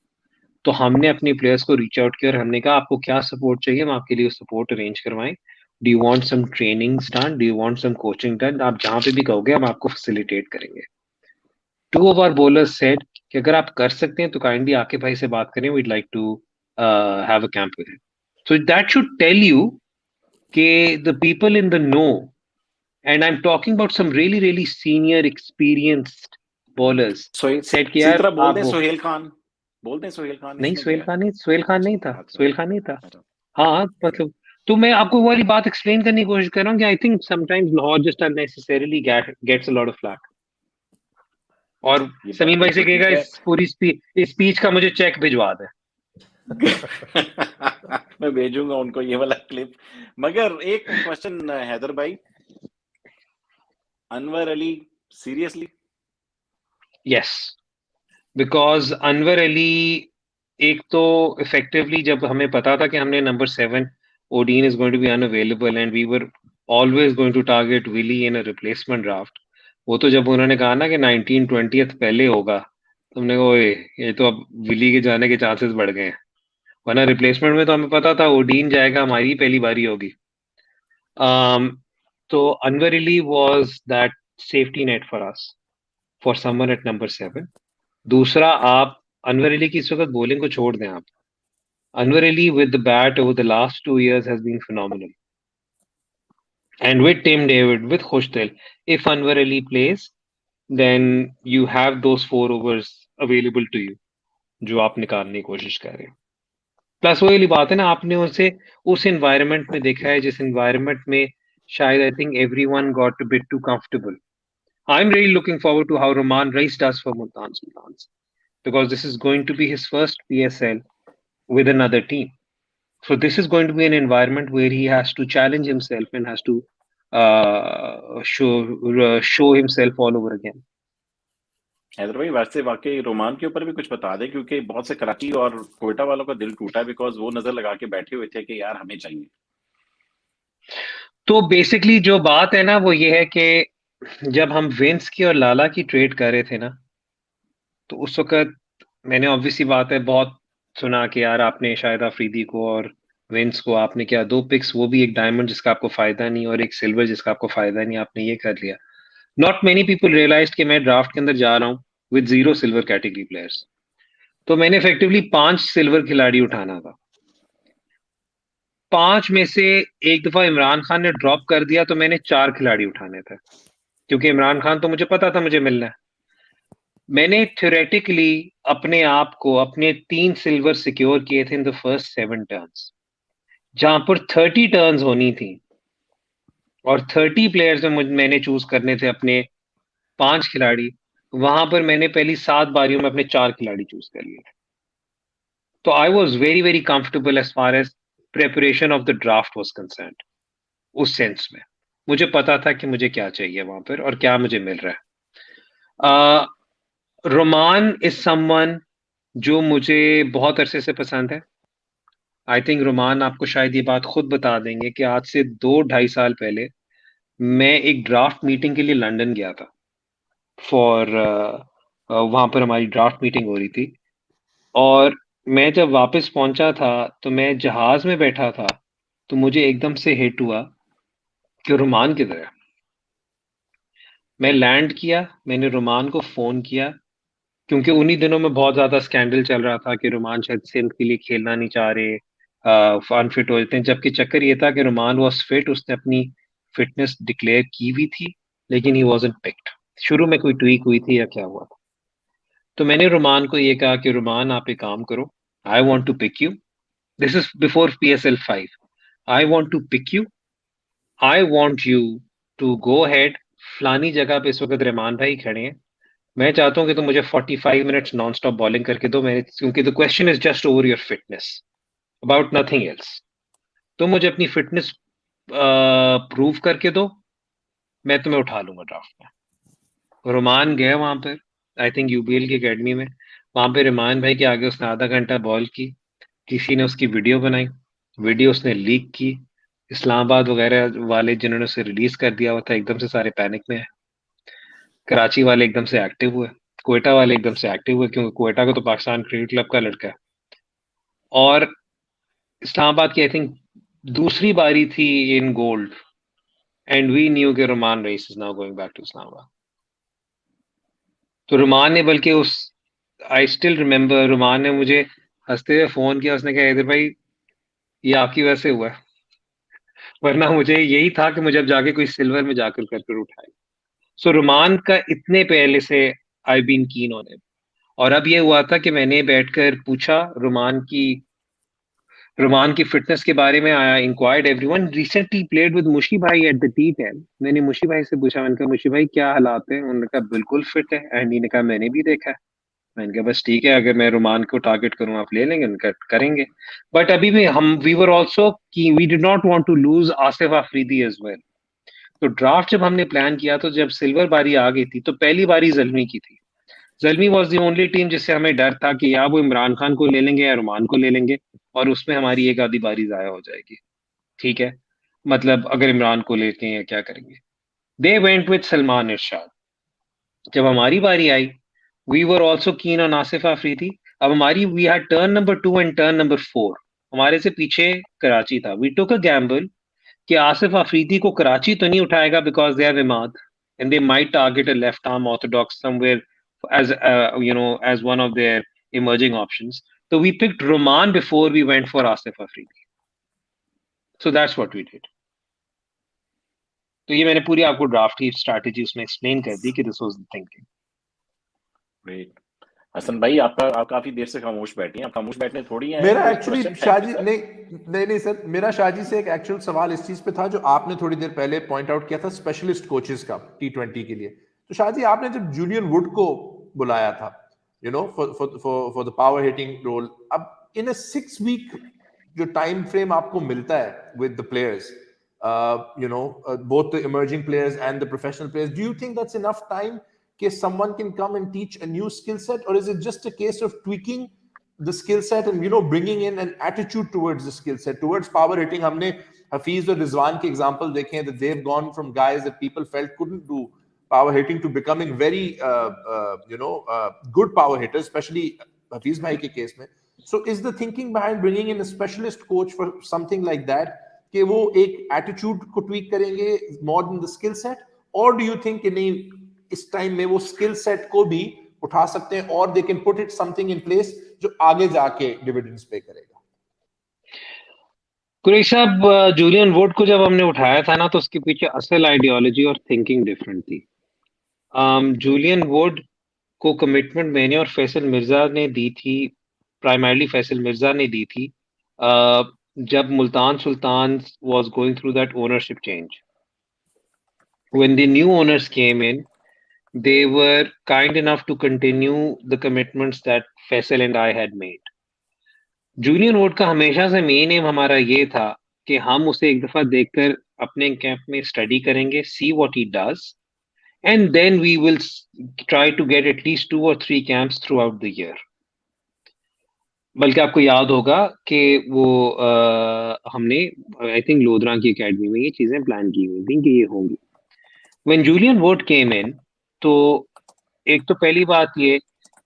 तो हमने अपने प्लेयर्स को रीच आउट किया और हमने कहा आपको क्या सपोर्ट चाहिए, हम आपके लिए सपोर्ट अरेंज करवाएं। Do you want some training done, do you want some coaching done, आप जहां पे भी कहोगे हम आपको फैसिलिटेट करेंगे। Two of our bowlers said कि अगर आप कर सकते हैं तो काइंडली आके भाई से बात करें, we'd like to have a camp with him. So that should tell you कि the people in the know, and I am talking about some really really senior experienced bowlers, said कि यार बोल आप दें सोहेल खान, बोलते हैं सोहेल खान नहीं, इसमें क्या है? सोहेल खान नहीं था, अच्छा, सोहेल खान नहीं था। अच्छा। हाँ मतलब, तो मैं आपको वो वाली बात एक्सप्लेन करने की कोशिश कर रहा हूँ कि I think sometimes Lahore just unnecessarily gets a lot of flak. और ये समीम बात भाई से बिल्कुल कहेगा ठीक है। इस पूरी स्पीच का मुझे चेक भिजवा दे। मैं भेजूंगा उनको ये वाला क्लिप। मगर एक क्वेश्चन हैदर भाई, Anwar Ali seriously? Yes, because Anwar Ali एक तो इफेक्टिवली, जब हमें पता था कि हमने number 7 Odean is going to be unavailable and we were always going to target Willey in a replacement draft, वो तो जब उन्होंने कहा ना कि 1920 पहले होगा तो हमने कहा ओए ये तो अब विली के जाने के चांसेस बढ़ गए हैं, वरना रिप्लेसमेंट में तो हमें पता था ओडीन जाएगा, हमारी पहली बारी होगी। तो Anwar Ali was that safety net for us for someone eight number 7। दूसरा, आप अनवर अली की इस वक्त बॉलिंग को छोड़ दें, आप Anwar Ali with the bat over the last 2 years has been phenomenal, and with Tim David, with Khushtel, if Anwar Ali plays then you have those 4 overs available to you जो आप निकालने की कोशिश कर रहे हैं। प्लस वो वाली बात है ना, आपने उसे उस एनवायरनमेंट में देखा है जिस एनवायरनमेंट में शायद I think everyone got a bit too comfortable. I am really looking forward to how Rumman Raees does for Multan Sultans, because this is going to be his first PSL with another team. So this is going to be an environment where he has to challenge himself and has to show himself all over again. Haider भाई वैसे वाकई रोमान के ऊपर भी कुछ बता दें, क्योंकि बहुत से कराची और कोयटा वालों का दिल टूटा है, बिकॉज वो नजर लगा के बैठे हुए थे कि यार हमें चाहिए। तो बेसिकली जो बात है ना वो ये है कि जब हम विंस की और लाला की ट्रेड कर रहे थे ना, तो उस वक्त मैंने ऑब्वियसली बात है बहुत सुना कि यार आपने शाहिद अफरीदी को और विंस को आपने क्या 2 पिक्स, वो भी एक डायमंड जिसका आपको फायदा नहीं और एक सिल्वर जिसका आपको फायदा नहीं, आपने ये कर लिया। नॉट मेनी पीपल रियलाइज कि मैं ड्राफ्ट के अंदर जा रहा हूँ विद 0 सिल्वर कैटेगरी प्लेयर्स। तो मैंने इफेक्टिवली 5 सिल्वर खिलाड़ी उठाना था। 5 में से एक दफा इमरान खान ने ड्रॉप कर दिया तो मैंने 4 खिलाड़ी उठाने थे, क्योंकि इमरान खान तो मुझे पता था मुझे मिलना है। मैंने थ्योरेटिकली अपने आप को अपने 3 सिल्वर सिक्योर किए थे इन द फर्स्ट 7 टर्न्स, जहां पर 30 टर्न्स होनी थी और 30 प्लेयर्स में मैंने चूज करने थे अपने 5 खिलाड़ी। वहां पर मैंने पहली 7 बारियों में अपने 4 खिलाड़ी चूज कर लिए। तो I was very very comfortable as far as preparation of the draft was concern. उस सेंस में मुझे पता था कि मुझे क्या चाहिए वहां पर और क्या मुझे मिल रहा है। रोमान इज समवन जो मुझे बहुत अरसे से पसंद है। आई थिंक रोमान आपको शायद ये बात खुद बता देंगे कि आज से 2-2.5 साल पहले मैं एक ड्राफ्ट मीटिंग के लिए लंदन गया था फॉर वहां पर हमारी ड्राफ्ट मीटिंग हो रही थी। और मैं जब वापस पहुंचा था तो मैं जहाज में बैठा था, तो मुझे एकदम से हिट हुआ कि रोमान किधर है। मैं लैंड किया, मैंने रोमान को फोन किया, क्योंकि उन्हीं दिनों में बहुत ज्यादा स्कैंडल चल रहा था कि रोमान शायद सिंध के लिए खेलना नहीं चाह रहे, अनफिट हो जाते हैं। जबकि चक्कर ये था कि रोमान वॉज फिट, उसने अपनी फिटनेस डिक्लेयर की हुई थी, लेकिन ही वॉजंट पिक्ड। शुरू में कोई ट्वीक हुई थी या क्या हुआ था। तो मैंने रोमान को ये कहा कि रोमान आप एक काम करो, I want to pick you, this is before PSL 5, I want to pick you, I want you to go head, फलानी जगह पे इस वक्त रहमान भाई खड़े हैं, मैं चाहता हूं कि तुम मुझे 45 मिनट्स नॉन स्टॉप बॉलिंग करके दो। मैं, क्योंकि the question is just over your fitness, about nothing else. तुम मुझे अपनी फिटनेस प्रूव करके दो, मैं तुम्हें उठा लूंगा ड्राफ्ट में। रोमान गया वहां पर, आई थिंक UBL की एकेडमी में, वहां पे रहमान भाई के आगे उसने आधा घंटा बॉल की, किसी ने उसकी वीडियो बनाई, वीडियो उसने लीक की, इस्लामाबाद वगैरह वाले जिन्होंने उसे रिलीज कर दिया हुआ था एकदम से सारे पैनिक में है, कराची वाले एकदम से एक्टिव हुए, क्वेटा वाले एकदम से एक्टिव हुए, क्योंकि क्वेटा को तो पाकिस्तान क्रिकेट क्लब का लड़का है। और इस्लामाबाद की आई थिंक दूसरी बारी थी in gold, and we knew कि Rumman Raees is now going back to Islamabad. तो रोमान ने, बल्कि उस, आई स्टिल रिमेम्बर, रोमान ने मुझे हंसते हुए फोन किया, उसने कहा हैदर भाई ये आपकी वजह से हुआ है, वरना मुझे यही था कि मुझे अब जाके कोई सिल्वर में जाकर कर उठाए। सो रोमान का इतने पहले से I been keen on him. और अब ये हुआ था कि मैंने बैठकर पूछा रोमान की फिटनेस के बारे में। आया inquired everyone, recently played with मुशी भाई एट द T10। मैंने मुशी भाई से पूछा, मैंने कहा मुशी भाई क्या हालात हैं? उन्होंने कहा बिल्कुल फिट है। एंड ने कहा मैंने भी देखा है। मैंने कहा बस ठीक है, अगर मैं रोमान को टारगेट करूं आप ले लेंगे? उनका करेंगे। बट अभी भी हम वी वर ऑल्सो की we did not want to lose Asif Afridi as well. तो ड्राफ्ट जब हमने प्लान किया, तो जब सिल्वर बारी आ गई थी, तो पहली बारी जल्मी की थी। जल्मी वॉज दी ओनली टीम जिससे हमें डर था कि या वो इमरान खान को ले लेंगे या रोमान को ले लेंगे, और उसमें हमारी एक आधी बारी जाया हो जाएगी। ठीक है, मतलब अगर इमरान को लेके या क्या करेंगे। They went with Salman Irshad. जब हमारी बारी आई, we were also keen on Asif Afridi. अब हमारी, we had turn number 2 and turn number 4, हमारे से पीछे कराची था। वी टुक अ गैम्बल कि आसिफ अफरीदी को कराची तो नहीं उठाएगा because they have Imad, and they might target a left arm Orthodox somewhere as as one of their emerging options. So we picked Roman before we went for Asif Afridi. So that's what we did. तो ये मैंने पूरी आपको ड्राफ्ट की स्ट्रैटेजी उसमें एक्सप्लेन कर दी कि this was the thinking. Great. Hassan भाई आप काफी देर से खामोश बैठी हैं, आप खामोश बैठने थोड़ी हैं। मेरा एक्चुअली शाहजी नहीं सर, मेरा शाहजी से एक एक्चुअल सवाल इस चीज पे था जो आपने थोड़ी देर पहले पॉइंट आउट किया था, स्पेशलिस्ट कोचेस का T20 के लिए। तो शाहजी आपने जब जूलियन वुड को बुलाया था, you know, for the power hitting role, अब इन अ 6 वीक जो टाइम फ्रेम आपको मिलता है with the players, you know, both the emerging players and the professional players, do you think that's enough time कि someone can come and teach a new skill set, or is it just a case of tweaking the skill set and, you know, bringing in an attitude towards the skill set, towards power hitting? हमने हफीज और रिजवान के एग्जांपल देखे हैं that they've gone from guys that people felt couldn't do power hitting to becoming very good power hitters, especially Hafeez भाई के केस में. So is the thinking behind bringing in a specialist coach for something like that कि वो एक एटीट्यूड को ट्वीक करेंगे more than the skill set, or do you think कि नहीं, इस टाइम में वो स्किल सेट को भी उठा सकते हैं और they can put it something in place जो आगे जाके डिविडेंड्स पे करेगा? कुरैश साहब, जूलियन वुड को जब हमने उठाया था ना, तो उसके पीछे असल आइडियोलॉजी और थिंकिंग डिफरेंट थी। जूलियन वुड को कमिटमेंट मैंने और फैसल मिर्जा ने दी थी, प्राइमरली फैसल मिर्जा ने दी थी, जब Multan Sultan was going through that ownership change. When the new owners came in, they were kind enough to continue the commitments that Faisal and I had made. Julian Wood का हमेशा से मेन एम हमारा ये था कि हम उसे एक दफा देखकर अपने कैंप में स्टडी करेंगे, see what he does, and then we will try to get at least 2 or 3 camps throughout the year. बल्कि आपको याद होगा कि वो हमने आई थिंक लोधरा की एकेडमी में ये चीजें प्लान की हुई थी कि ये होंगी. व्हेन जूलियन वोड केम इन, तो एक तो पहली बात ये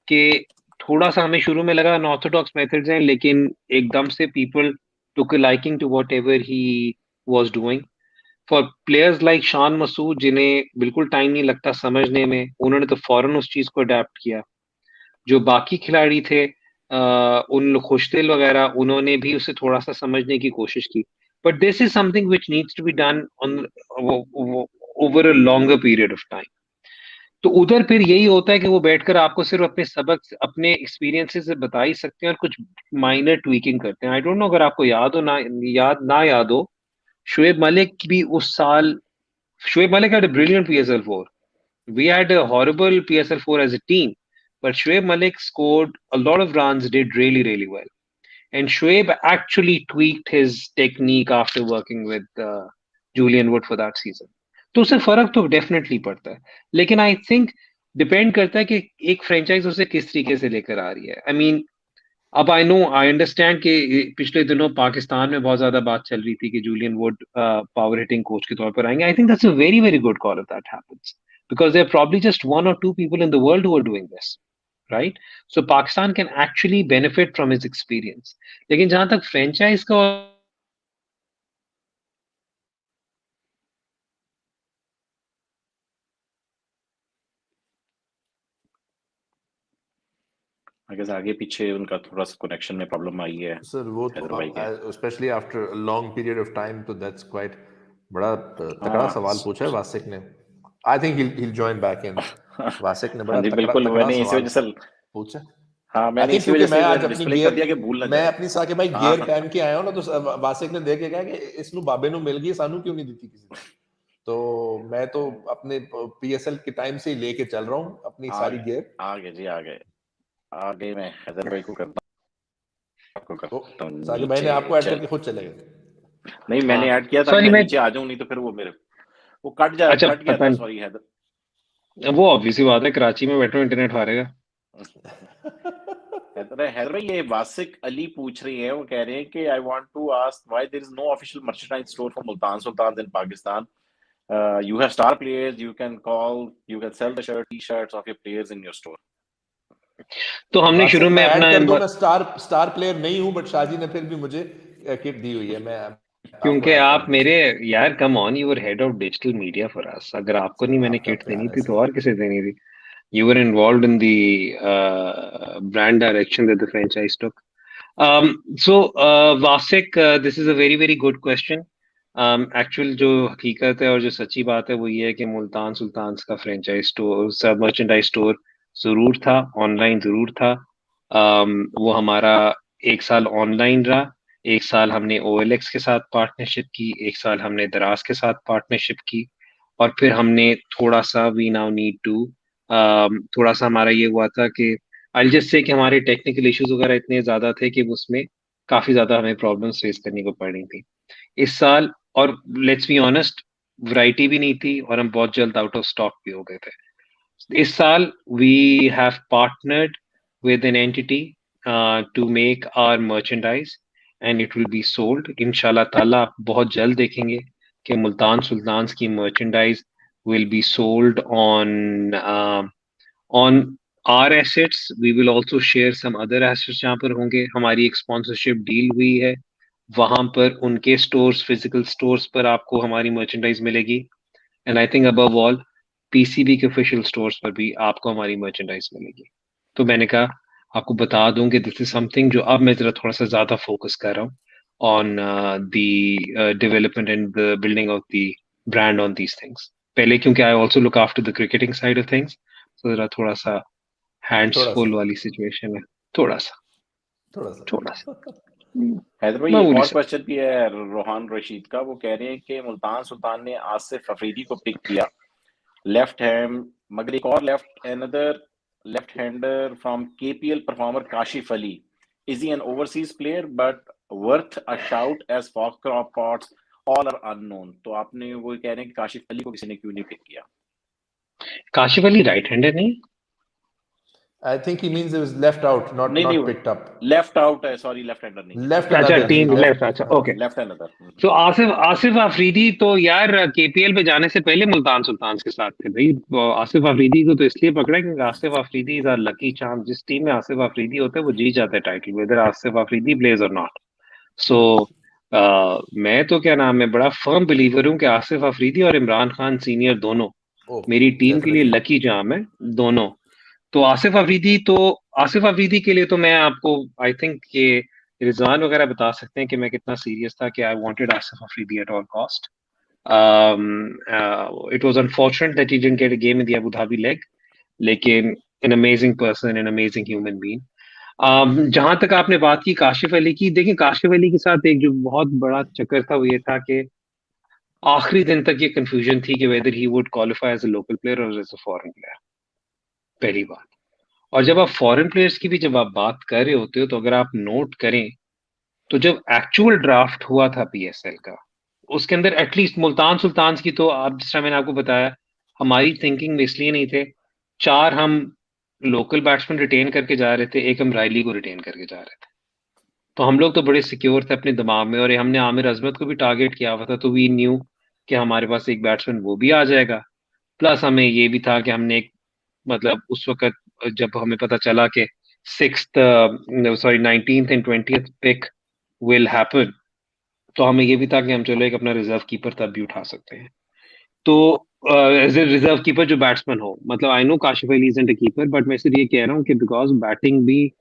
कि थोड़ा सा हमें शुरू में लगा अनऑर्थोडॉक्स मेथड्स हैं, लेकिन एकदम से people took liking to whatever he was doing. For players like Shan Masood, जिन्हें बिल्कुल टाइम नहीं लगता समझने में, उन्होंने तो फौरन उस चीज को अडेप्ट किया. जो बाकी खिलाड़ी थे, उन खुशदिल वगैरह, उन्होंने भी उसे थोड़ा सा समझने की कोशिश की. But this is something which needs to be done on over a longer period of time. तो उधर फिर यही होता है कि वो बैठकर आपको सिर्फ अपने सबक, अपने एक्सपीरियंसेस से बता ही सकते हैं और कुछ माइनर ट्वीकिंग करते हैं. आई डोंट नो अगर आपको याद हो, ना याद हो, शुएब मलिक भी उस साल, Shoaib Malik had a brilliant PSL4. We had a horrible PSL4 as a team, but Shoaib Malik scored a lot of runs, did really, really well. And Shoaib actually tweaked his technique after working with Julian Wood for that season. तो उससे फर्क तो डेफिनेटली पड़ता है, लेकिन आई थिंक डिपेंड करता है कि एक फ्रेंचाइज उसे किस तरीके से लेकर आ रही है. आई मीन, अब आई नो, आई अंडरस्टैंड कि पिछले दिनों पाकिस्तान में बहुत ज्यादा बात चल रही थी कि Julian Wood power hitting coach के तौर पर आएंगे. I think that's a very very good call if that happens, because there are probably just 1 or 2 people in the world who are doing this, right? So Pakistan can actually benefit from his experience. लेकिन जहां तक फ्रेंचाइज का, आई गेस आगे पीछे उनका थोड़ा सा कनेक्शन में प्रॉब्लम आई है सर. वो तो specially after a long period of time, तो दैट्स क्वाइट बड़ा तगड़ा सवाल पूछा है वासिक ने. I think he'll join back in. वासिक ने बड़ा तगड़ा सवाल पूछा. हाँ, मैंने इसी वजह से डिस्प्ले कर दिया कि भूल ना जाए. मैं अपनी साके भाई गियर पहन के आया हूं ना, तो वासिक ने देख के कहा कि इसनु बाबे नु मिल गई, सानू क्यों नहीं दी किसी ने. तो मैं तो अपने पीएसएल के टाइम से ही लेके चल रहा हूं अपनी सारी गियर. आगे मैं हैदर भाई को करता हूं. साके भाई ने आपको ऐड करके खुद चले गए. नहीं, मैंने ऐड किया था, मैं नीचे आ जाऊं, नहीं तो फिर वो मेरे वो कट गया था. सॉरी हैदर. वो ऑब्वियसली बात है, कराची में बैठो इंटरनेट हारेगा. हैदर भाई, ये वासिक अली पूछ रही है, वो कह रहे हैं कि I want to ask why there is no official merchandise store for Multan Sultan in Pakistan. You have star players, you can sell the t-shirts of your players in your store. तो हमने शुरू में अपना मैं स्टार प्लेयर नहीं हूं, बट शाजी ने फिर भी मुझे किट दी हुई है. मैं क्योंकि आप मेरे यार, come on, you were head of digital media for us. अगर आपको नहीं मैंने किट देनी थी तो और किसे देनी थी? You were involved in the brand direction that the franchise took. So Vasik, this is a very very good question. Actual जो हकीकत है और जो सच्ची बात है वो ये है कि मुल्तान सुल्तान्स का फ्रेंचाइज स्टोर, सब मर्चेंडाइज स्टोर जरूर था, ऑनलाइन जरूर था. वो हमारा 1 साल ऑनलाइन रहा, 1 साल हमने OLX के साथ पार्टनरशिप की, 1 साल हमने दराज के साथ पार्टनरशिप की, और फिर हमने थोड़ा सा वी नाउ नीड टू थोड़ा सा हमारा ये हुआ था कि आई जस्ट से कि हमारे टेक्निकल इश्यूज वगैरह इतने ज्यादा थे कि उसमें काफी ज्यादा हमें प्रॉब्लम्स फेस करनी को पड़ रही थी इस साल. और लेट्स बी ऑनेस्ट, वैरायटी भी नहीं थी और हम बहुत जल्द आउट ऑफ स्टॉक भी हो गए थे. इस साल we have partnered with an entity to make our merchandise and it will be sold. इंशाल्लाह ताला आप बहुत जल्द देखेंगे कि मुल्तान सुल्तान्स की merchandise will be sold on our assets. We will also share some other assets जहाँ पर होंगे. हमारी एक स्पॉन्सरशिप डील हुई है, वहां पर उनके स्टोर्स, फिजिकल स्टोर्स पर आपको हमारी मर्चेंडाइज मिलेगी. And I think above all PCB के ऑफिशियल स्टोर्स पर भी आपको हमारी मर्चेंडाइज मिलेगी. तो मैंने कहा आपको बता दूं कि दिस इज समथिंग जो अब मैं जरा थोड़ा सा ज्यादा फोकस कर रहा हूँ on the development and the building of the brand on these things. पहले क्योंकि I also look after the cricketing side of things, तो जरा थोड़ा सा हैंड्स थोड़ा फुल सा वाली सिचुएशन है, थोड़ा सा थोड़ा सा हैदर भाई एक मामूली और सा। क्वेश्चन भी है रोहान रशीद का। वो कह रहे हैं कि मुल्तान सुल्तान ने आसिफ अफरीदी को पिक किया लेफ्ट हैंड, मगर एक और another left hander from KPL performer Kashif Ali, is he an overseas player but worth a shout as fox pots all are unknown. तो आपने वो कह रहे हैं कि काशिफ अली को किसी ने क्यों नहीं पिक किया? काशिफ अली राइट हैंडर नहीं? I think he means it was left out, नहीं नॉट नहीं, पिक्ड अप। लेफ्ट आउट है, सॉरी, लेफ्ट हैंडर नहीं है, लेफ्ट अच्छा, अनदर, टीम लेफ्ट, अच्छा हाँ। ओके। Left another. तो आसिफ आसिफ अफरीदी तो यार केपीएल पे जाने से पहले मुल्तान सुल्तान के साथ थे भाई। वो आसिफ अफरीदी को तो इसलिए पकड़ा क्योंकि Asif Afridi is a lucky charm. जिस टीम में आसिफ अफरीदी होता है वो जीत जाता है title, whether Asif Afridi plays or not. So मैं तो क्या नाम है, बड़ा फर्म बिलीवर हूँ कि आसिफ अफरीदी और इमरान खान सीनियर दोनों ओ मेरी टीम के लिए डेफिनेटली। लकी चार्म है दोनों। तो आसिफ अफरीदी के लिए तो मैं आपको आई थिंक ये रिजवान वगैरह बता सकते हैं कि मैं कितना सीरियस था कि I wanted Asif Afridi at all cost. It was unfortunate that he didn't get a game in the Abu Dhabi leg, लेकिन an amazing person, an amazing human being. जहां तक आपने बात की काशिफ अली की, देखिए काशिफ अली के साथ एक जो बहुत बड़ा चक्कर था वो ये था कि आखिरी दिन तक ये कंफ्यूजन थी कि whether he would qualify as a local player or as a foreign player, पहली बात। और जब आप फॉरेन प्लेयर्स की भी जब आप बात कर रहे होते हो तो अगर आप नोट करें तो जब एक्चुअल ड्राफ्ट हुआ था पीएसएल का, उसके अंदर एटलीस्ट मुल्तान सुल्तान की तो आप, जिस तरह मैंने आपको बताया, हमारी थिंकिंग में इसलिए नहीं थे। चार हम लोकल बैट्समैन रिटेन करके जा रहे थे, एक हम रायली को रिटेन करके जा रहे थे। तो हम लोग तो बड़े सिक्योर थे अपने दिमाग में, और हमने आमिर अजमत को भी टारगेट किया हुआ था, तो वी न्यू कि हमारे पास एक बैट्समैन वो भी आ जाएगा। प्लस हमें ये भी था कि हमने एक, मतलब उस वक्त जब हमें पता चला कि 19th and 20th pick will happen, तो हमें ये भी था कि हम चलो एक अपना रिजर्व कीपर तब भी उठा सकते हैं। तो एज ए रिजर्व कीपर जो बैट्समैन हो, मतलब I know Kashif Ali isn't a keeper, but मैं सिर्फ ये कह रहा हूँ कि बिकॉज बैटिंग भी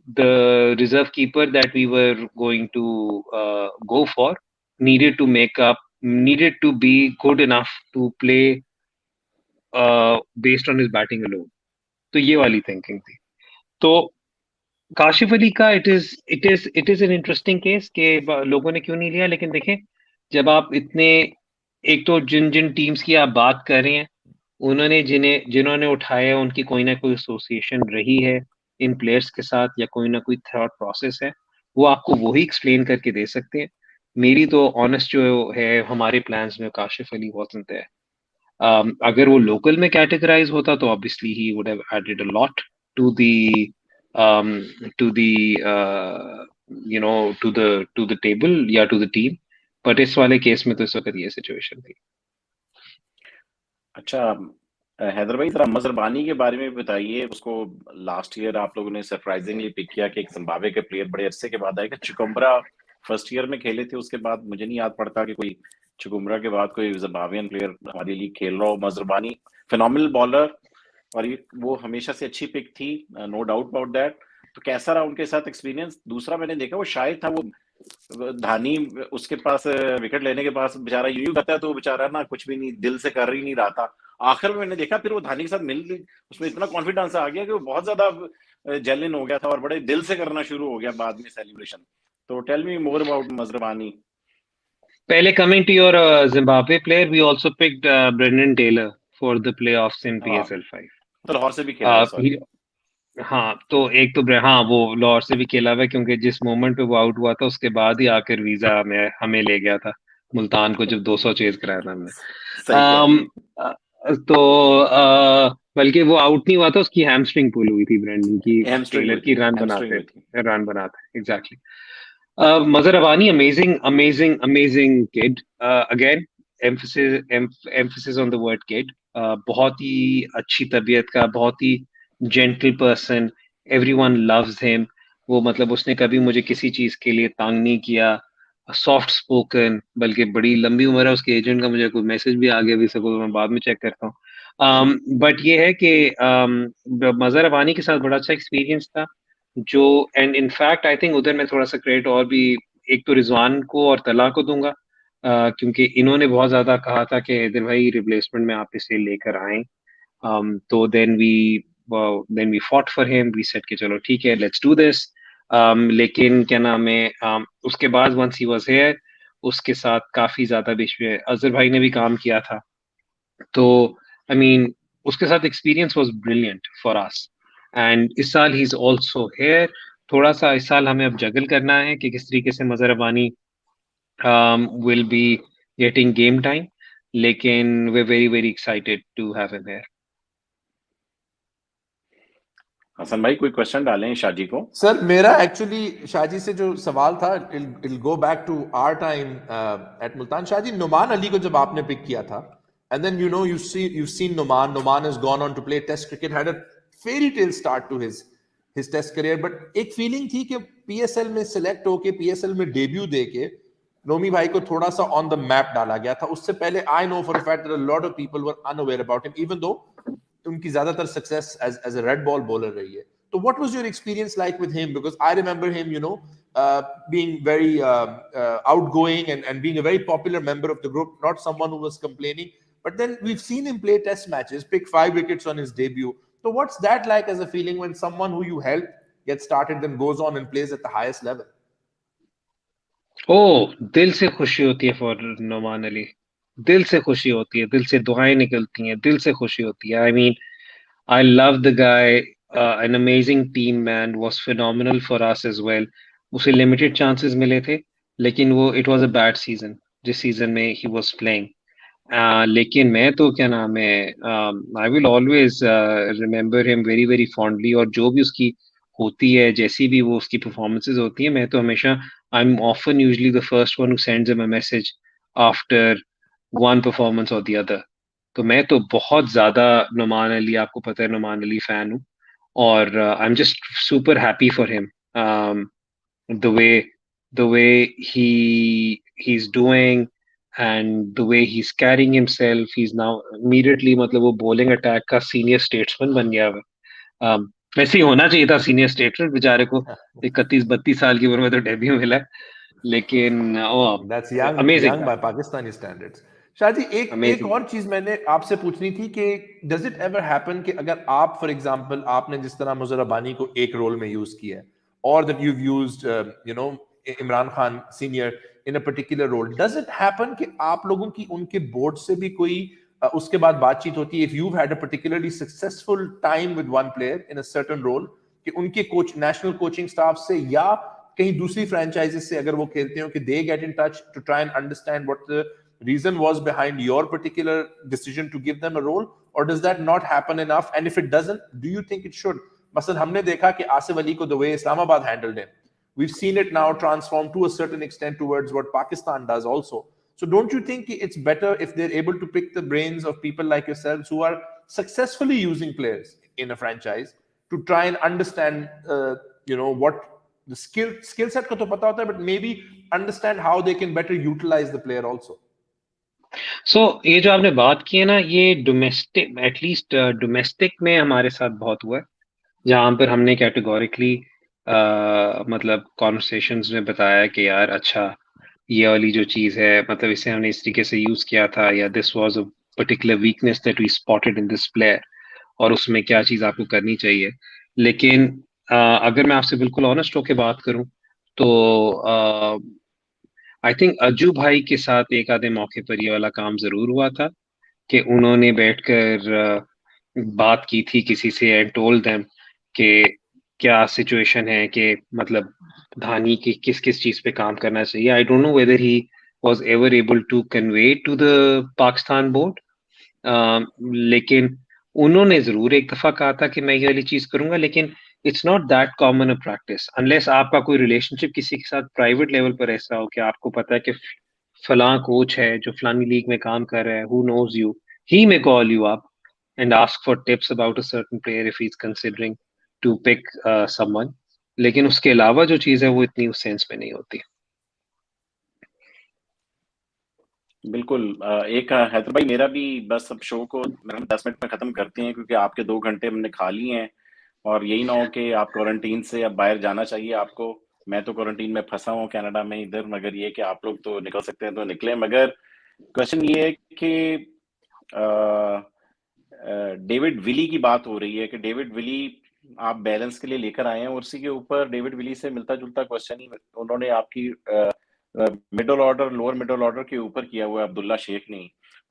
the reserve keeper that we were going to go for needed to make up, needed to be good enough to play based on his batting alone. तो ये वाली थिंकिंग थी। तो काशिफ अली का it is an interesting case कि लोगों ने क्यों नहीं लिया। लेकिन देखें, जब आप इतने, एक तो जिन जिन टीम्स की आप बात कर रहे हैं, उन्होंने जिन्होंने उठाया उनकी कोई ना कोई एसोसिएशन रही है इन प्लेयर्स के साथ, या कोई ना कोई थॉट प्रोसेस है, वो आपको वही एक्सप्लेन करके दे सकते हैं। मेरी तो ऑनेस्ट जो है हमारे प्लान्स में काशिफ अली वाज़न्ट है। अगर वो लोकल में कैटेगराइज होता तो obviously he would have added a lot to the to the you know to the table या टू द टीम, बट इस वाले केस में तो इस वक्त ये सिचुएशन थी। अच्छा हैदर भाई, जरा मजरबानी के बारे में बताइए। उसको लास्ट ईयर आप लोगों ने सरप्राइजिंगली पिक किया कि एक जिम्बाब्वे के प्लेयर बड़े अरसे के बाद आएगा। चिकुम्बरा फर्स्ट ईयर में खेले थे, उसके बाद मुझे नहीं याद पड़ता कि कोई चिकुम्बरा के बाद कोई जिम्बाब्वियन प्लेयर हमारी लीग खेल रहा हो। मजरबानी फिनोमिनल बॉलर, और वो हमेशा से अच्छी पिक थी, नो डाउट अबाउट दैट। तो कैसा रहा उनके साथ एक्सपीरियंस? दूसरा मैंने देखा वो शायद था वो धानी, उसके पास विकेट लेने के पास बेचारा यूं करता है, तो वो बेचारा ना कुछ भी नहीं, दिल से कर ही नहीं रहा था। आखिर में मैंने देखा फिर वो धानी के साथ मिल, उसमें इतना कॉन्फिडेंस आ गया कि वो बहुत ज्यादा जेलिन हो गया था और बड़े दिल से करना शुरू हो गया बाद में सेलिब्रेशन। तो tell me more about Muzarabani. Pele, coming to your Zimbabwe player, we also picked Brendan Taylor for the playoffs in हाँ, PSL 5. तो लाहौर से भी खेला था, सॉरी। हाँ, तो एक तो हाँ वो लाहौर से भी खेला हुआ है, क्योंकि जिस मोमेंट पे वो आउट हुआ था उसके बाद ही आकर वीजा हमें ले गया था मुल्तान को, जब 200 चेज कराया था हमने। सही कह रहे हैं। तो बल्कि वो आउट नहीं हुआ था, उसकी हैमस्ट्रिंग पुल हुई थी ब्रेंडन की, हैमस्ट्रिंग टेलर हुई की थी, हैमस्ट्रिंग हुई थी। रन बनाते exactly. Mazhar Abani, amazing kid. Again, emphasis on the word kid. बहुत ही अच्छी तबीयत का, बहुत ही gentle person. Everyone loves him. वो मतलब उसने कभी मुझे किसी चीज के लिए तंग नहीं किया। सॉफ्ट स्पोकन, बल्कि बड़ी लंबी उम्र है उसके एजेंट का, मुझे कोई मैसेज भी आ गया भी सको, मैं बाद में चेक करता हूँ। बट ये है कि मजहर अबानी के साथ बड़ा अच्छा एक्सपीरियंस था जो, एंड इनफैक्ट आई थिंक उधर मैं थोड़ा सा क्रेडिट और भी एक तो रिजवान को और तला को दूंगा, क्योंकि इन्होंने बहुत ज्यादा कहा था कि हैदर भाई रिप्लेसमेंट में आप इसे लेकर आए। तो then then we fought for him, we said कि चलो ठीक है, लेट्स डू दिस। लेकिन क्या नाम है, उसके बाद वंस ही वाज हियर, उसके साथ काफी ज्यादा बीच में अजहर भाई ने भी काम किया था। तो आई मीन उसके साथ experience was brilliant for us, and इस साल ही इज आल्सो हियर। थोड़ा सा इस साल हमें अब जगल करना है कि किस तरीके से मजहर Abani will be getting game time, लेकिन we're very very excited to have him here. Hasan भाई कोई क्वेश्चन डालें शाजी को। सर मेरा एक्चुअली शाजी से जो सवाल था, I'll go back to our time at Multan. Shahji, Numan Ali को जब आपने पिक किया था, and then you've seen Numan has gone on to play test cricket, had a fairy tale start to his test career, but एक फीलिंग थी कि पीएसएल में सिलेक्ट होके पीएसएल में डेब्यू देके नोमी भाई को थोड़ा सा ऑन द मैप डाला गया था। उससे पहले I know for a fact that a lot of people were unaware about him, even though उनकी ज्यादातर success as a red ball bowler रही है। तो what was your experience like with him? Because I remember him, being very outgoing and being a very popular member of the group, not someone who was complaining. But then we've seen him play test matches, pick 5 wickets on his debut. So what's that like as a feeling when someone who you helped gets started, then goes on and plays at the highest level? ओ, दिल से खुशी होती है फॉर नोमान अली, दिल से खुशी होती है, दिल से दुआएं निकलती हैं, दिल से खुशी होती है। I mean I love the guy, an amazing team man, was phenomenal for us as well. उसे limited chances मिले थे, लेकिन वो it was a bad season जिस सीजन में he was playing. लेकिन मैं तो क्या नाम है, I will always remember him very very fondly, और जो भी उसकी होती है, जैसी भी वो उसकी परफॉर्मेंसेज होती है, मैं तो हमेशा I am often usually the first one who sends him a message after one performance और द अदर। तो मैं तो बहुत ज्यादा नुमान अली, आपको पता है नुमान अली फैन हूँ, और I am just super happy for him, the way the way he's doing and the way he's carrying himself. He's now immediately, मतलब वो bowling attack का senior statesman बन गया है। वैसे ही होना चाहिए था सीनियर स्टेटमेंट, बेचारे को 31-32 साल की उम्र में तो डेब्यू मिला है, लेकिन That's young amazing by Pakistani standards. Shahji, एक अमेजिंग। और चीज मैंने आपसे पूछनी थी कि डज इट एवर हैपन कि अगर आप फॉर एग्जांपल आपने जिस तरह मुजर अबानी को एक रोल में यूज किया है, और that you've used Imran Khan senior in a particular role, does it happen कि आप लोगों की उनके बोर्ड से भी कोई उसके बाद बातचीत होती है, if you had a particularly successful time with one player in a certain role, कि उनके कोच नेशनल कोचिंग स्टाफ से या कहीं दूसरी फ्रेंचाइजीज से अगर वो खेलते हो कि they get in touch to try and understand what the reason was behind your particular decision to give them a role, or does that not happen enough? And if it doesn't, do you think it should? मसलन हमने देखा कि आसिफ अली को the way Islamabad handled him, we've seen it now transform to a certain extent towards what Pakistan does also. So don't you think it's better if they're able to pick the brains of people like yourselves who are successfully using players in a franchise to try and understand what the skill set को तो पता होता है, but maybe understand how they can better utilize the player also? सो ये जो आपने बात की है ना, ये डोमेस्टिक, एटलीस्ट डोमेस्टिक में हमारे साथ बहुत हुआ है, जहाँ पर हमने कैटेगोरिकली मतलब कॉन्वर्सेशंस में बताया कि यार अच्छा, ये वाली जो चीज़ है, मतलब इसे हमने इस तरीके से यूज़ किया था, या this was a particular weakness that we spotted in this player, और उसमें क्या चीज़ आपको करनी चाहिए। लेकिन अगर मैं आपसे बिल्कुल ऑनेस्ट होके बात करूं, तो आई थिंक अज्जू भाई के साथ एक आधे मौके पर ये वाला काम जरूर हुआ था कि उन्होंने बैठकर बात की थी किसी से एंड टोल्ड देम कि क्या सिचुएशन है, कि मतलब धानी की किस किस चीज पे काम करना चाहिए। I don't know whether he was ever able to convey to the Pakistan board, लेकिन उन्होंने जरूर एक दफा कहा था कि मैं ये वाली चीज करूंगा, लेकिन it's not that common a practice unless आपका कोई रिलेशनशिप किसी के साथ प्राइवेट लेवल पर ऐसा हो कि आपको पता है कि फलां कोच है जो फलानी लीग में काम कर रहा है, who knows you, he may call you up and ask for tips about a certain player if he's considering to pick someone. लेकिन उसके अलावा जो चीज है वो इतनी उस सेंस में नहीं होती। बिल्कुल। एक हैदर भाई, मेरा भी बस अब शो को 10 मिनट में खत्म करते हैं, क्योंकि आपके 2 घंटे हमने खा लिए हैं, और यही ना हो कि आप क्वारंटीन से अब बाहर जाना चाहिए आपको। मैं तो क्वारंटीन में फंसा हूँ कनाडा में इधर, मगर ये कि आप लोग तो निकल सकते हैं तो निकले। मगर क्वेश्चन ये है कि डेविड विली की बात हो रही है कि डेविड विली आप बैलेंस के लिए लेकर आए हैं, और उसी के ऊपर डेविड विली से मिलता जुलता क्वेश्चन ही उन्होंने आपकी middle order lower middle order के ऊपर किया हुआ है अब्दुल्ला शेख ने।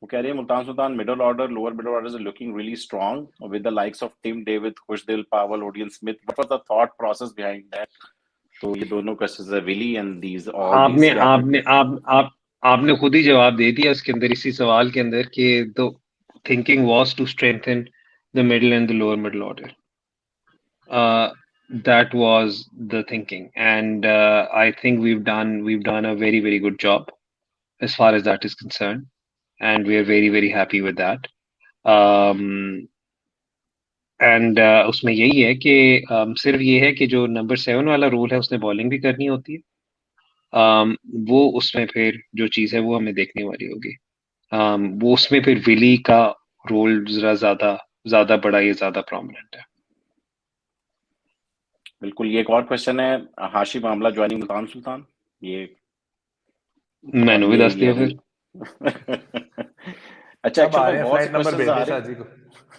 वो कह रहे हैं Multan Sultan middle order lower middle order is looking really strong with the likes of Tim David, Khushdil, Powell, Odean Smith, what was the thought process behind that? तो ये दोनों क्वेश्चंस है, विली एंड दीज ऑल आपने दीज। आपने आप आपने खुद ही जवाब दे दिया उसके अंदर, इसी सवाल के अंदर, कि the thinking was to strengthen the middle and the lower middle order. That was the thinking, and I think we've done a very good job as far as that is concerned, and we are very happy with that. um, and उसमें यही है कि सिर्फ ये है कि जो नंबर 7 वाला रोल है उसने बॉलिंग भी करनी होती है. वो उसमें फिर जो चीज़ है वो हमें देखने वाली होगी. वो उसमें फिर विली का रोल जरा ज्यादा बड़ा या ज्यादा प्रोमिनेंट है. बिल्कुल. ये एक और क्वेश्चन है, हाशिम आमला ज्वाइनिंग मुल्तान सुल्तान, ये मैंने भी दस दिया फिर. अच्छा, अब आ रहे एक्चुअली हैं, बहुत से फ्लाइट नंबर क्वेश्चंस भेज आ दे रहे शाजी को.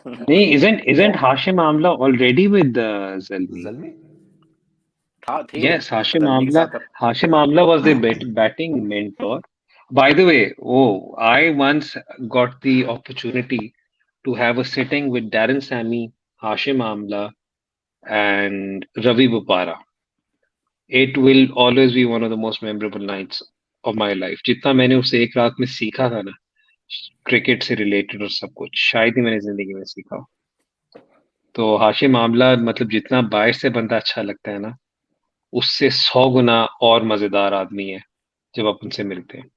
नहीं, isn't Hashim Amla already with Zalmi? जल्दी थे Yes, Hashim जल्मी के Amla. साथ. Hashim Amla was their batting mentor. By the way, I once got the opportunity to have a sitting with Darren Sammy, Hashim Amla, and Ravi Bopara. It will always be one of the most memorable nights of my life. जितना मैंने उस एक रात में सीखा था ना, क्रिकेट से रिलेटेड और सब कुछ, शायद ही मैंने जिंदगी में सीखा हो. तो हाशिम आमला मतलब जितना बाहर से बंदा अच्छा लगता है ना, उससे 100 गुना और मजेदार आदमी है जब आप उनसे मिलते हैं.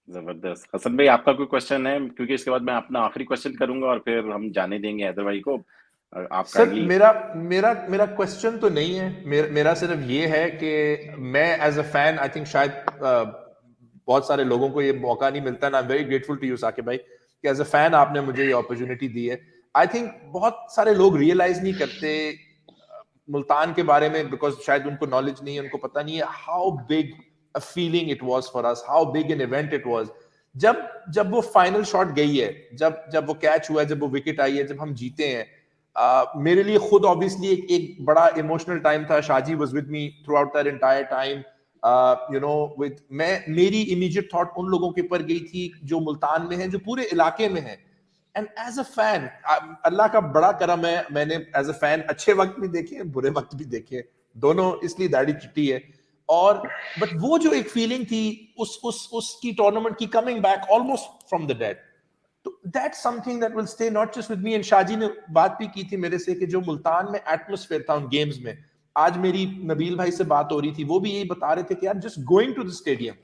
जबरदस्त. हसन भाई, आपका कोई क्वेश्चन है? क्योंकि इसके बाद मैं अपना आखिरी क्वेश्चन करूंगा और फिर हम जाने देंगे हैदर भाई को. आप सर, काइंडली. मेरा क्वेश्चन तो नहीं है. मेरा सिर्फ ये है कि मैं as a fan, I think शायद बहुत सारे लोगों को ये मौका नहीं मिलता, ना. I am very grateful to you Saqib भाई कि एज अ फैन आपने मुझे ये अपॉर्चुनिटी दी है. आई थिंक बहुत सारे लोग रियलाइज नहीं करते मुल्तान के बारे में, बिकॉज शायद उनको नॉलेज नहीं है, उनको पता नहीं है how big a feeling it was for us, how big an event it was. जब वो फाइनल शॉट गई है, जब वो कैच हुआ है, जब वो विकेट आई है, जब हम जीते हैं, मेरे लिए खुद ऑब्वियसली एक बड़ा इमोशनल टाइम था. Shaji was with me through out that entire time. With मेरी इमीडिएट थॉट उन लोगों के ऊपर गई थी जो मुल्तान में हैं, जो पूरे इलाके में हैं. एंड एज अ फैन, अल्लाह का बड़ा करम है, मैंने एज अ फैन अच्छे वक्त भी देखे, बुरे वक्त भी देखे, दोनों, इसलिए दाढ़ी चिट्टी है. और बट वो जो एक फीलिंग थी उसकी टूर्नामेंट की, coming back almost from the dead, तो that's something that will stay not just with me. And Shahji ने बात भी की थी मेरे से कि जो मुल्तान में एटमॉस्फेयर था उन गेम्स में, आज मेरी नबील भाई से बात हो रही थी, वो भी यही बता रहे थे कि यार just going to the stadium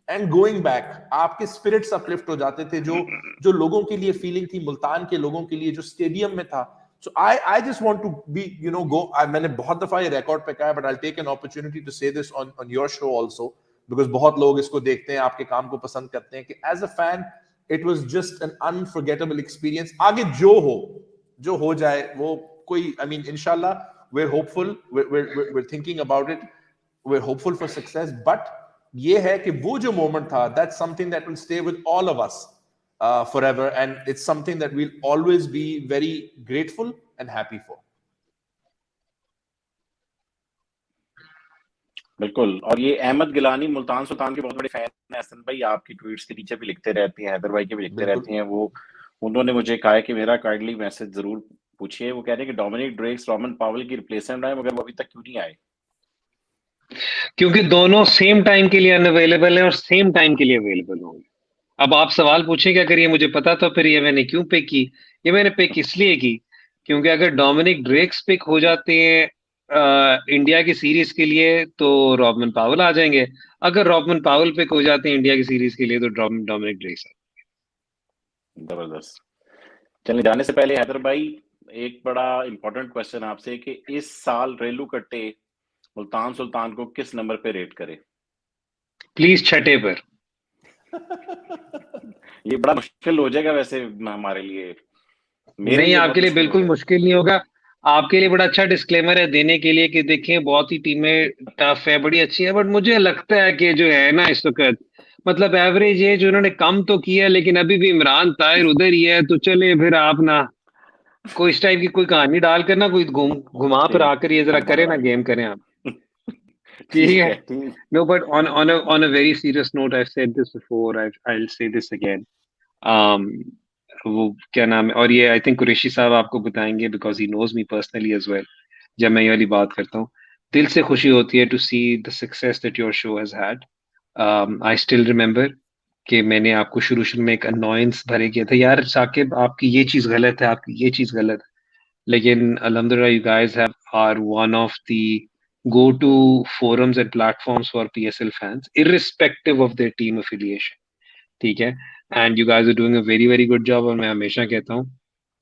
and going back, आपके स्पिरिट्स अपलिफ्ट हो जाते थे. जो लोगों के लिए फीलिंग थी, मुल्तान के लोगों के लिए जो स्टेडियम में था. So I just want to be go. मैंने बहुत दफा ये रिकॉर्ड पे कहा है, but I take an opportunity to say this on your show also, because बहुत लोग इसको देखते हैं, आपके काम को पसंद करते हैं, कि as a fan it was just an unforgettable experience. आगे जो हो जाए वो कोई, आई मीन इंशाल्लाह we're hopeful, we're thinking about it, we're hopeful for success, but ये है कि वो जो मोमेंट था, that's something that will stay with all of us forever, and it's something that we'll always be very grateful and happy for. बिल्कुल. और ये अहमद गिलानी मुल्तान सुल्तान के बहुत बड़े फैन हैं. हसन भाई आपकी ट्वीट्स के नीचे भी लिखते रहते हैं, हैदर भाई के भी लिखते रहते हैं. वो उन्होंने मुझे कहा है कि मेरा काइंडली मैसेज जरूर पूछिए. वो कह रहे हैं कि डोमिनिक ड्रेक्स रॉमन पावल की रिप्लेसमेंट है, मगर वो अभी तक क्यों नहीं आए? क्योंकि दोनों सेम टाइम के लिए अनअवेलेबल है और सेम टाइम के लिए अवेलेबल होंगे. अब आप सवाल पूछेंगे अगर ये मुझे पता तो फिर ये मैंने क्यों पिक की. ये मैंने पिक इसलिए की क्योंकि अगर डोमिनिक ड्रेक्स पिक हो जाते हैं इंडिया की सीरीज के लिए तो रॉबमन पावल आ जाएंगे. अगर रॉबमन पावल पिक हो जाते हैं इंडिया की सीरीज के लिए तो डोमिनिक ड्रेक्स. जबरदस्त. चलिए, जाने से पहले हैदर भाई एक बड़ा इंपॉर्टेंट क्वेश्चन आपसे कि इस साल रेलुकट्टे मुल्तान सुल्तान को किस नंबर पे रेट करे? प्लीज 6 पर. ये बड़ा मुश्किल हो जाएगा वैसे हमारे लिए. मेरे नहीं, लिए आपके लिए बिल्कुल होगा. मुश्किल नहीं होगा. आपके लिए बड़ा अच्छा डिस्क्लेमर है देने के लिए कि देखें बहुत ही टीमें टफ है, बड़ी अच्छी है, बट मुझे लगता है कि जो है ना इस वक्त मतलब एवरेज एज उन्होंने कम तो किया, लेकिन अभी भी इमरान ताहिर उधर ही है। तो चले फिर आप ना कोई इस टाइप की कोई कहानी डाल कर ना, कोई घुमा फिरा ठीक कर ये जरा करें ना, गेम करें आप। ठीक है। ठीक। No, but on a very serious note, I've said this before. I'll say this again. Um, वो क्या नाम है, और ये आई थिंक कुरैशी साहब आपको बताएंगे because he knows me personally as well. जब मैं ये वाली बात करता हूँ, दिल से खुशी होती है to see the success that your show has had. I still remember कि मैंने आपको शुरू शुरू में एक अनोयंस भरे किया था, यार साकिब आपकी ये चीज गलत है, आपकी ये चीज गलत है। लेकिन अल्हम्दुलिल्लाह you guys have are one of the go to forums and platforms for PSL fans irrespective of their team affiliation। ठीक है। And you guys are doing a very very good job. और मैं हमेशा कहता हूँ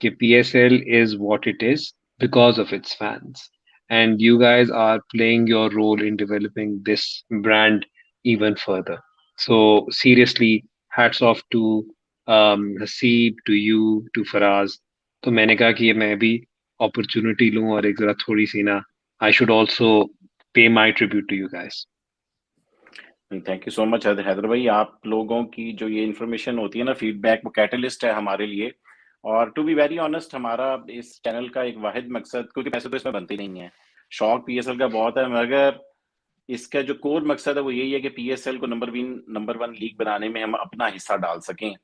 कि PSL is what it is because of its fans, and you guys are playing your role in developing this brand even further। So seriously, hats off to Haseeb, to you, to Faraz। तो मैंने कहा कि ये मैं भी अपॉर्चुनिटी लूं और एक जरा थोड़ी सी ना, आई should also pay my tribute to you guys. Thank you so much Haider भाई। आप लोगों की जो ये इन्फॉर्मेशन होती है ना, फीडबैक, वो कैटलिस्ट है हमारे लिए। और टू बी वेरी ऑनेस्ट, हमारा इस चैनल का एक वाहिद मकसद, क्योंकि पैसे तो इसमें बनते नहीं है, शौक पीएसएल का बहुत है, मगर इसका जो कोर मकसद है वो यही है कि पीएसएल को नंबर वन लीग बनाने में हम अपना हिस्सा डाल सकें,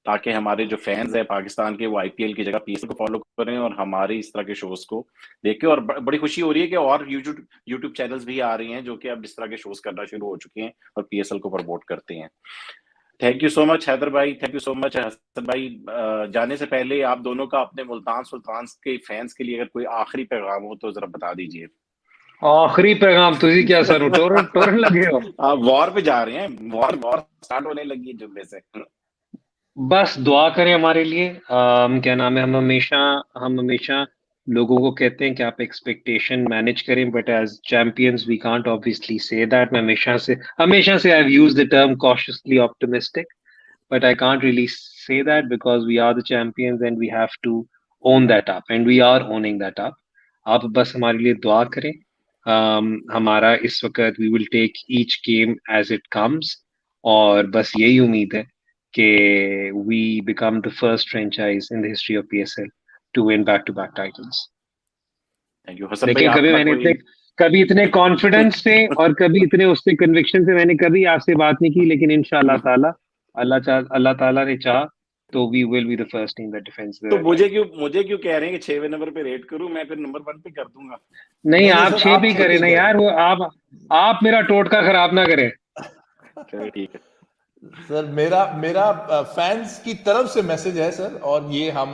ताकि हमारे जो फैंस हैं पाकिस्तान के, वो आईपीएल की जगह पीएसएल को फॉलो करें और हमारे इस तरह के शोज को देखें। और बड़ी खुशी हो रही है कि और यूट्यूब चैनल्स भी आ रही हैं जो कि अब इस तरह के शोज करना शुरू हो चुके हैं और पीएसएल को प्रमोट करते हैं। Thank you so much Haider भाई, thank you so much Hasan भाई। जाने से पहले आप दोनों का अपने मुल्तान सुल्तान के फैंस के लिए अगर कोई आखिरी पैगाम हो तो जरा बता दीजिए। आखिरी पैगाम तुझी क्या सर, टोरन टोरन लगे हो? आप वॉर पे जा रहे हैं, वॉर स्टार्ट होने लगी है जुम्मे से। बस दुआ करें हमारे लिए। क्या नाम है, हम हमेशा लोगों को कहते हैं कि आप एक्सपेक्टेशन मैनेज करें, but as champions we can't obviously say that. मैं हमेशा से I have used the term cautiously optimistic, but I can't really say that because we are the champions and we have to own that up, and we are owning that up। आप बस हमारे लिए दुआ करें। हमारा इस वक्त we will take each game as it comes, और बस यही उम्मीद है कि we become the first franchise in the history of PSL to win back-to-back titles। Thank you Hasan भाई, लेकिन आपका कोई कभी इतने कॉन्फिडेंस से और कभी इतने उससे कन्विक्शन से मैंने कभी आपसे बात नहीं की, लेकिन इंशाल्लाह ताला, अल्लाह ताला ने चाहा तो we will be the first team that defends to the मुझे क्यों कह रहे हैं कि 6वें नंबर पे रेट करूं? मैं फिर नंबर 1 पे कर दूंगा। नहीं, नहीं आप सर, 6 आप पे ही 6 करें पे ना करें। यार, वो आप मेरा टोटका खराब ना करें। चलो ठीक है। सर मेरा मेरा फैंस की तरफ से मैसेज है सर, और ये हम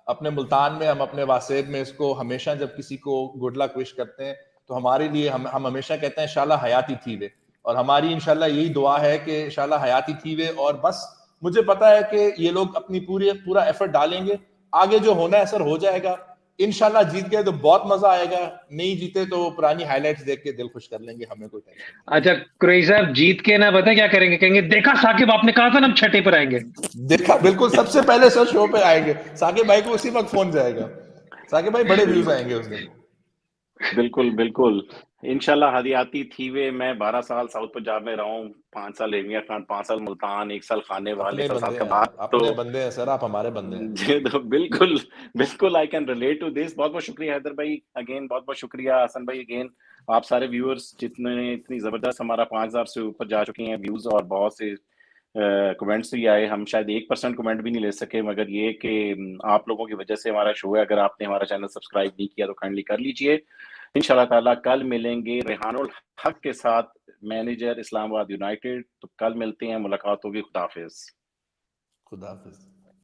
अपने मुल्तान में, हम अपने वासेब में इसको हमेशा जब किसी को गुड लक विश करते हैं तो हमारे लिए हम हमेशा कहते हैं इंशाल्लाह हयाती थीवे। और हमारी इंशाल्लाह यही दुआ है कि इंशाल्लाह हयाती थीवे। और बस मुझे पता है कि ये लोग अपनी पूरा एफर्ट डालेंगे, आगे जो होना है सर हो जाएगा। इंशाल्लाह जीत गए तो बहुत मजा आएगा, नहीं जीते तो पुरानी हाइलाइट्स देख के दिल खुश कर लेंगे, हमें कोई टेंशन नहीं। अच्छा कुरैशी साहब, जीत के ना पता है क्या करेंगे? कहेंगे देखा साकिब, आपने कहा था ना हम छठे पर आएंगे। देखा, बिल्कुल सबसे पहले सर शो पे आएंगे, साकिब भाई को उसी वक्त फोन जाएगा। साकिब भाई बड़े व्यूज आएंगे उस दिन। बिल्कुल बिल्कुल। इंशाल्लाह हदियाती थीवे। मैं 12 साल साउथ पंजाब में रहा हूँ, 5 साल एमिया खान, 5 साल मुल्तान, 1 साल खाने वाले, अपने 1 साल बंदे का हैं बाद। आप, तो अपने बंदे हैं सर, आप हमारे बंदे हैं। जी, तो बिल्कुल बिल्कुल I can relate to this. बहुत बहुत शुक्रिया हैदर भाई अगेन, बहुत बहुत शुक्रिया हसन भाई अगेन। आप सारे व्यूअर्स जितने, इतनी जबरदस्त, हमारा 5000 से ऊपर जा चुके हैं व्यूज, और बहुत से कमेंट्स भी आए। हम शायद 1% कमेंट भी नहीं ले सके, मगर ये कि आप लोगों की वजह से हमारा शो है। अगर आपने हमारा चैनल सब्सक्राइब नहीं किया तो काइंडली कर लीजिए। इंशाल्लाह ताला कल मिलेंगे रेहानुल हक के साथ, मैनेजर इस्लामाबाद यूनाइटेड। तो कल मिलते हैं, मुलाकात होगी। खुदा हाफिज। खुदा हाफिज।